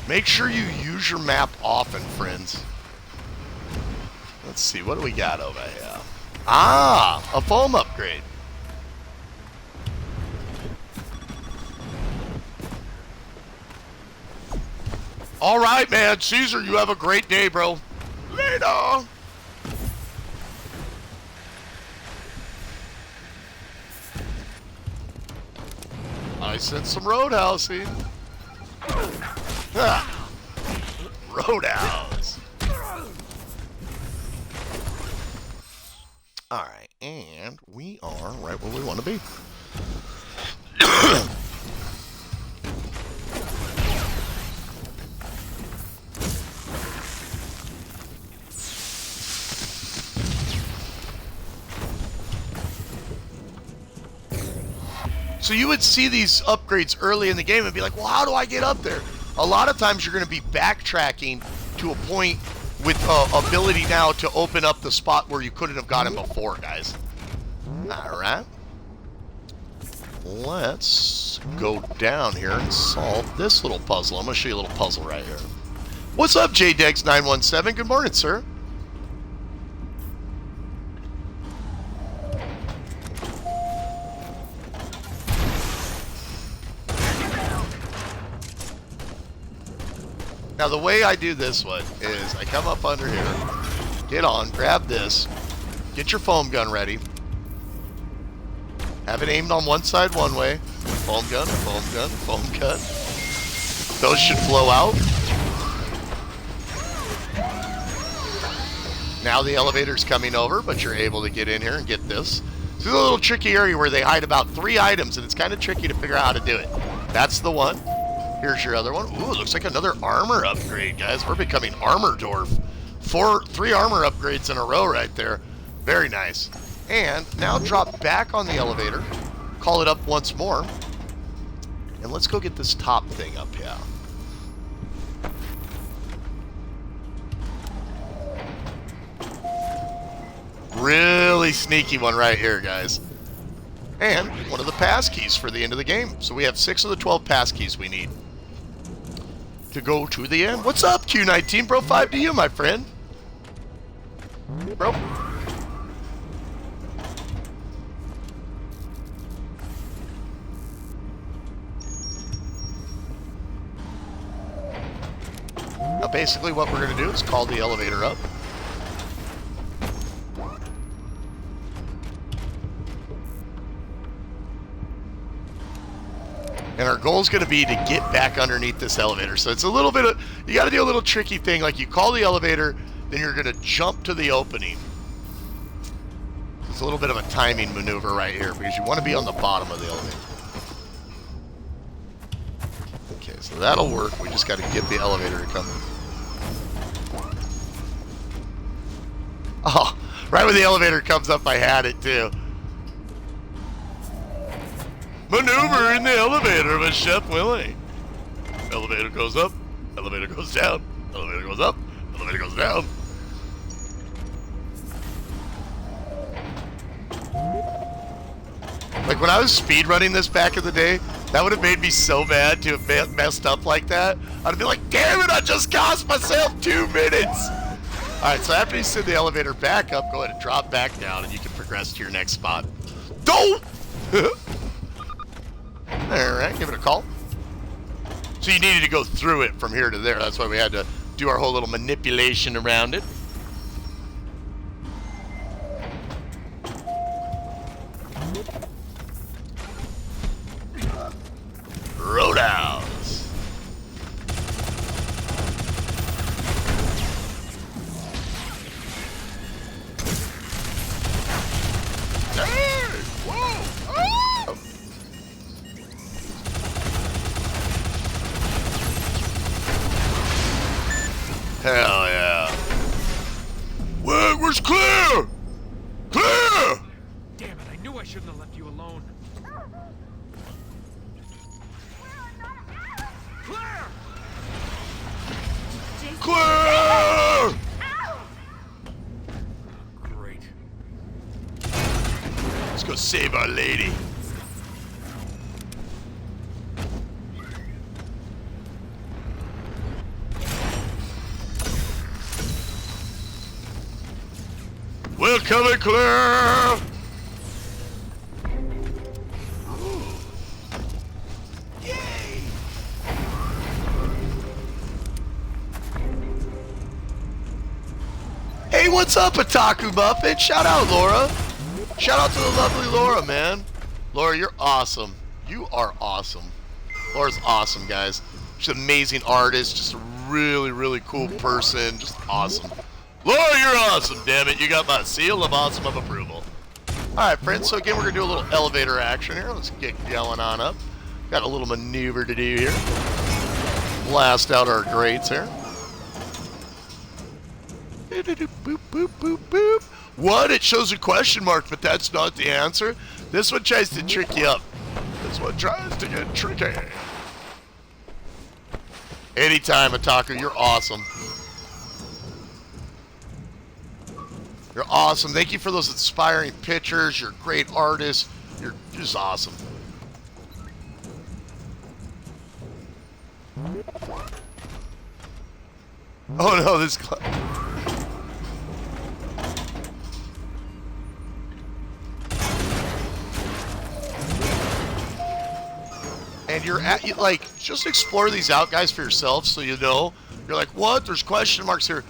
Make sure you use your map often, friends. Let's see, what do we got over here? Ah, a foam upgrade. All right, man. Caesar, you have a great day, bro. Later. I sent some roadhousing. Ah. Roadhouse. All right, and we are right where we want to be. So you would see these upgrades early in the game and be like, well, how do I get up there? A lot of times you're going to be backtracking to a point with ability now to open up the spot where you couldn't have gotten before, guys. All right. Let's go down here and solve this little puzzle. I'm going to show you a little puzzle right here. What's up, JDex917? Good morning, sir. Now, the way I do this one is I come up under here, get on, grab this, get your foam gun ready, have it aimed on one side one way, foam gun, foam gun, foam gun. Those should flow out. Now the elevator's coming over, but you're able to get in here and get this. This is a little tricky area where they hide about 3 items, and it's kind of tricky to figure out how to do it. That's the one. Here's your other one. Ooh, it looks like another armor upgrade, guys. We're becoming Armor Dwarf. 3 armor upgrades in a row right there. Very nice. And now drop back on the elevator. Call it up once more. And let's go get this top thing up here. Really sneaky one right here, guys. And one of the pass keys for the end of the game. So we have 6 of the 12 pass keys we need to go to the end. What's up, Q19? Bro, 5 to you, my friend. Bro. Now, basically what we're going to do is call the elevator up. And our goal is going to be to get back underneath this elevator. So it's a little bit of, you got to do a little tricky thing. Like you call the elevator, then you're going to jump to the opening. It's a little bit of a timing maneuver right here because you want to be on the bottom of the elevator. Okay, so that'll work. We just got to get the elevator to come in. Oh, right when the elevator comes up, I had it too. Maneuver in the elevator with Chef Willie. Elevator goes up, elevator goes down, elevator goes up, elevator goes down. Like when I was speedrunning this back in the day, that would have made me so mad to have messed up like that. I'd have been like, damn it, I just cost myself 2 minutes. Alright, so after you send the elevator back up, go ahead and drop back down and you can progress to your next spot. Don't! Alright, give it a call. So you needed to go through it from here to there. That's why we had to do our whole little manipulation around it. Roadhouse. Hey! Whoa! Oh! Hell yeah. I shouldn't have left you alone. Claire! Claire! Great. Let's go save our lady. We're coming, Claire! Hey, what's up, Otaku Muffin? Shout out, Laura. Shout out to the lovely Laura, man. Laura, you're awesome. You are awesome. Laura's awesome, guys. She's an amazing artist, just a really, really cool person. Just awesome. Laura, you're awesome, damn it. You got my seal of awesome of approval. Alright, friends, so again, we're going to do a little elevator action here. Let's get going on up. Got a little maneuver to do here. Blast out our grates here. Boop, boop, boop, boop. What? It shows a question mark, but that's not the answer. This one tries to trick you up. This one tries to get tricky. Anytime, Otaku, you're awesome. You're awesome. Thank you for those inspiring pictures. You're a great artist. You're just awesome. Oh no, this... And you're at, like, just explore these out, guys, for yourself so you know. You're like, what? There's question marks here.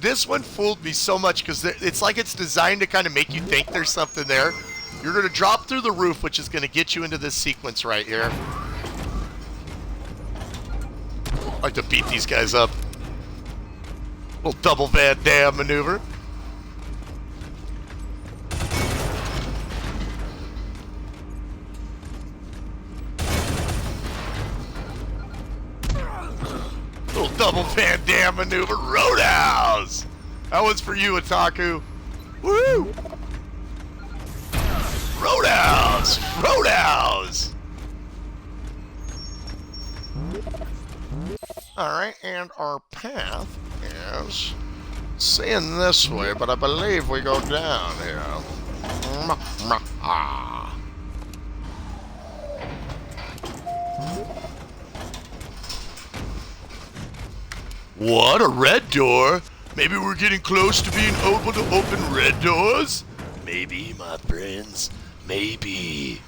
This one fooled me so much because it's like it's designed to kind of make you think there's something there. You're going to drop through the roof, which is going to get you into this sequence right here. I like to beat these guys up. Little double Van Damme maneuver. Little double Van Damme maneuver. Roadhouse! That one's for you, Otaku. Woo! Roadhouse! Roadhouse! Alright, and our path is saying this way, but I believe we go down here. What? A red door? Maybe we're getting close to being able to open red doors? Maybe, my friends. Maybe.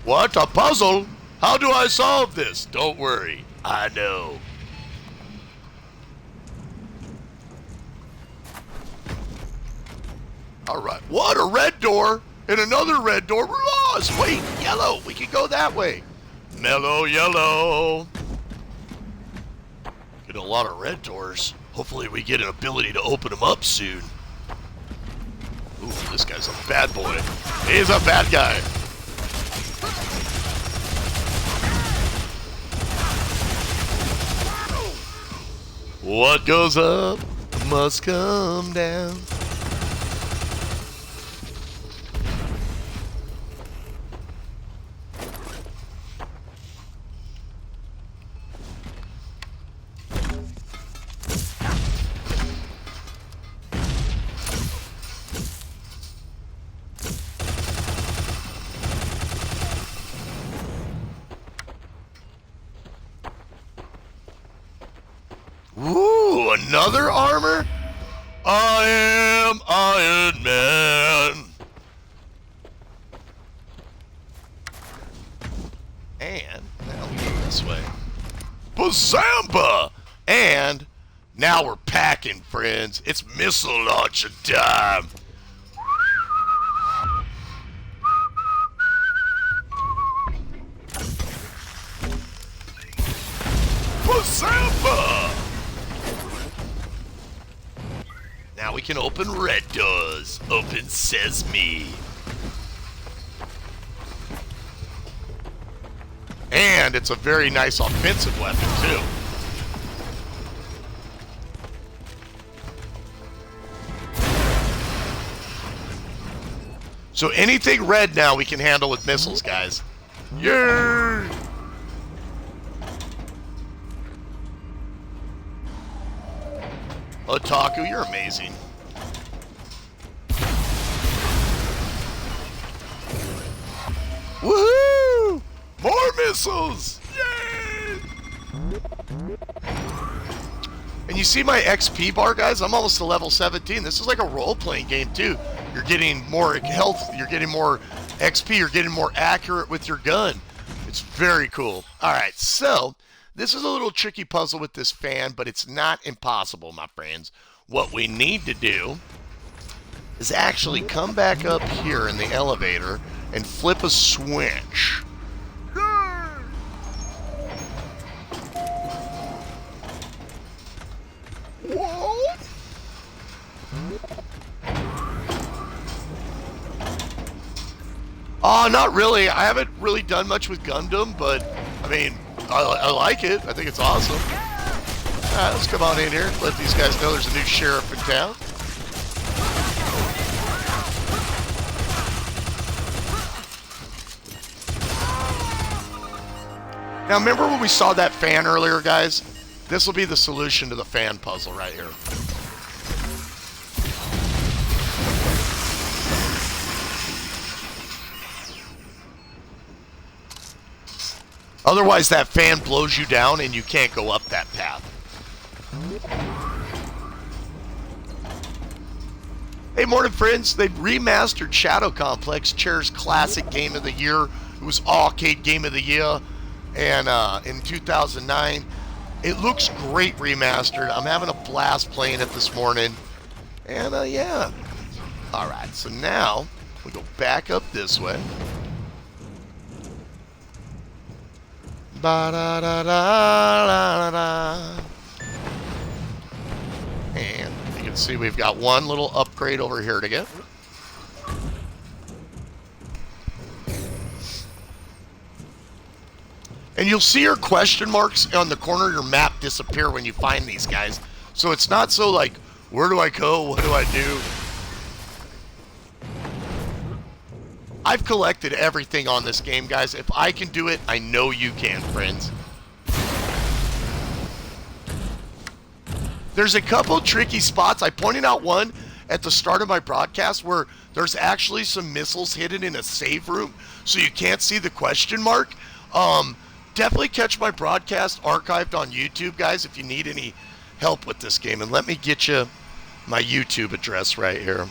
What? A puzzle? How do I solve this? Don't worry. I know. Alright. What? A red door? And another red door? We're lost! Wait, yellow! We can go that way. Mellow yellow. Get a lot of red doors. Hopefully we get an ability to open them up soon. Ooh, this guy's a bad boy. He's a bad guy. What goes up must come down. Ooh, another armor? I am Iron Man. And now we go this way. Bazamba! And now we're packing, friends. It's missile launcher time. Bazamba! Now we can open red doors. Open sesame. And it's a very nice offensive weapon, too. So anything red now we can handle with missiles, guys. Yay! Otaku, you're amazing. Woohoo! More missiles! Yay! And you see my XP bar, guys? I'm almost to level 17. This is like a role-playing game, too. You're getting more health, you're getting more XP, you're getting more accurate with your gun. It's very cool. Alright, so, this is a little tricky puzzle with this fan, but it's not impossible, my friends. What we need to do is actually come back up here in the elevator and flip a switch. Whoa! Not really. I haven't really done much with Gundam, but I mean, I like it. I think it's awesome. Alright, let's come on in here. Let these guys know there's a new sheriff in town. Now, remember when we saw that fan earlier, guys? This will be the solution to the fan puzzle right here. Otherwise, that fan blows you down and you can't go up that path. Hey, morning, friends. They've remastered Shadow Complex, Chair's classic game of the year. It was arcade game of the year, and in 2009. It looks great remastered. I'm having a blast playing it this morning. And, yeah. Alright, so now we go back up this way. Ba-da-da-da-da-da. And you can see we've got one little upgrade over here to get. And you'll see your question marks on the corner of your map disappear when you find these guys. So it's not so like, where do I go? What do I do? I've collected everything on this game, guys. If I can do it, I know you can, friends. There's a couple tricky spots. I pointed out one at the start of my broadcast where there's actually some missiles hidden in a save room, so you can't see the question mark. Definitely catch my broadcast archived on YouTube, guys, if you need any help with this game. And let me get you my YouTube address right here.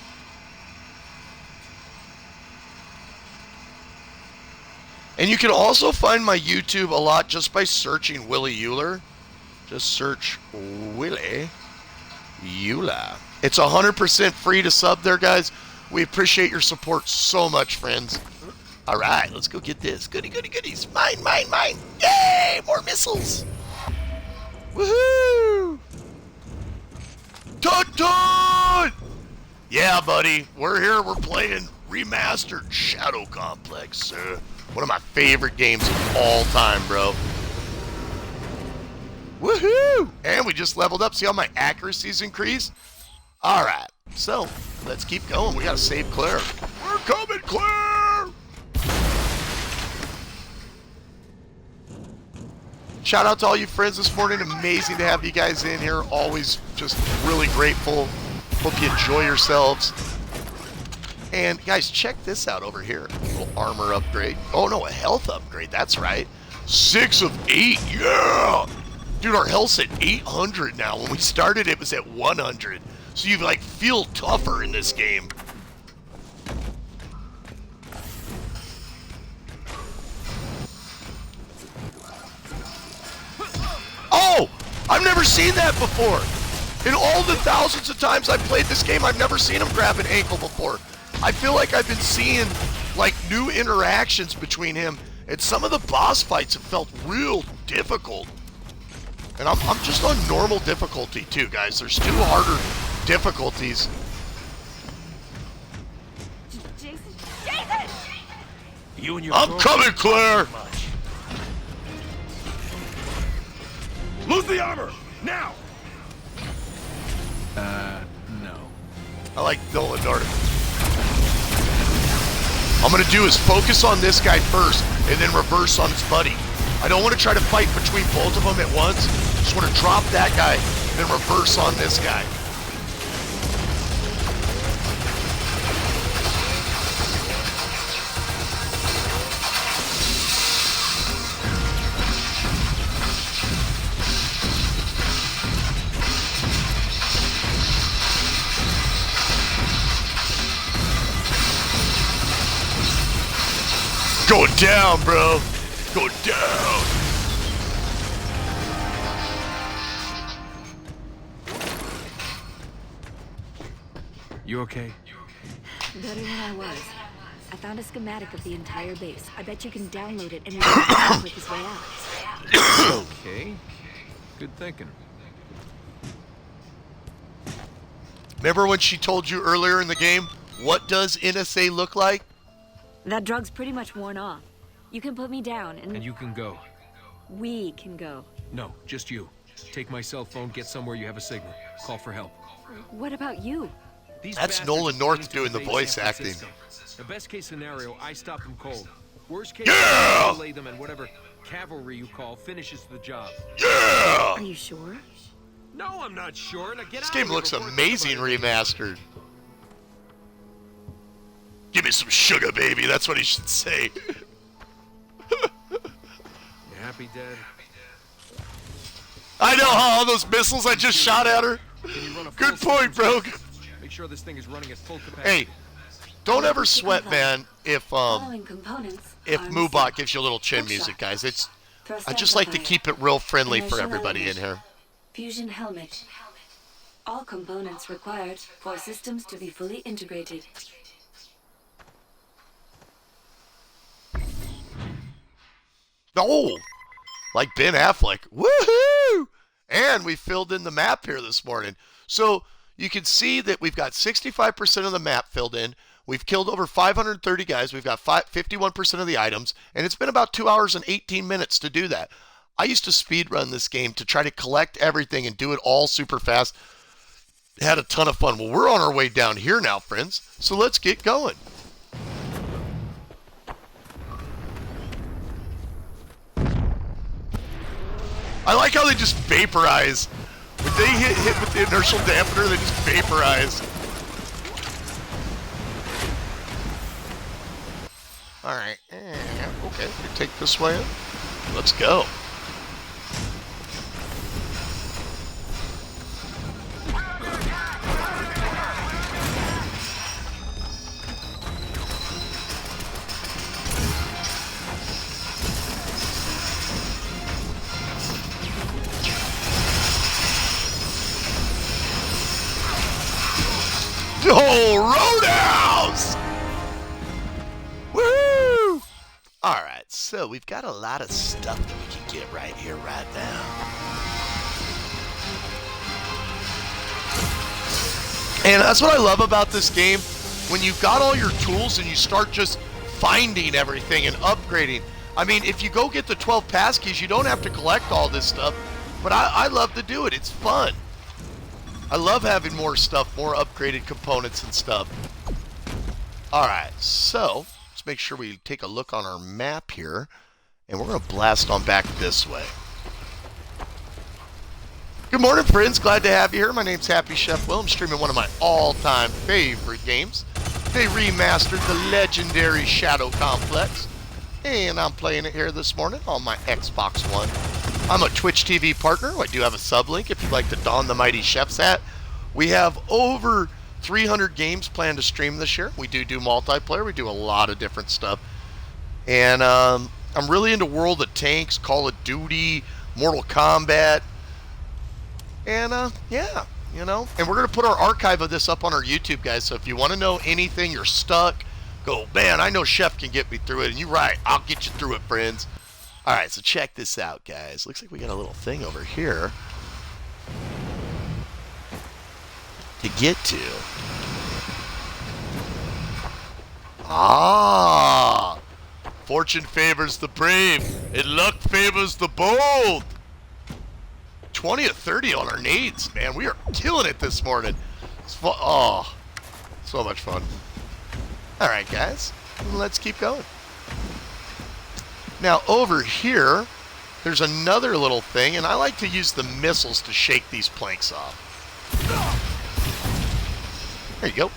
And you can also find my YouTube a lot just by searching Willie Euler. Just search Willie Euler. It's 100% free to sub there, guys. We appreciate your support so much, friends. All right, let's go get this. Goody, goody, goodies. Mine, mine, mine. Yay! More missiles. Woohoo! Tut-tut! Yeah, buddy. We're here. We're playing Remastered Shadow Complex. One of my favorite games of all time, bro. Woohoo! And we just leveled up. See how my accuracy's increased? All right. So, let's keep going. We got to save Claire. We're coming, Claire! Shout out to all you friends this morning. Amazing to have you guys in here. Always just really grateful. Hope you enjoy yourselves. And guys, check this out over here. A little armor upgrade. Oh no, a health upgrade. That's right. 6 of 8. Yeah! Dude, our health's at 800 now. When we started, it was at 100. So you like feel tougher in this game. Oh! I've never seen that before. In all the thousands of times I've played this game, I've never seen him grab an ankle before. I feel like I've been seeing like new interactions between him, and some of the boss fights have felt real difficult. And I'm just on normal difficulty too, guys. There's 2 harder difficulties. Jason! You and your I'm coming, Claire! Lose the armor! Now! No. I like Nolan Norton. I'm going to do is focus on this guy first and then reverse on his buddy. I don't want to try to fight between both of them at once. Just want to drop that guy and then reverse on this guy. Going down, bro. Going down. You okay? Better than I was. I found a schematic of the entire base. I bet you can download it and make his way out. Okay. Good thinking. Remember when she told you earlier in the game, what does NSA look like? That drug's pretty much worn off. You can put me down And you can go. we can go. No, just you. Take my cell phone, get somewhere you have a signal. Call for help. What about you? These That's bastards Nolan are North planning to doing the invade voice San acting. Francisco. The best case scenario, I stop them cold. Worst case, Yeah! I delay them and whatever cavalry you call finishes the job. Yeah! Are you sure? No, I'm not sure. Now get This out game of here looks before amazing somebody- remastered. Give me some sugar, baby. That's what he should say. You happy, Dad? I know how all those missiles I just shot at her. Can you run a Good full point, bro. system check? Make sure this thing is running at full capacity. Hey, don't ever sweat, man, if Following components are Moobot missing. gives you a little chin Hook music, shot. guys. It's Thrust I just like to amplifier. keep it real friendly for Inertial everybody in element. here. Fusion helmet. All components required for systems to be fully integrated. Oh, like Ben Affleck. Woohoo! And we filled in the map here this morning. So you can see that we've got 65% of the map filled in. We've killed over 530 guys. We've got 51% of the items. And it's been about 2 hours and 18 minutes to do that. I used to speed run this game to try to collect everything and do it all super fast. Had a ton of fun. Well, we're on our way down here now, friends. So let's get going. I like how they just vaporize. When they hit with the inertial dampener, they just vaporize. Alright, okay, we take this way in. Let's go. Oh, Roadhouse! Woo! Alright, so we've got a lot of stuff that we can get right here, right now. And that's what I love about this game. When you've got all your tools and you start just finding everything and upgrading. I mean, if you go get the 12 passkeys, you don't have to collect all this stuff. But I love to do it. It's fun. I love having more stuff, more upgraded components and stuff. Alright, so let's make sure we take a look on our map here. And we're going to blast on back this way. Good morning, friends. Glad to have you here. My name's Happy Chef Will. I'm streaming one of my all-time favorite games. They remastered the legendary Shadow Complex. And I'm playing it here this morning on my Xbox One. I'm a Twitch TV partner. I do have a sub link if you'd like to don the Mighty Chef's hat. We have over 300 games planned to stream this year. We do multiplayer. We do a lot of different stuff. And I'm really into World of Tanks, Call of Duty, Mortal Kombat. And yeah, you know. And we're going to put our archive of this up on our YouTube, guys. So if you want to know anything, you're stuck, go, man, I know Chef can get me through it. And you're right, I'll get you through it, friends. All right, so check this out, guys. Looks like we got a little thing over here to get to. Ah, fortune favors the brave, and luck favors the bold. 20 to 30 on our nades, man. We are killing it this morning. It's fun. Oh, so much fun. All right, guys. let's keep going. Now over here, there's another little thing, and I like to use the missiles to shake these planks off. There you go.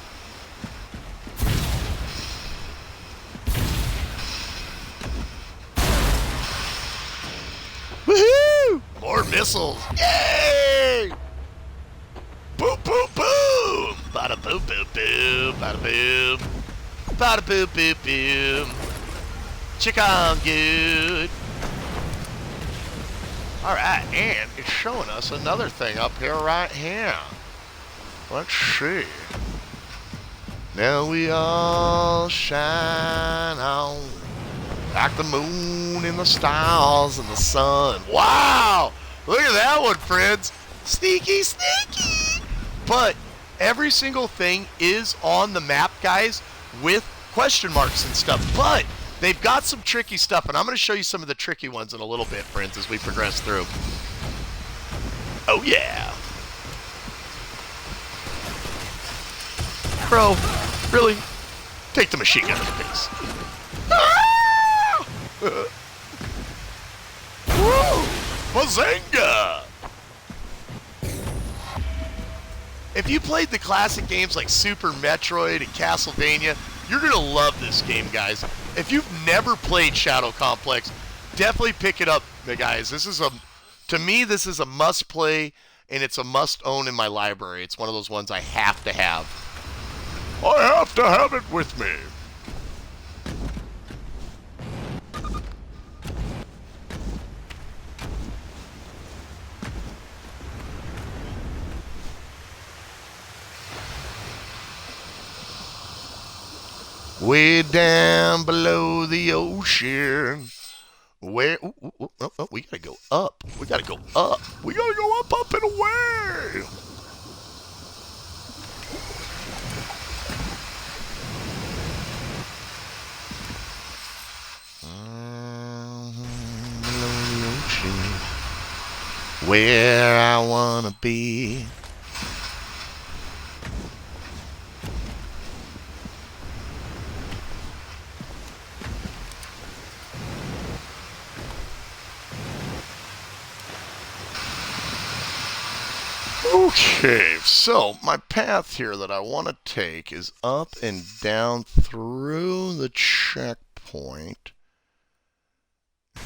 Woohoo! More missiles. Yay! Boom, boom, boom! Bada boom, boom, boom. Bada boom. Bada boom, boom, boom. Chicken good. Alright, and it's showing us another thing up here right here. Let's see. Now we all shine on like the moon and the stars and the sun. Wow! Look at that one, friends. Sneaky, sneaky! But every single thing is on the map, guys, with question marks and stuff. But they've got some tricky stuff, and I'm going to show you some of the tricky ones in a little bit, friends, as we progress through. Oh, yeah. Bro, really? Take the machine gun to the face. Ah! Woo! Bazinga! If you played the classic games like Super Metroid and Castlevania, you're going to love this game, guys. If you've never played Shadow Complex, definitely pick it up, guys. To me, this is a must-play, and it's a must-own in my library. It's one of those ones I have to have. I have to have it with me. Way down below the ocean. Where? Oh, we gotta go up. We gotta go up. We gotta go up, up, and away. Below the ocean. Where I wanna be. Okay, so my path here that I want to take is up and down through the checkpoint. Yeah.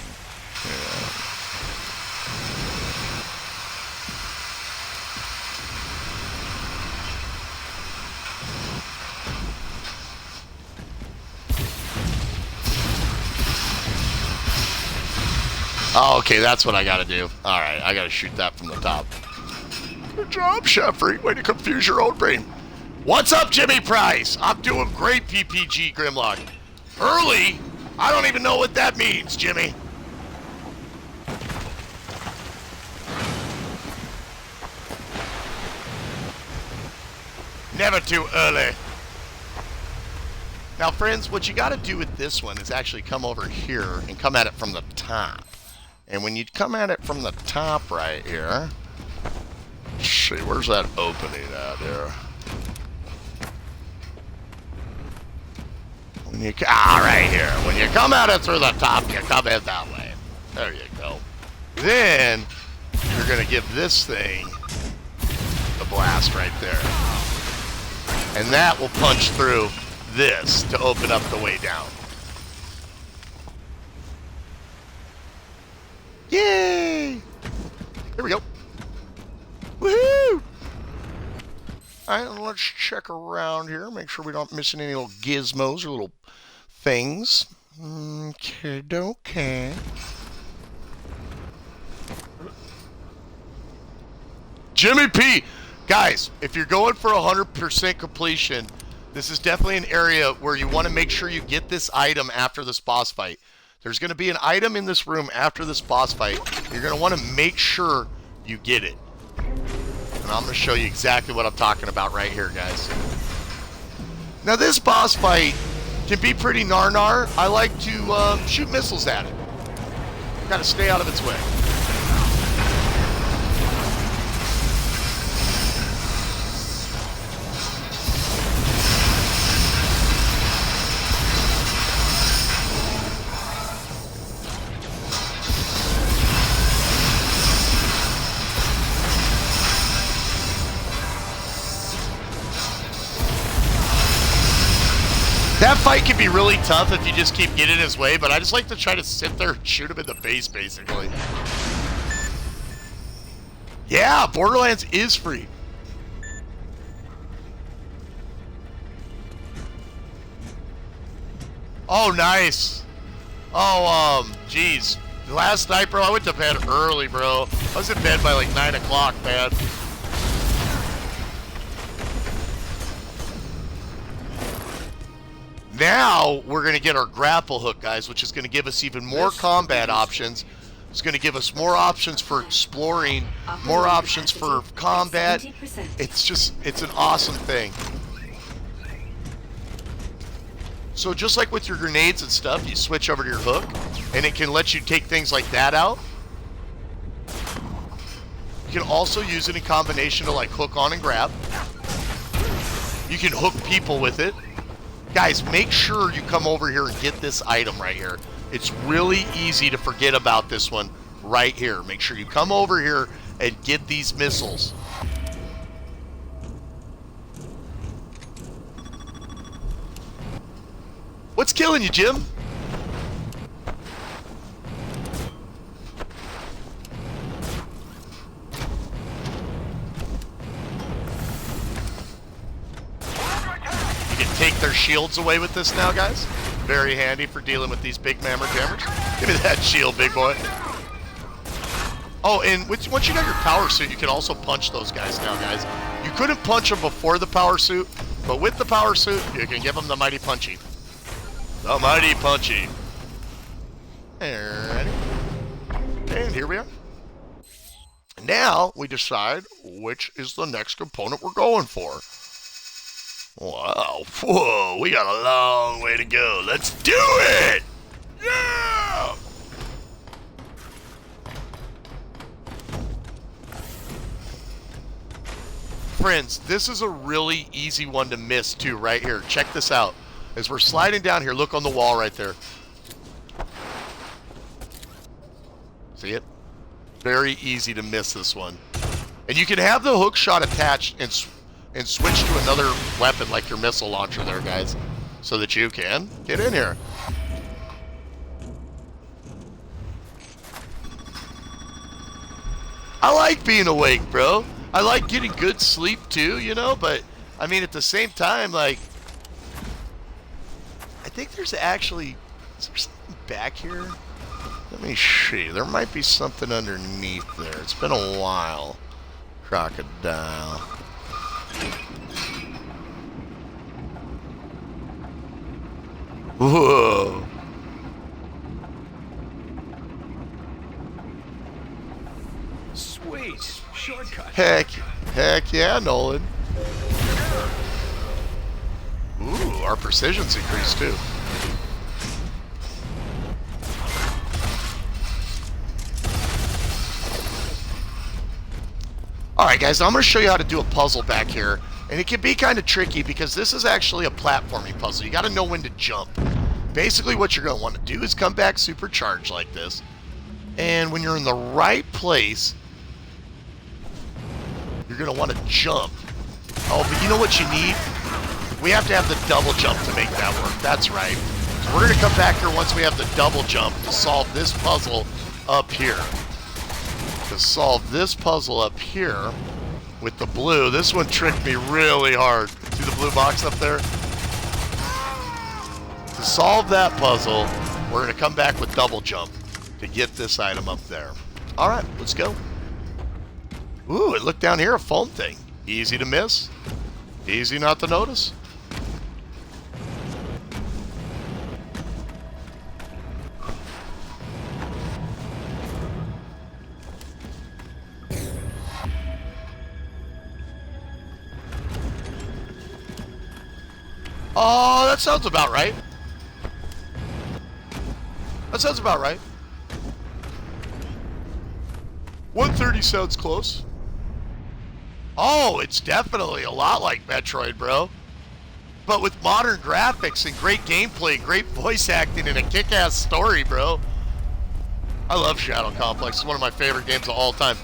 Oh, okay, that's what I gotta do. Alright, I gotta shoot that from the top. Good job, Sheffrey. Way to confuse your own brain. What's up, Jimmy Price? I'm doing great, PPG Grimlock. Early? I don't even know what that means, Jimmy. Never too early. Now, friends, what you got to do with this one is actually come over here and come at it from the top. And when you come at it from the top right here, let's see, where's that opening at there? Right here. When you come at it through the top, you come in that way. There you go. Then you're going to give this thing the blast right there. And that will punch through this to open up the way down. Yay! Here we go. Woohoo! Alright, let's check around here. Make sure we don't miss any little gizmos or little things. Okay. Jimmy P! Guys, if you're going for 100% completion, this is definitely an area where you want to make sure you get this item after this boss fight. There's going to be an item in this room after this boss fight. You're going to want to make sure you get it. And I'm going to show you exactly what I'm talking about right here, guys. Now, this boss fight can be pretty nar-nar. I like to shoot missiles at it. Got to stay out of its way. That fight can be really tough if you just keep getting in his way, but I just like to try to sit there and shoot him in the face, basically. Yeah, Borderlands is free. Oh, nice. Oh, geez. Last night, bro, I went to bed early, bro. I was in bed by like 9 o'clock, man. Now, we're going to get our grapple hook, guys, which is going to give us even more combat options. It's going to give us more options for exploring, more options for combat. It's an awesome thing. So just like with your grenades and stuff, you switch over to your hook, and it can let you take things like that out. You can also use it in combination to like hook on and grab. You can hook people with it. Guys, make sure you come over here and get this item right here. It's really easy to forget about this one right here. Make sure you come over here and get these missiles. What's killing you, Jim? You can take their shields away with this now, guys. Very handy for dealing with these big mammer jammers. Give me that shield, big boy. Oh, and once you got your power suit, you can also punch those guys now, guys. You couldn't punch them before the power suit, but with the power suit, you can give them the mighty punchy. The mighty punchy. Alrighty. And here we are. Now we decide which is the next component we're going for. Wow. Whoa, we got a long way to go. Let's do it! Yeah! Friends, this is a really easy one to miss too, right here. Check this out. As we're sliding down here, look on the wall right there. See it? Very easy to miss this one. And you can have the hook shot attached and switch to another weapon like your missile launcher there, guys, so that you can get in here. I like being awake, bro. I like getting good sleep too, you know, but I mean at the same time, like, I think there's actually, is there something back here? Let me see. There might be something underneath there. It's been a while. Crocodile. Whoa. Sweet. Shortcut. Heck yeah, Nolan. Ooh, our precision's increased too. Alright guys, I'm going to show you how to do a puzzle back here. And it can be kind of tricky because this is actually a platforming puzzle. You got to know when to jump. Basically what you're going to want to do is come back supercharged like this. And when you're in the right place, you're going to want to jump. Oh, but you know what you need? We have to have the double jump to make that work. That's right. So we're going to come back here once we have the double jump to solve this puzzle up here. To solve this puzzle up here with the blue. This one tricked me really hard. See the blue box up there? To solve that puzzle, we're going to come back with double jump to get this item up there. All right, let's go. Ooh, and look down here, a foam thing. Easy to miss. Easy not to notice. Oh, that sounds about right. That sounds about right. 130 sounds close. Oh, it's definitely a lot like Metroid, bro. But with modern graphics and great gameplay, great voice acting, and a kick-ass story, bro. I love Shadow Complex. It's one of my favorite games of all time.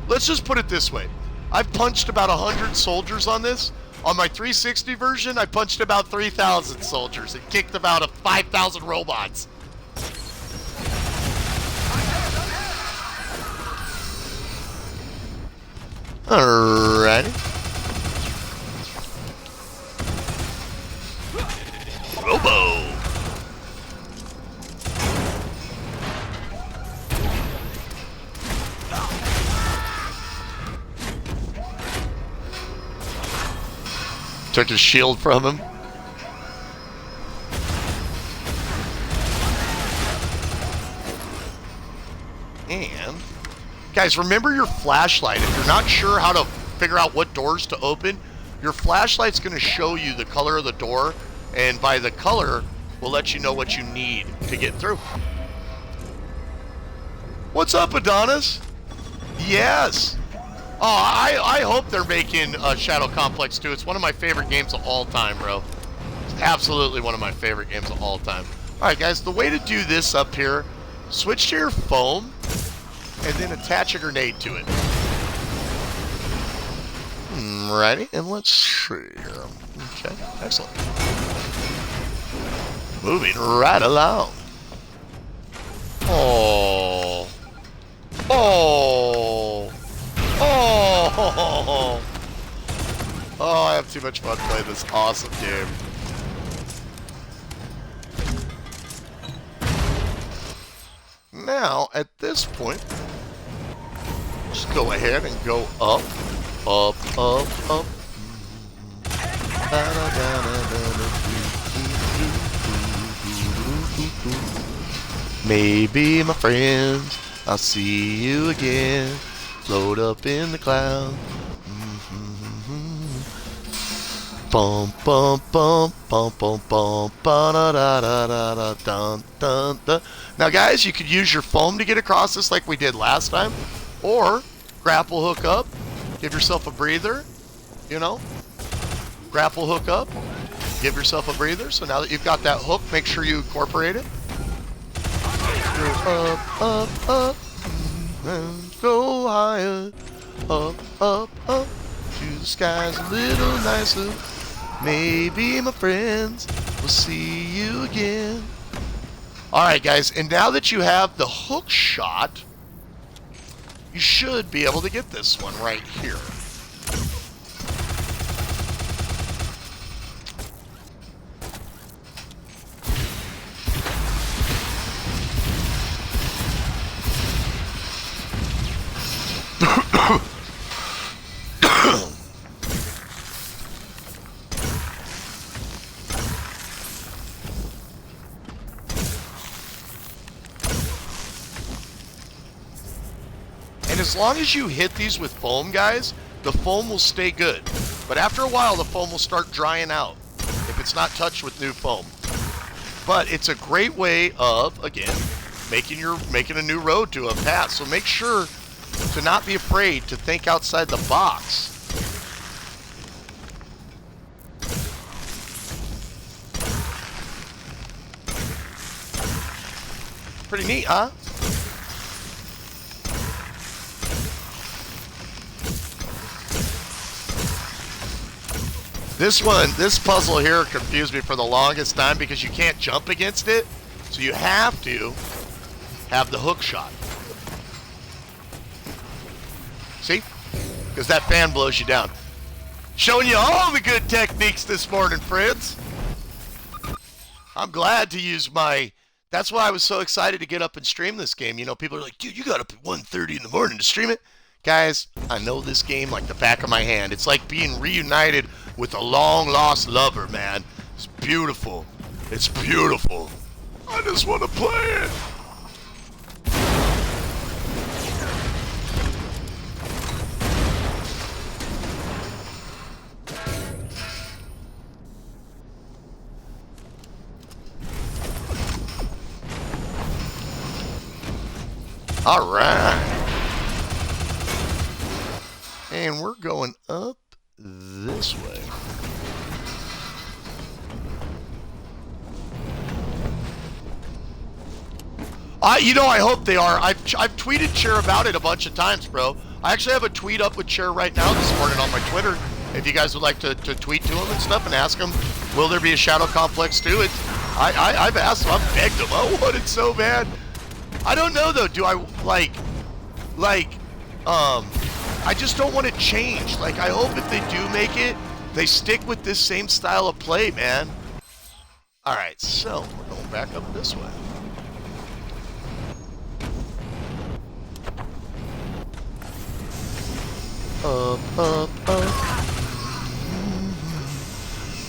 Let's just put it this way. I've punched about 100 soldiers on this. On my 360 version, I punched about 3,000 soldiers and kicked about 5,000 robots. Alrighty. Robo. Took his shield from him. And guys, remember your flashlight. If you're not sure how to figure out what doors to open, your flashlight's going to show you the color of the door, and by the color will let you know what you need to get through. What's up, Adonis? Yes. Oh, I hope they're making Shadow Complex 2. It's one of my favorite games of all time, bro. It's absolutely one of my favorite games of all time. Alright, guys, the way to do this up here, switch to your foam, and then attach a grenade to it. Righty, and let's see here. Okay, excellent. Moving right along. Oh. Oh. Oh. Oh, I have too much fun playing this awesome game. Now, at this point, just go ahead and go up, up, up, up. Maybe, my friends, I'll see you again. Float up in the cloud. Bum bum bum bum bum bum ba da da da da da dun dun dun. Now, guys, you could use your foam to get across this like we did last time, or grapple hook up, give yourself a breather. You know, grapple hook up, give yourself a breather. So now that you've got that hook, make sure you incorporate it. Go up, up, up, and go higher. Up, up, up, to the skies a little nicer. Maybe, my friends, we'll see you again. Alright, guys, and now that you have the hook shot, you should be able to get this one right here. And as long as you hit these with foam, guys, the foam will stay good. But after a while, the foam will start drying out if it's not touched with new foam. But it's a great way of, again, making a new road to a path. So make sure to not be afraid to think outside the box. Pretty neat, huh? This puzzle here confused me for the longest time because you can't jump against it. So you have to have the hook shot. See? Because that fan blows you down. Showing you all the good techniques this morning, friends. I'm glad to use my... That's why I was so excited to get up and stream this game. You know, people are like, dude, you got up at 1:30 in the morning to stream it? Guys, I know this game like the back of my hand. It's like being reunited with a long-lost lover, man. It's beautiful. It's beautiful. I just want to play it. All right. And we're going up this way. You know, I hope they are. I've tweeted Chair about it a bunch of times, bro. I actually have a tweet up with Chair right now this morning on my Twitter, if you guys would like to tweet to him and stuff and ask him, will there be a Shadow Complex 2? I've asked him, I've begged him, I want it so bad. I don't know though, do I, I just don't want to change. Like, I hope if they do make it, they stick with this same style of play, man. Alright, so, we're going back up this way. Up, up, up.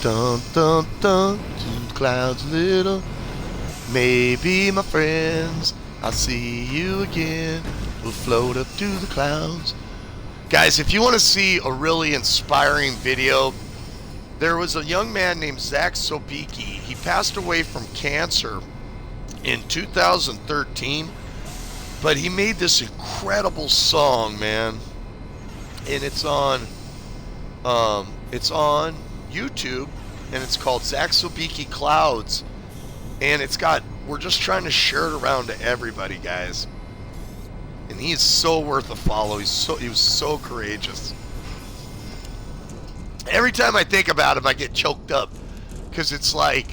Dun, dun, dun. To the clouds little. Maybe, my friends, I'll see you again. We'll float up to the clouds. Guys, if you want to see a really inspiring video, there was a young man named Zach Sobicki. He passed away from cancer in 2013, but he made this incredible song, man. And it's on YouTube, and it's called Zach Sobicki Clouds. And it's got, we're just trying to share it around to everybody, guys. And he is so worth a follow. He was so courageous. Every time I think about him, I get choked up. Because it's like,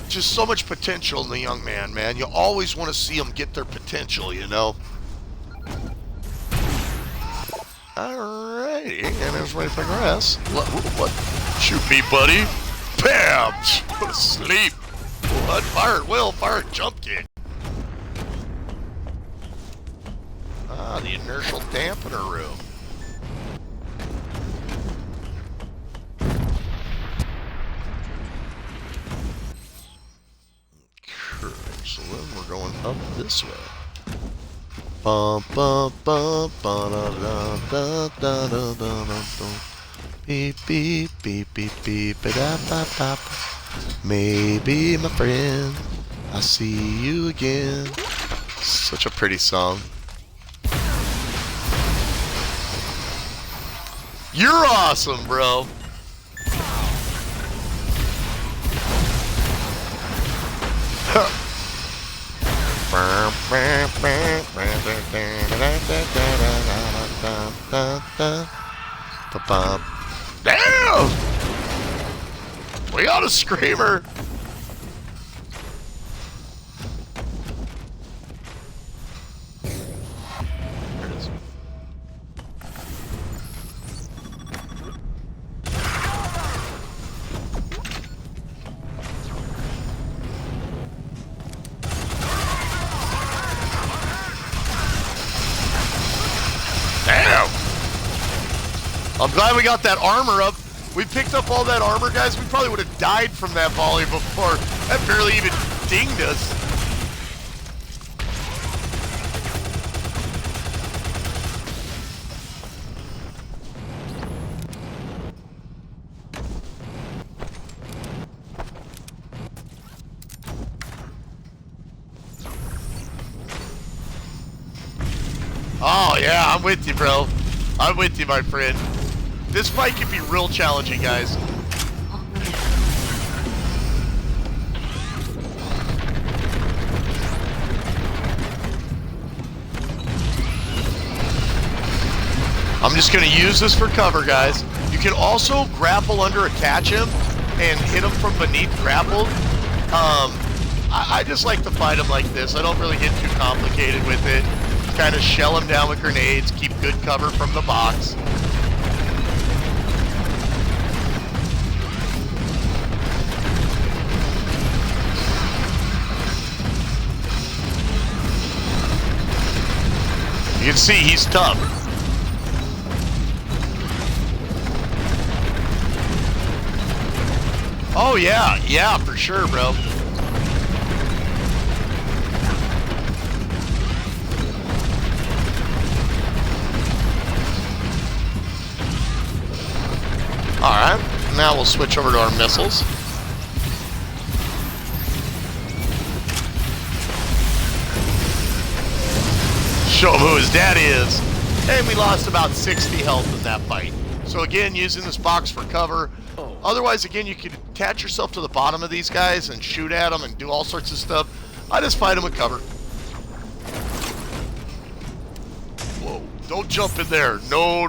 just so much potential in the young man, man. You always want to see them get their potential, you know? Alrighty, and there's ready for grass. What? Shoot me, buddy. Bam! Go to sleep. What? Fire it, Will. Fire it, jump kick. Ah, the inertial dampener room. Okay, so then we're going up this way. Bum bum bum ba da da da da da da da. Beep beep beep beep beep ba da ba ba. Maybe, my friend, I'll see you again. Such a pretty song. You're awesome, bro. Damn! We got a screamer! There it is. Damn! I'm glad we got that armor up. We picked up all that armor, guys. We probably would have died from that volley before. That barely even dinged us. Oh, yeah, I'm with you, bro. I'm with you, my friend. This fight can be real challenging, guys. I'm just going to use this for cover, guys. You can also grapple under, attach him, and hit him from beneath grappled. I just like to fight him like this. I don't really get too complicated with it. Kind of shell him down with grenades, keep good cover from the box. You can see he's tough. Oh yeah, for sure, bro. Alright, now we'll switch over to our missiles. Show him who his daddy is. And we lost about 60 health in that fight. So again, using this box for cover. Otherwise, again, you could attach yourself to the bottom of these guys and shoot at them and do all sorts of stuff. I just fight them with cover. Whoa, don't jump in there. No.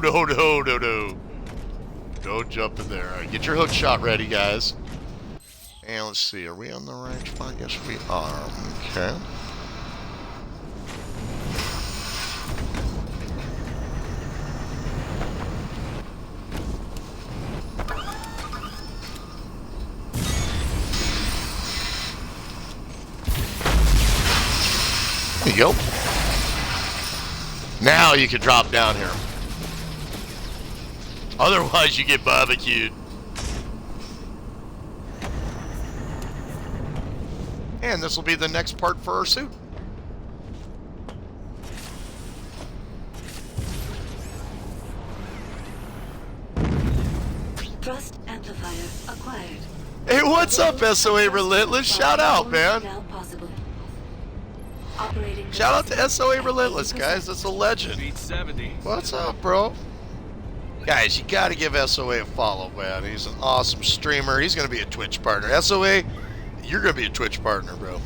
Don't jump in there. All right, get your hook shot ready, guys. And let's see, are we on the right spot? Yes, we are. Okay. There you go. Now you can drop down here. Otherwise, you get barbecued. And this will be the next part for our suit. Thrust amplifier acquired. Hey, what's up, SOA Relentless? Shout out, man. Now possible. Operating. Shout out to SOA Relentless, guys. That's a legend. Beat 70. What's up, bro? Guys, you gotta give SOA a follow, man. He's an awesome streamer. He's gonna be a Twitch partner. SOA, you're gonna be a Twitch partner, bro.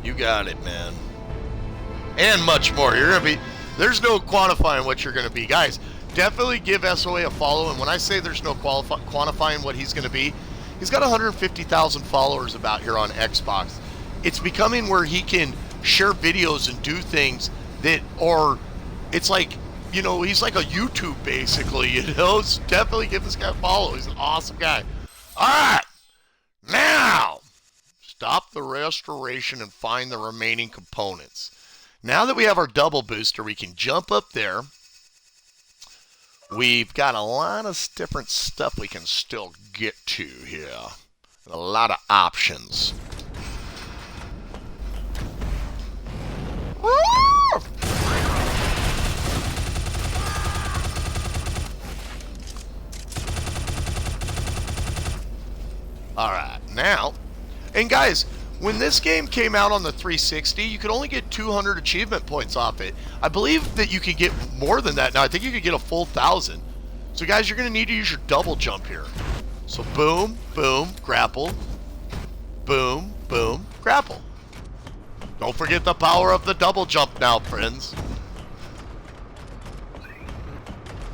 You got it, man. And much more. You're gonna be. There's no quantifying what you're gonna be, guys. Definitely give SOA a follow. And when I say there's no quantifying what he's gonna be, he's got 150,000 followers about here on Xbox. It's becoming where he can share videos and do things that, or it's like, you know, he's like a YouTube basically, you know. So definitely give this guy a follow. He's an awesome guy. All right, now stop the restoration and find the remaining components. Now that we have our double booster, we can jump up there. We've got a lot of different stuff we can still get to here. A lot of options. Woo! All right, now, and guys, when this game came out on the 360, you could only get 200 achievement points off it. I believe that you could get more than that now. I think you could get a full 1,000. So guys, you're going to need to use your double jump here. So boom, boom, grapple. Boom, boom, grapple. Don't forget the power of the double jump now, friends.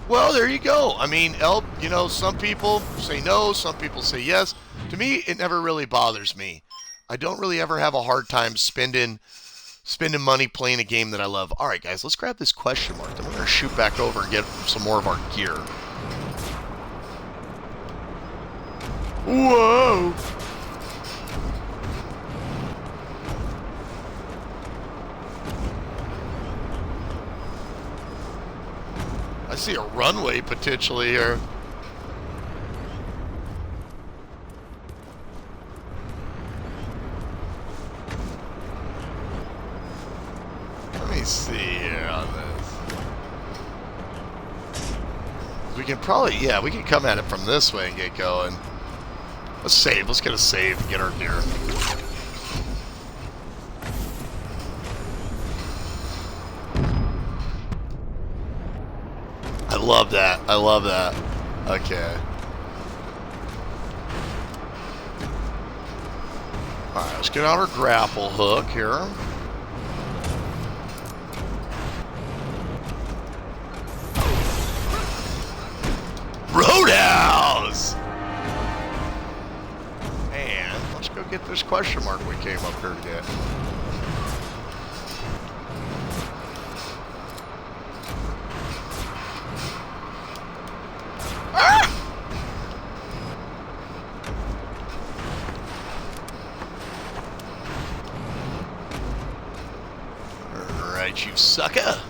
Well, there you go. I mean, you know, some people say no, some people say yes. To me, it never really bothers me. I don't really ever have a hard time spending money playing a game that I love. All right, guys, let's grab this question mark. Then we're going to shoot back over and get some more of our gear. Whoa! I see a runway potentially here. Let me see here on this. We can probably, yeah, we can come at it from this way and get going. Let's save. Let's get a save and get our gear. I love that. I love that. Okay. Alright, let's get out our grapple hook here. Roadhouse! And let's go get this question mark we came up here to get. Alright, you sucker.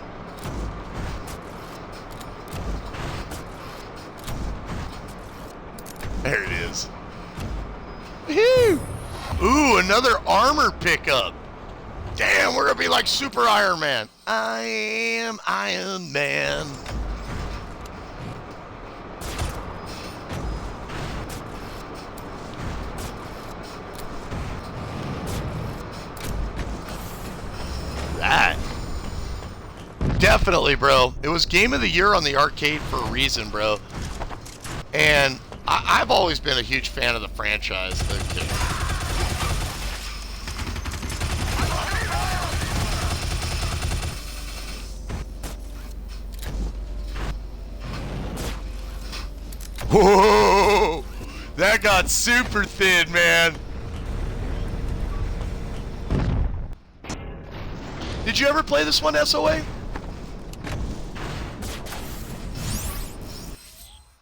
There it is. Woohoo! Ooh, another armor pickup. Damn, we're gonna be like Super Iron Man. I am Iron Man. That. Definitely, bro. It was Game of the Year on the arcade for a reason, bro. And I've always been a huge fan of the franchise. Okay. Whoa! That got super thin, man. Did you ever play this one, SOA?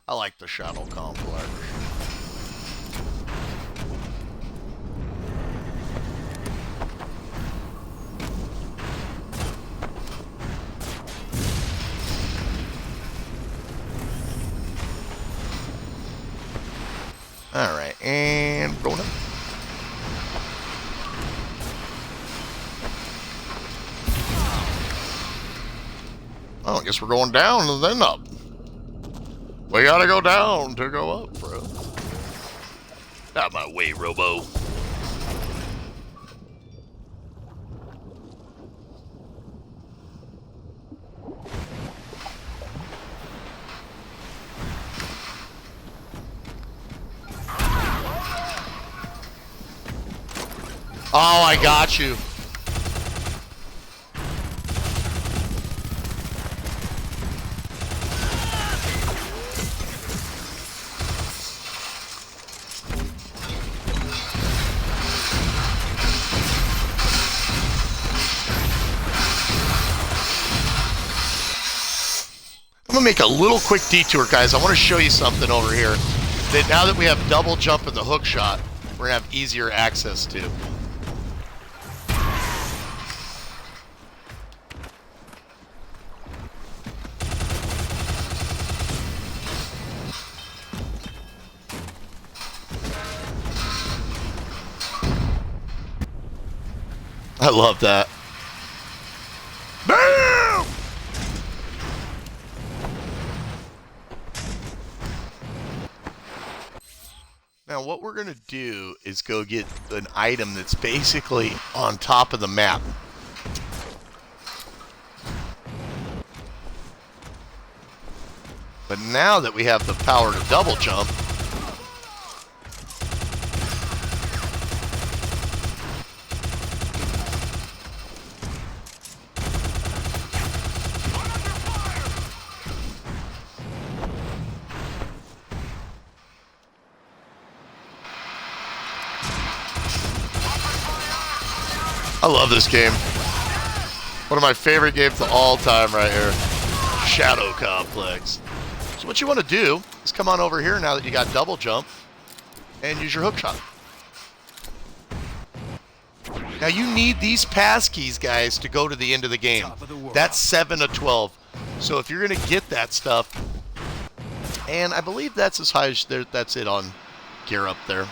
I like the Shadow Complex. Alright, and going up. Oh, I guess we're going down and then up. We gotta go down to go up, bro. Out of my way, Robo. Oh, I got you. I'm gonna make a little quick detour, guys. I want to show you something over here that now that we have double jump in the hook shot, we're gonna have easier access to. I love that. Bam! Now what we're going to do is go get an item that's basically on top of the map. But now that we have the power to double jump, I love this game. One of my favorite games of all time right here. Shadow Complex. So what you want to do is come on over here now that you got double jump and use your hook shot. Now you need these passkeys, guys, to go to the end of the game. That's 7 of 12. So if you're going to get that stuff, and I believe that's as high as that's it on gear up there.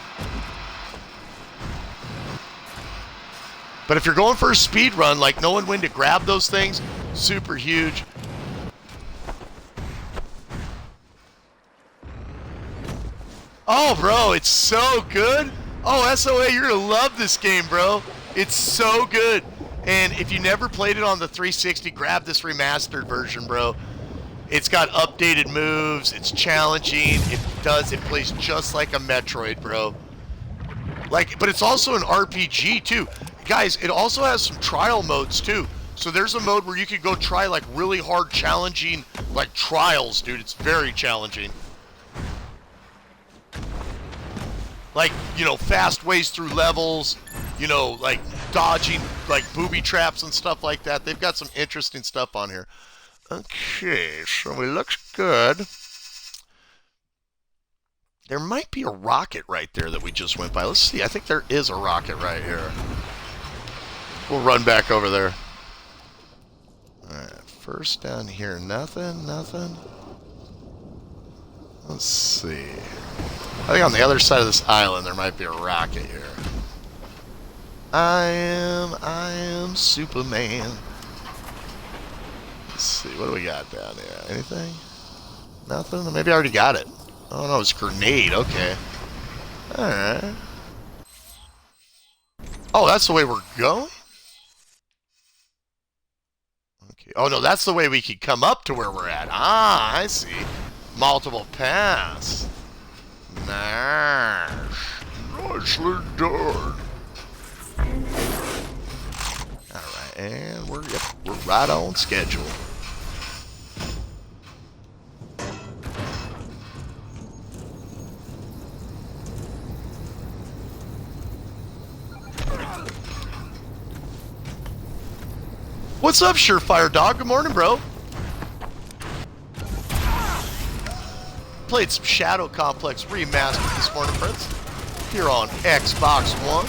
But if you're going for a speed run, like knowing when to grab those things, super huge. Oh, bro, it's so good. Oh, SOA, you're going to love this game, bro. It's so good. And if you never played it on the 360, grab this remastered version, bro. It's got updated moves. It's challenging. It plays just like a Metroid, bro. But it's also an RPG, too. Guys, it also has some trial modes, too. So there's a mode where you could go try, like, really hard, challenging, like, trials, dude. It's very challenging. Like, you know, fast ways through levels, you know, like, dodging, like, booby traps and stuff like that. They've got some interesting stuff on here. Okay, so it looks good. There might be a rocket right there that we just went by. Let's see. I think there is a rocket right here. We'll run back over there. Alright, first down here. Nothing. Let's see. I think on the other side of this island there might be a rocket here. I am Superman. Let's see. What do we got down here? Anything? Nothing? Maybe I already got it. Oh no, it's a grenade. Okay. Alright. Oh, that's the way we're going? Okay. Oh no, that's the way we could come up to where we're at. Ah, I see. Multiple paths. Nice. Nicely done. Alright, and we're right on schedule. What's up, Surefire Dog? Good morning, bro. Played some Shadow Complex Remastered this morning, friends. Here on Xbox One.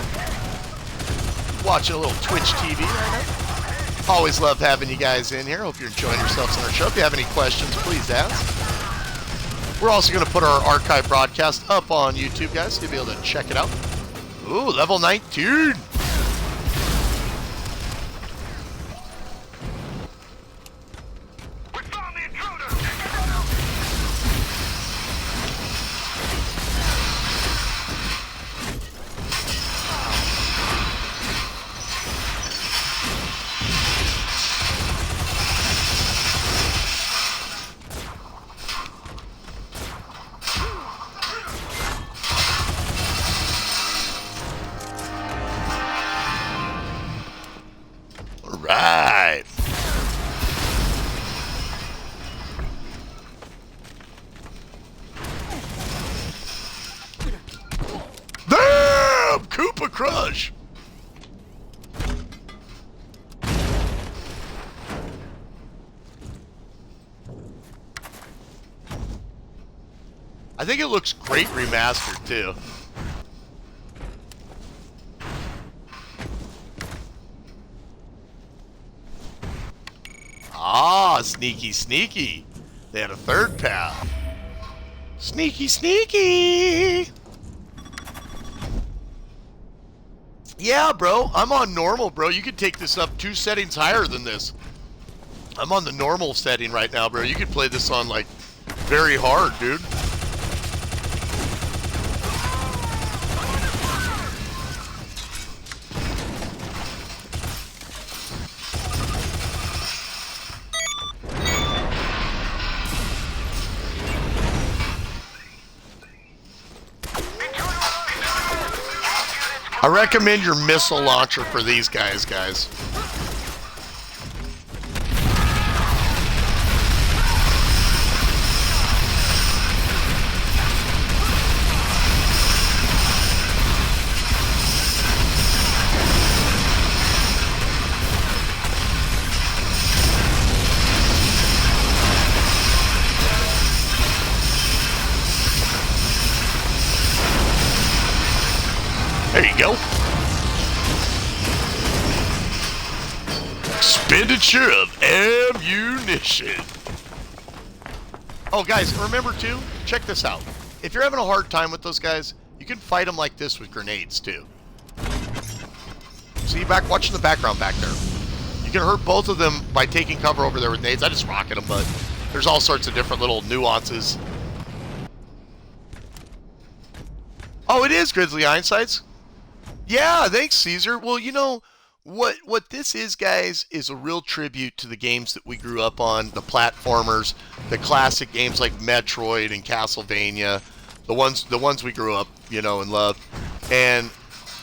Watching a little Twitch TV right now. Always love having you guys in here. Hope you're enjoying yourselves on our show. If you have any questions, please ask. We're also going to put our archive broadcast up on YouTube, guys, so you'll be able to check it out. Ooh, level 19. Right. Damn! Koopa Crush! I think it looks great remastered, too. Ah, sneaky, sneaky. They had a third path. Sneaky, sneaky. Yeah, bro. I'm on normal, bro. You could take this up 2 settings higher than this. I'm on the normal setting right now, bro. You could play this on, like, very hard, dude. I recommend your missile launcher for these guys. There you go. Expenditure of ammunition. Oh, guys, remember too, check this out. If you're having a hard time with those guys, you can fight them like this with grenades too. See, watching the background back there. You can hurt both of them by taking cover over there with nades. I just rocket them, but there's all sorts of different little nuances. Oh, it is Grizzly Einsights. Yeah, thanks, Caesar. Well, you know, what this is, guys, is a real tribute to the games that we grew up on, the platformers, the classic games like Metroid and Castlevania, the ones we grew up, you know, and loved. And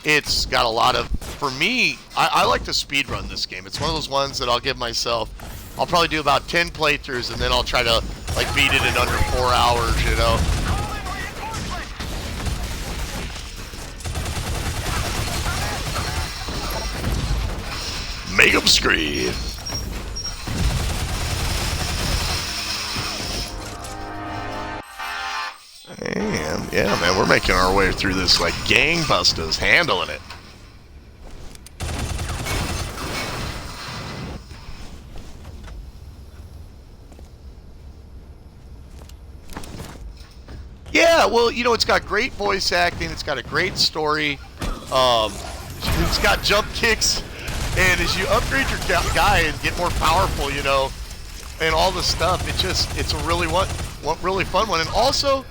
it's got a lot of, for me, I like to speed run this game. It's one of those ones that I'll give myself, I'll probably do about 10 playthroughs, and then I'll try to, like, beat it in under 4 hours, you know. Make them scream. And yeah, man, we're making our way through this like gangbusters, handling it. Yeah, well, you know, it's got great voice acting. It's got a great story. It's got jump kicks. And as you upgrade your guy and get more powerful, you know, and all the stuff, it's a really really fun one. And also,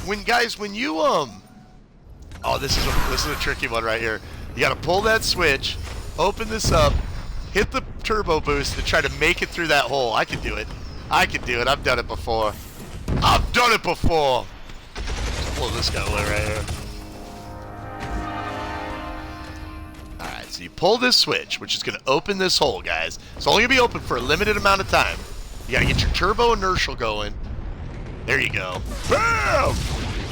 when you oh, this is a tricky one right here. You got to pull that switch, open this up, hit the turbo boost, and try to make it through that hole. I can do it. I've done it before. Pull this guy away right here. Alright, so you pull this switch, which is going to open this hole, guys. It's only going to be open for a limited amount of time. You got to get your turbo inertial going. There you go. Bam!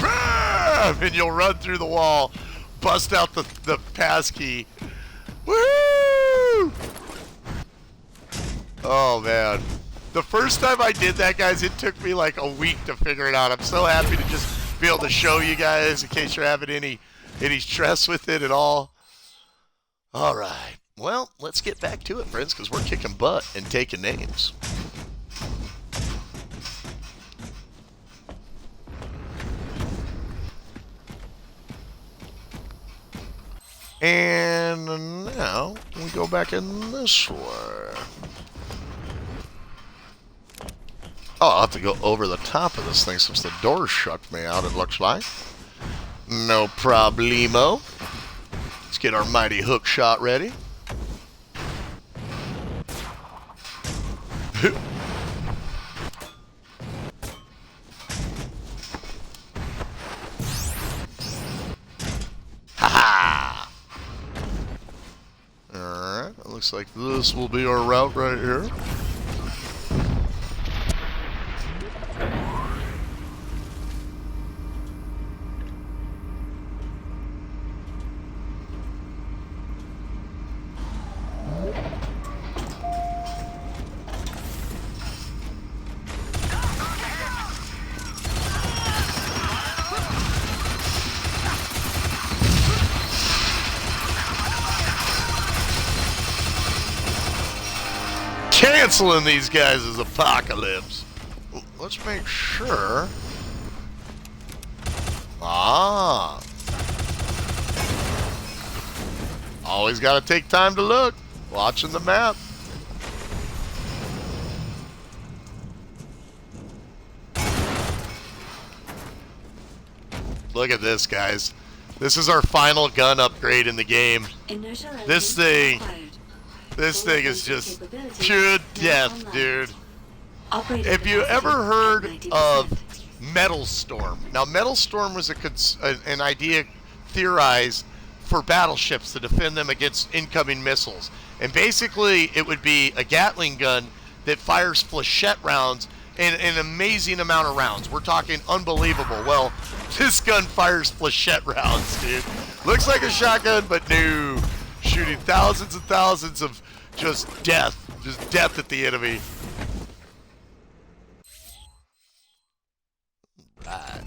Bam! And you'll run through the wall, bust out the pass key. Woo! Oh, man. The first time I did that, guys, it took me like a week to figure it out. I'm so happy to just be able to show you guys in case you're having any stress with it at all. All right. Well, let's get back to it, friends, because we're kicking butt and taking names. And now we go back in this way. Oh, I'll have to go over the top of this thing since the door shut me out, it looks like. No problemo. Let's get our mighty hook shot ready. Ha-ha! Alright, it looks like this will be our route right here. Canceling these guys' apocalypse. Let's make sure. Ah. Always got to take time to look. Watching the map. Look at this, guys. This is our final gun upgrade in the game. This thing is just pure death, dude. Have you ever heard of Metal Storm? Now, Metal Storm was an idea theorized for battleships to defend them against incoming missiles. And basically, it would be a Gatling gun that fires flechette rounds and an amazing amount of rounds. We're talking unbelievable. Well, this gun fires flechette rounds, dude. Looks like a shotgun, but no. Shooting thousands and thousands of just death at the enemy. Right.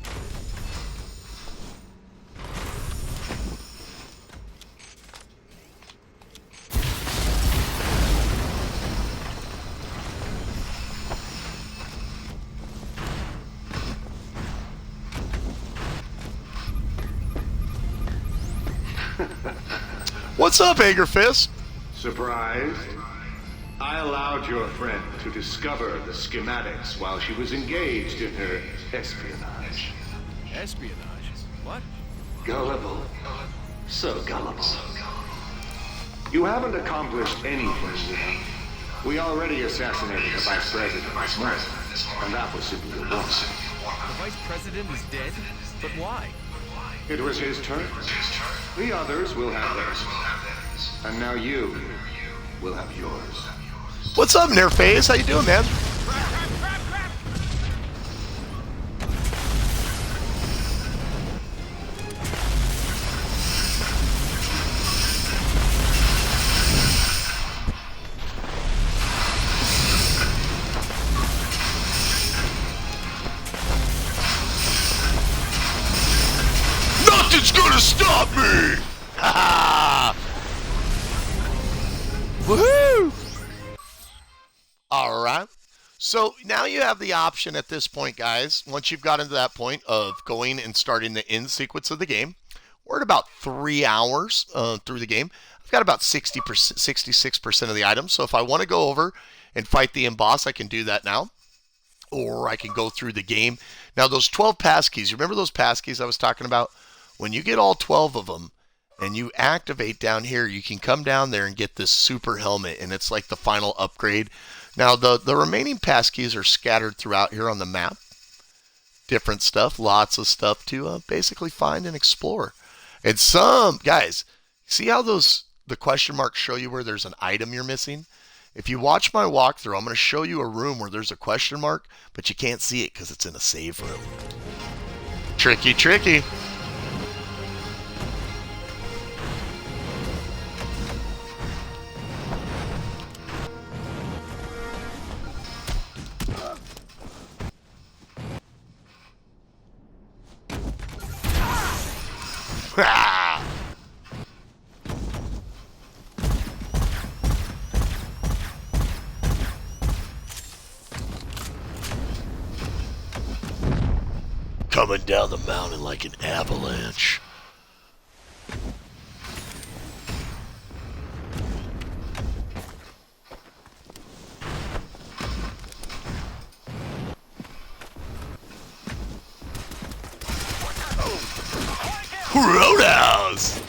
What's up, Angerfist? Surprised? I allowed your friend to discover the schematics while she was engaged in her espionage. Espionage? What? Gullible. So gullible. You haven't accomplished anything yet. We already assassinated the Vice President this morning, and that was simply a once. The Vice President is dead? But why? It was his turn. The others will have theirs. And now you will have yours. What's up, Nerface? How you doing, man? Nothing's gonna stop me! Ha ha! Woohoo! Alright. So now you have the option at this point, guys, once you've gotten to that point of going and starting the end sequence of the game. We're at about 3 hours through the game. I've got about 60%, 66% of the items. So if I want to go over and fight the end boss, I can do that now. Or I can go through the game. Now those 12 passkeys, you remember those passkeys I was talking about? When you get all 12 of them, and you activate down here, you can come down there and get this super helmet, and it's like the final upgrade. Now, the remaining passkeys are scattered throughout here on the map. Different stuff, lots of stuff to basically find and explore. And some, guys, see how the question marks show you where there's an item you're missing? If you watch my walkthrough, I'm going to show you a room where there's a question mark, but you can't see it because it's in a save room. Tricky, tricky. coming down the mountain like an avalanche. Roadhouse!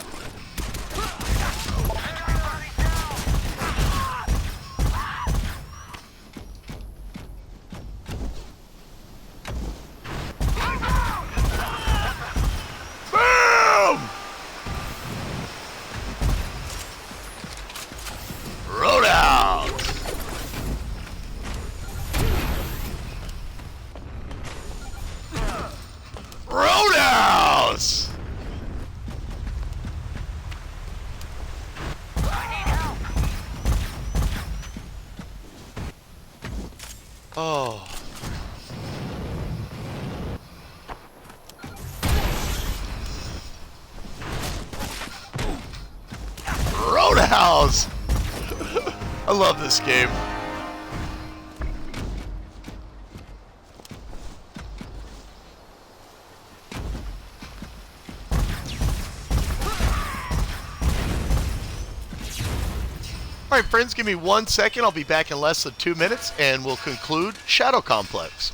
Boom! Roadhouse! Roadhouse! Oh. Roadhouse! I love this game. All right, friends, give me 1 second. I'll be back in less than 2 minutes, and we'll conclude Shadow Complex.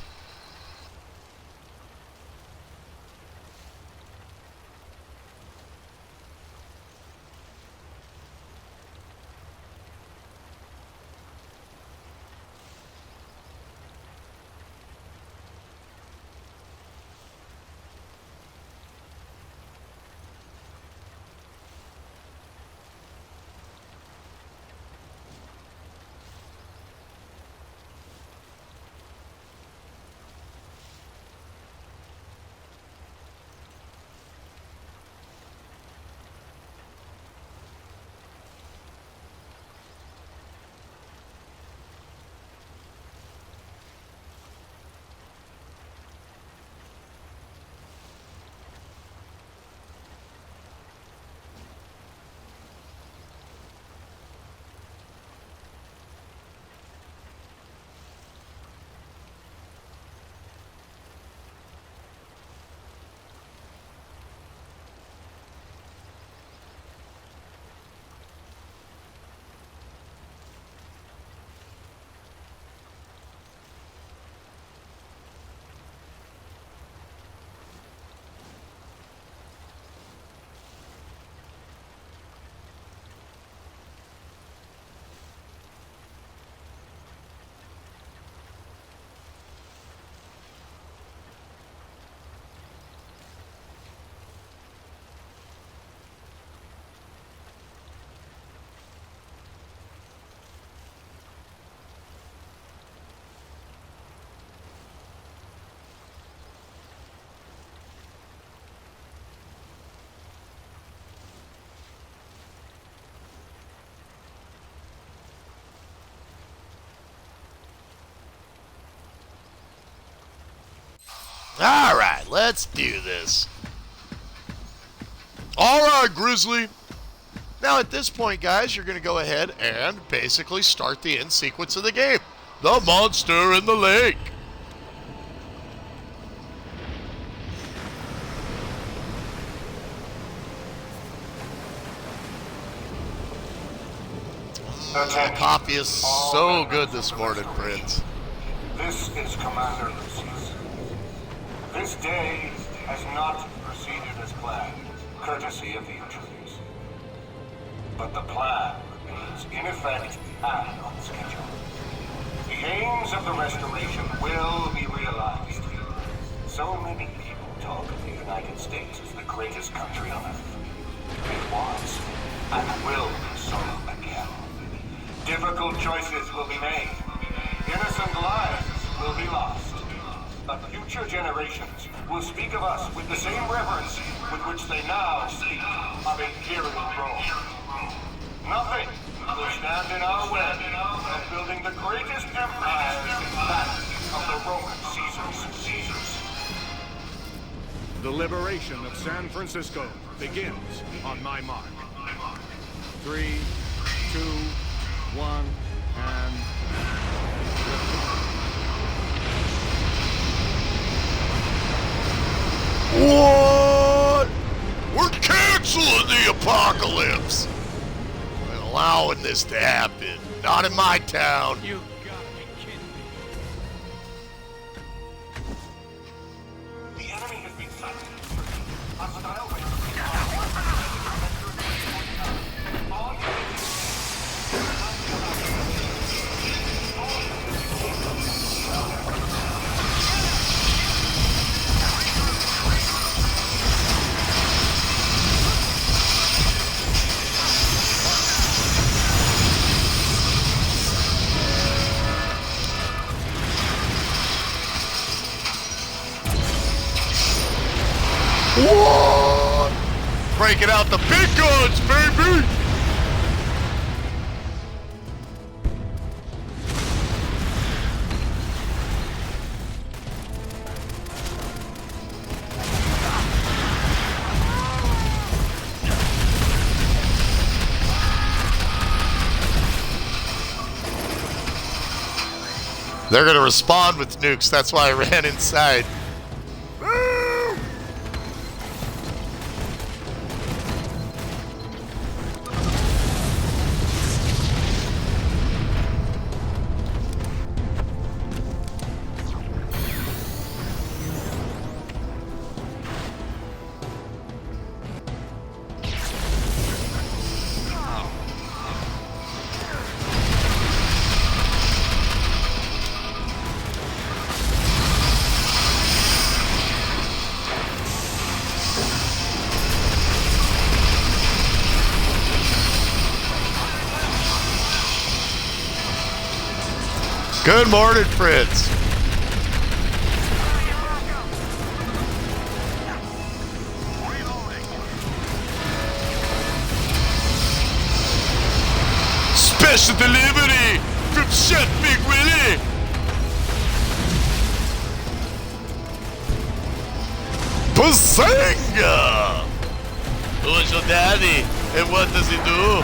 All right, let's do this. All right, Grizzly. Now, at this point, guys, you're going to go ahead and basically start the end sequence of the game. The monster in the lake. The coffee is so good this morning, Prince. This is Commander Lucius. This day has not proceeded as planned, courtesy of the intruders. But the plan remains in effect and on schedule. The aims of the restoration will be realized. So many people talk of the United States as the greatest country on earth. It was, and will be so again. Difficult choices will be made. Innocent lives will be lost. But future generations will speak of us with the same reverence with which they now speak of Imperial Rome. Nothing will stand in our way of building the greatest empire in that of the Roman Caesars. The liberation of San Francisco begins on my mark. 3, 2, 1, and... What? We're canceling the apocalypse. We're allowing this to happen. Not in my town. You gotta be kidding me. The enemy has been sighted. Hostile wing. What? Breaking out the big guns, baby! They're gonna respond with nukes, that's why I ran inside. Good morning, Fritz. Special delivery from Chef Big Willie. Bazinga! Who is your daddy and what does he do?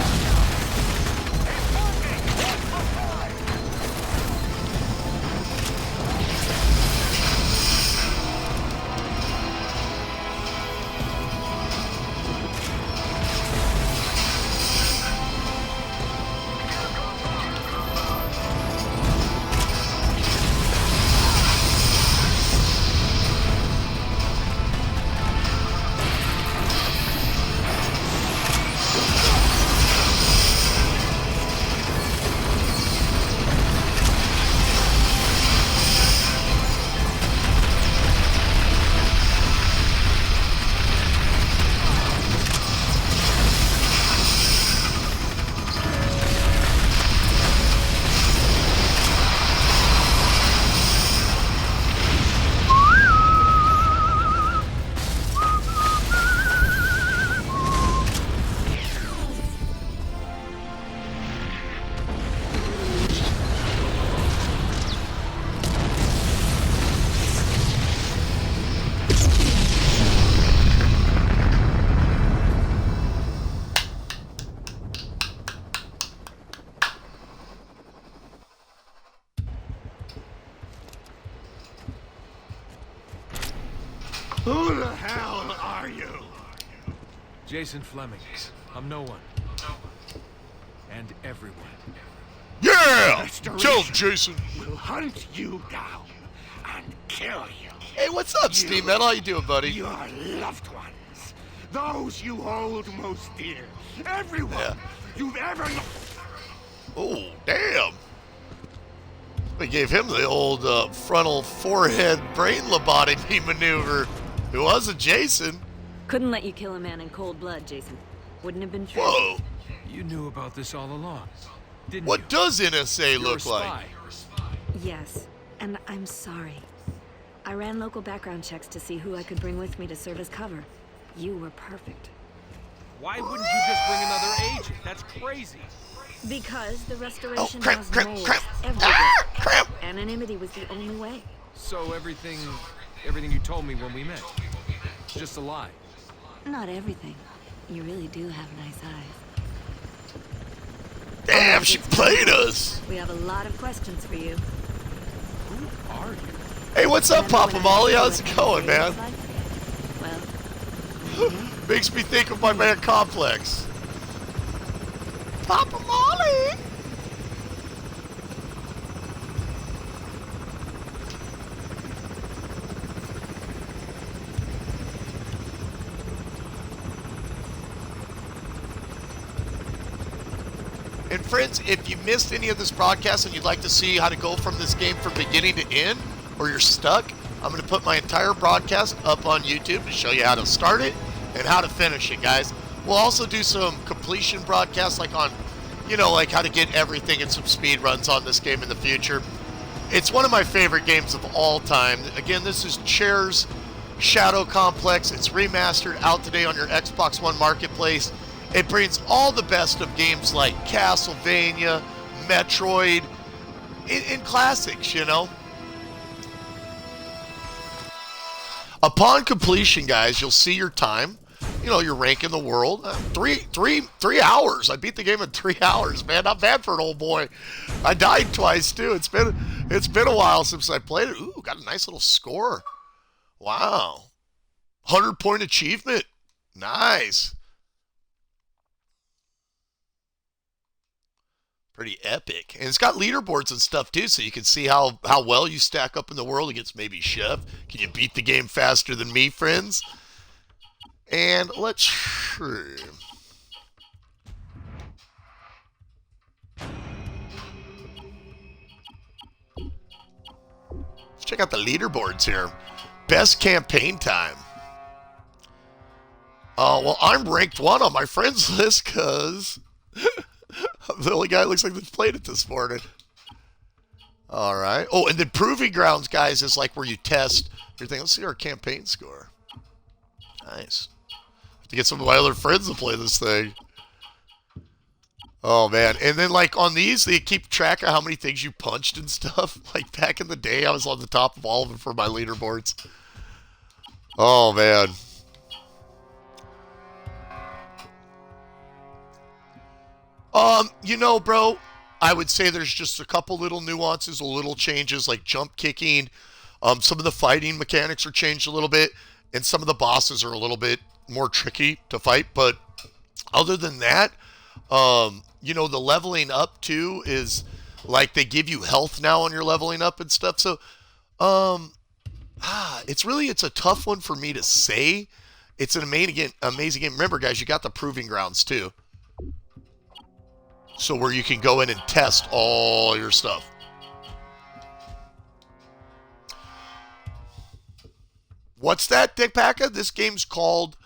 Who the hell are you? Jason Fleming. I'm no one. And everyone. Yeah! Restoration Kill Jason. will hunt you down and kill you. Hey, what's up, Steve Metal? How you doing, buddy? Your loved ones. Those you hold most dear. Everyone Yeah. you've ever known. Oh, damn. We gave him the old frontal forehead brain lobotomy maneuver. It wasn't Jason. Couldn't let you kill a man in cold blood, Jason. Wouldn't have been fair. Whoa. You knew about this all along, didn't What you? does NSA You're a look like? spy. Yes, and I'm sorry. I ran local background checks to see who I could bring with me to serve as cover. You were perfect. Why wouldn't you just bring another agent? That's crazy. Because the Oh, restoration crap, has crap, moles crap. everywhere. Ah, crap. Anonymity was the only way. So everything you told me when we met, it's just a lie. Not everything. You really do have nice eyes. Damn, she played us. We have a lot of questions for you. Who are you? Hey, what's up, Remember Papa when I Molly? asked you How's it what going, NSA man? was like? Makes me think of my man Complex. Papa Molly! And friends, if you missed any of this broadcast and you'd like to see how to go from this game from beginning to end, or you're stuck, I'm going to put my entire broadcast up on YouTube to show you how to start it and how to finish it, guys. We'll also do some completion broadcasts, like on, like how to get everything and some speed runs on this game in the future. It's one of my favorite games of all time. Again, this is Chair's Shadow Complex. It's remastered, out today on your Xbox One Marketplace. It brings all the best of games like Castlevania, Metroid, in classics, Upon completion, guys, you'll see your time. Your rank in the world. 3 hours. I beat the game in 3 hours, man. Not bad for an old boy. I died twice too. It's been a while since I played it. Ooh, got a nice little score. Wow. 100-point achievement. Nice. Pretty epic. And it's got leaderboards and stuff too, so you can see how well you stack up in the world against maybe Chef. Can you beat the game faster than me, friends? And let's see. Let's check out the leaderboards here. Best campaign time. Well, I'm ranked 1 on my friends list because I'm the only guy that looks like that's played it this morning. All right. Oh, and then Proving Grounds, guys, is like where you test everything. Let's see our campaign score. Nice. Have to get some of my other friends to play this thing. Oh, man. And then, like, on these, they keep track of how many things you punched and stuff. Like, back in the day, I was on the top of all of them for my leaderboards. Oh, man. Bro, I would say there's just a couple little nuances, a little changes, like jump kicking. Some of the fighting mechanics are changed a little bit, and some of the bosses are a little bit more tricky to fight. But other than that, the leveling up too is like they give you health now on your leveling up and stuff. So, it's a tough one for me to say. It's an amazing game. Remember, guys, you got the Proving Grounds too. So where you can go in and test all your stuff. What's that, Dick Packa? This game's called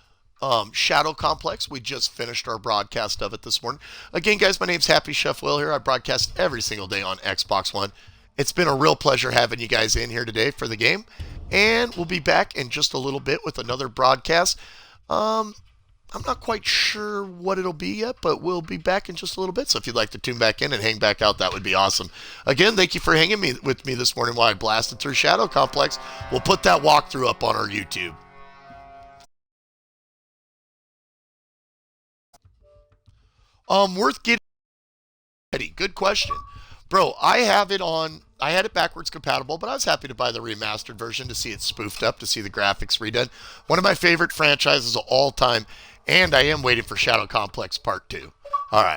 Shadow Complex. We just finished our broadcast of it this morning. Again, guys, my name's Happy Chef Will here. I broadcast every single day on Xbox One. It's been a real pleasure having you guys in here today for the game. And we'll be back in just a little bit with another broadcast. I'm not quite sure what it'll be yet, but we'll be back in just a little bit. So if you'd like to tune back in and hang back out, that would be awesome. Again, thank you for hanging with me this morning while I blasted through Shadow Complex. We'll put that walkthrough up on our YouTube. Worth getting ready. Good question. Bro, I had it backwards compatible, but I was happy to buy the remastered version to see it spoofed up, to see the graphics redone. One of my favorite franchises of all time. And I am waiting for Shadow Complex Part 2. All right.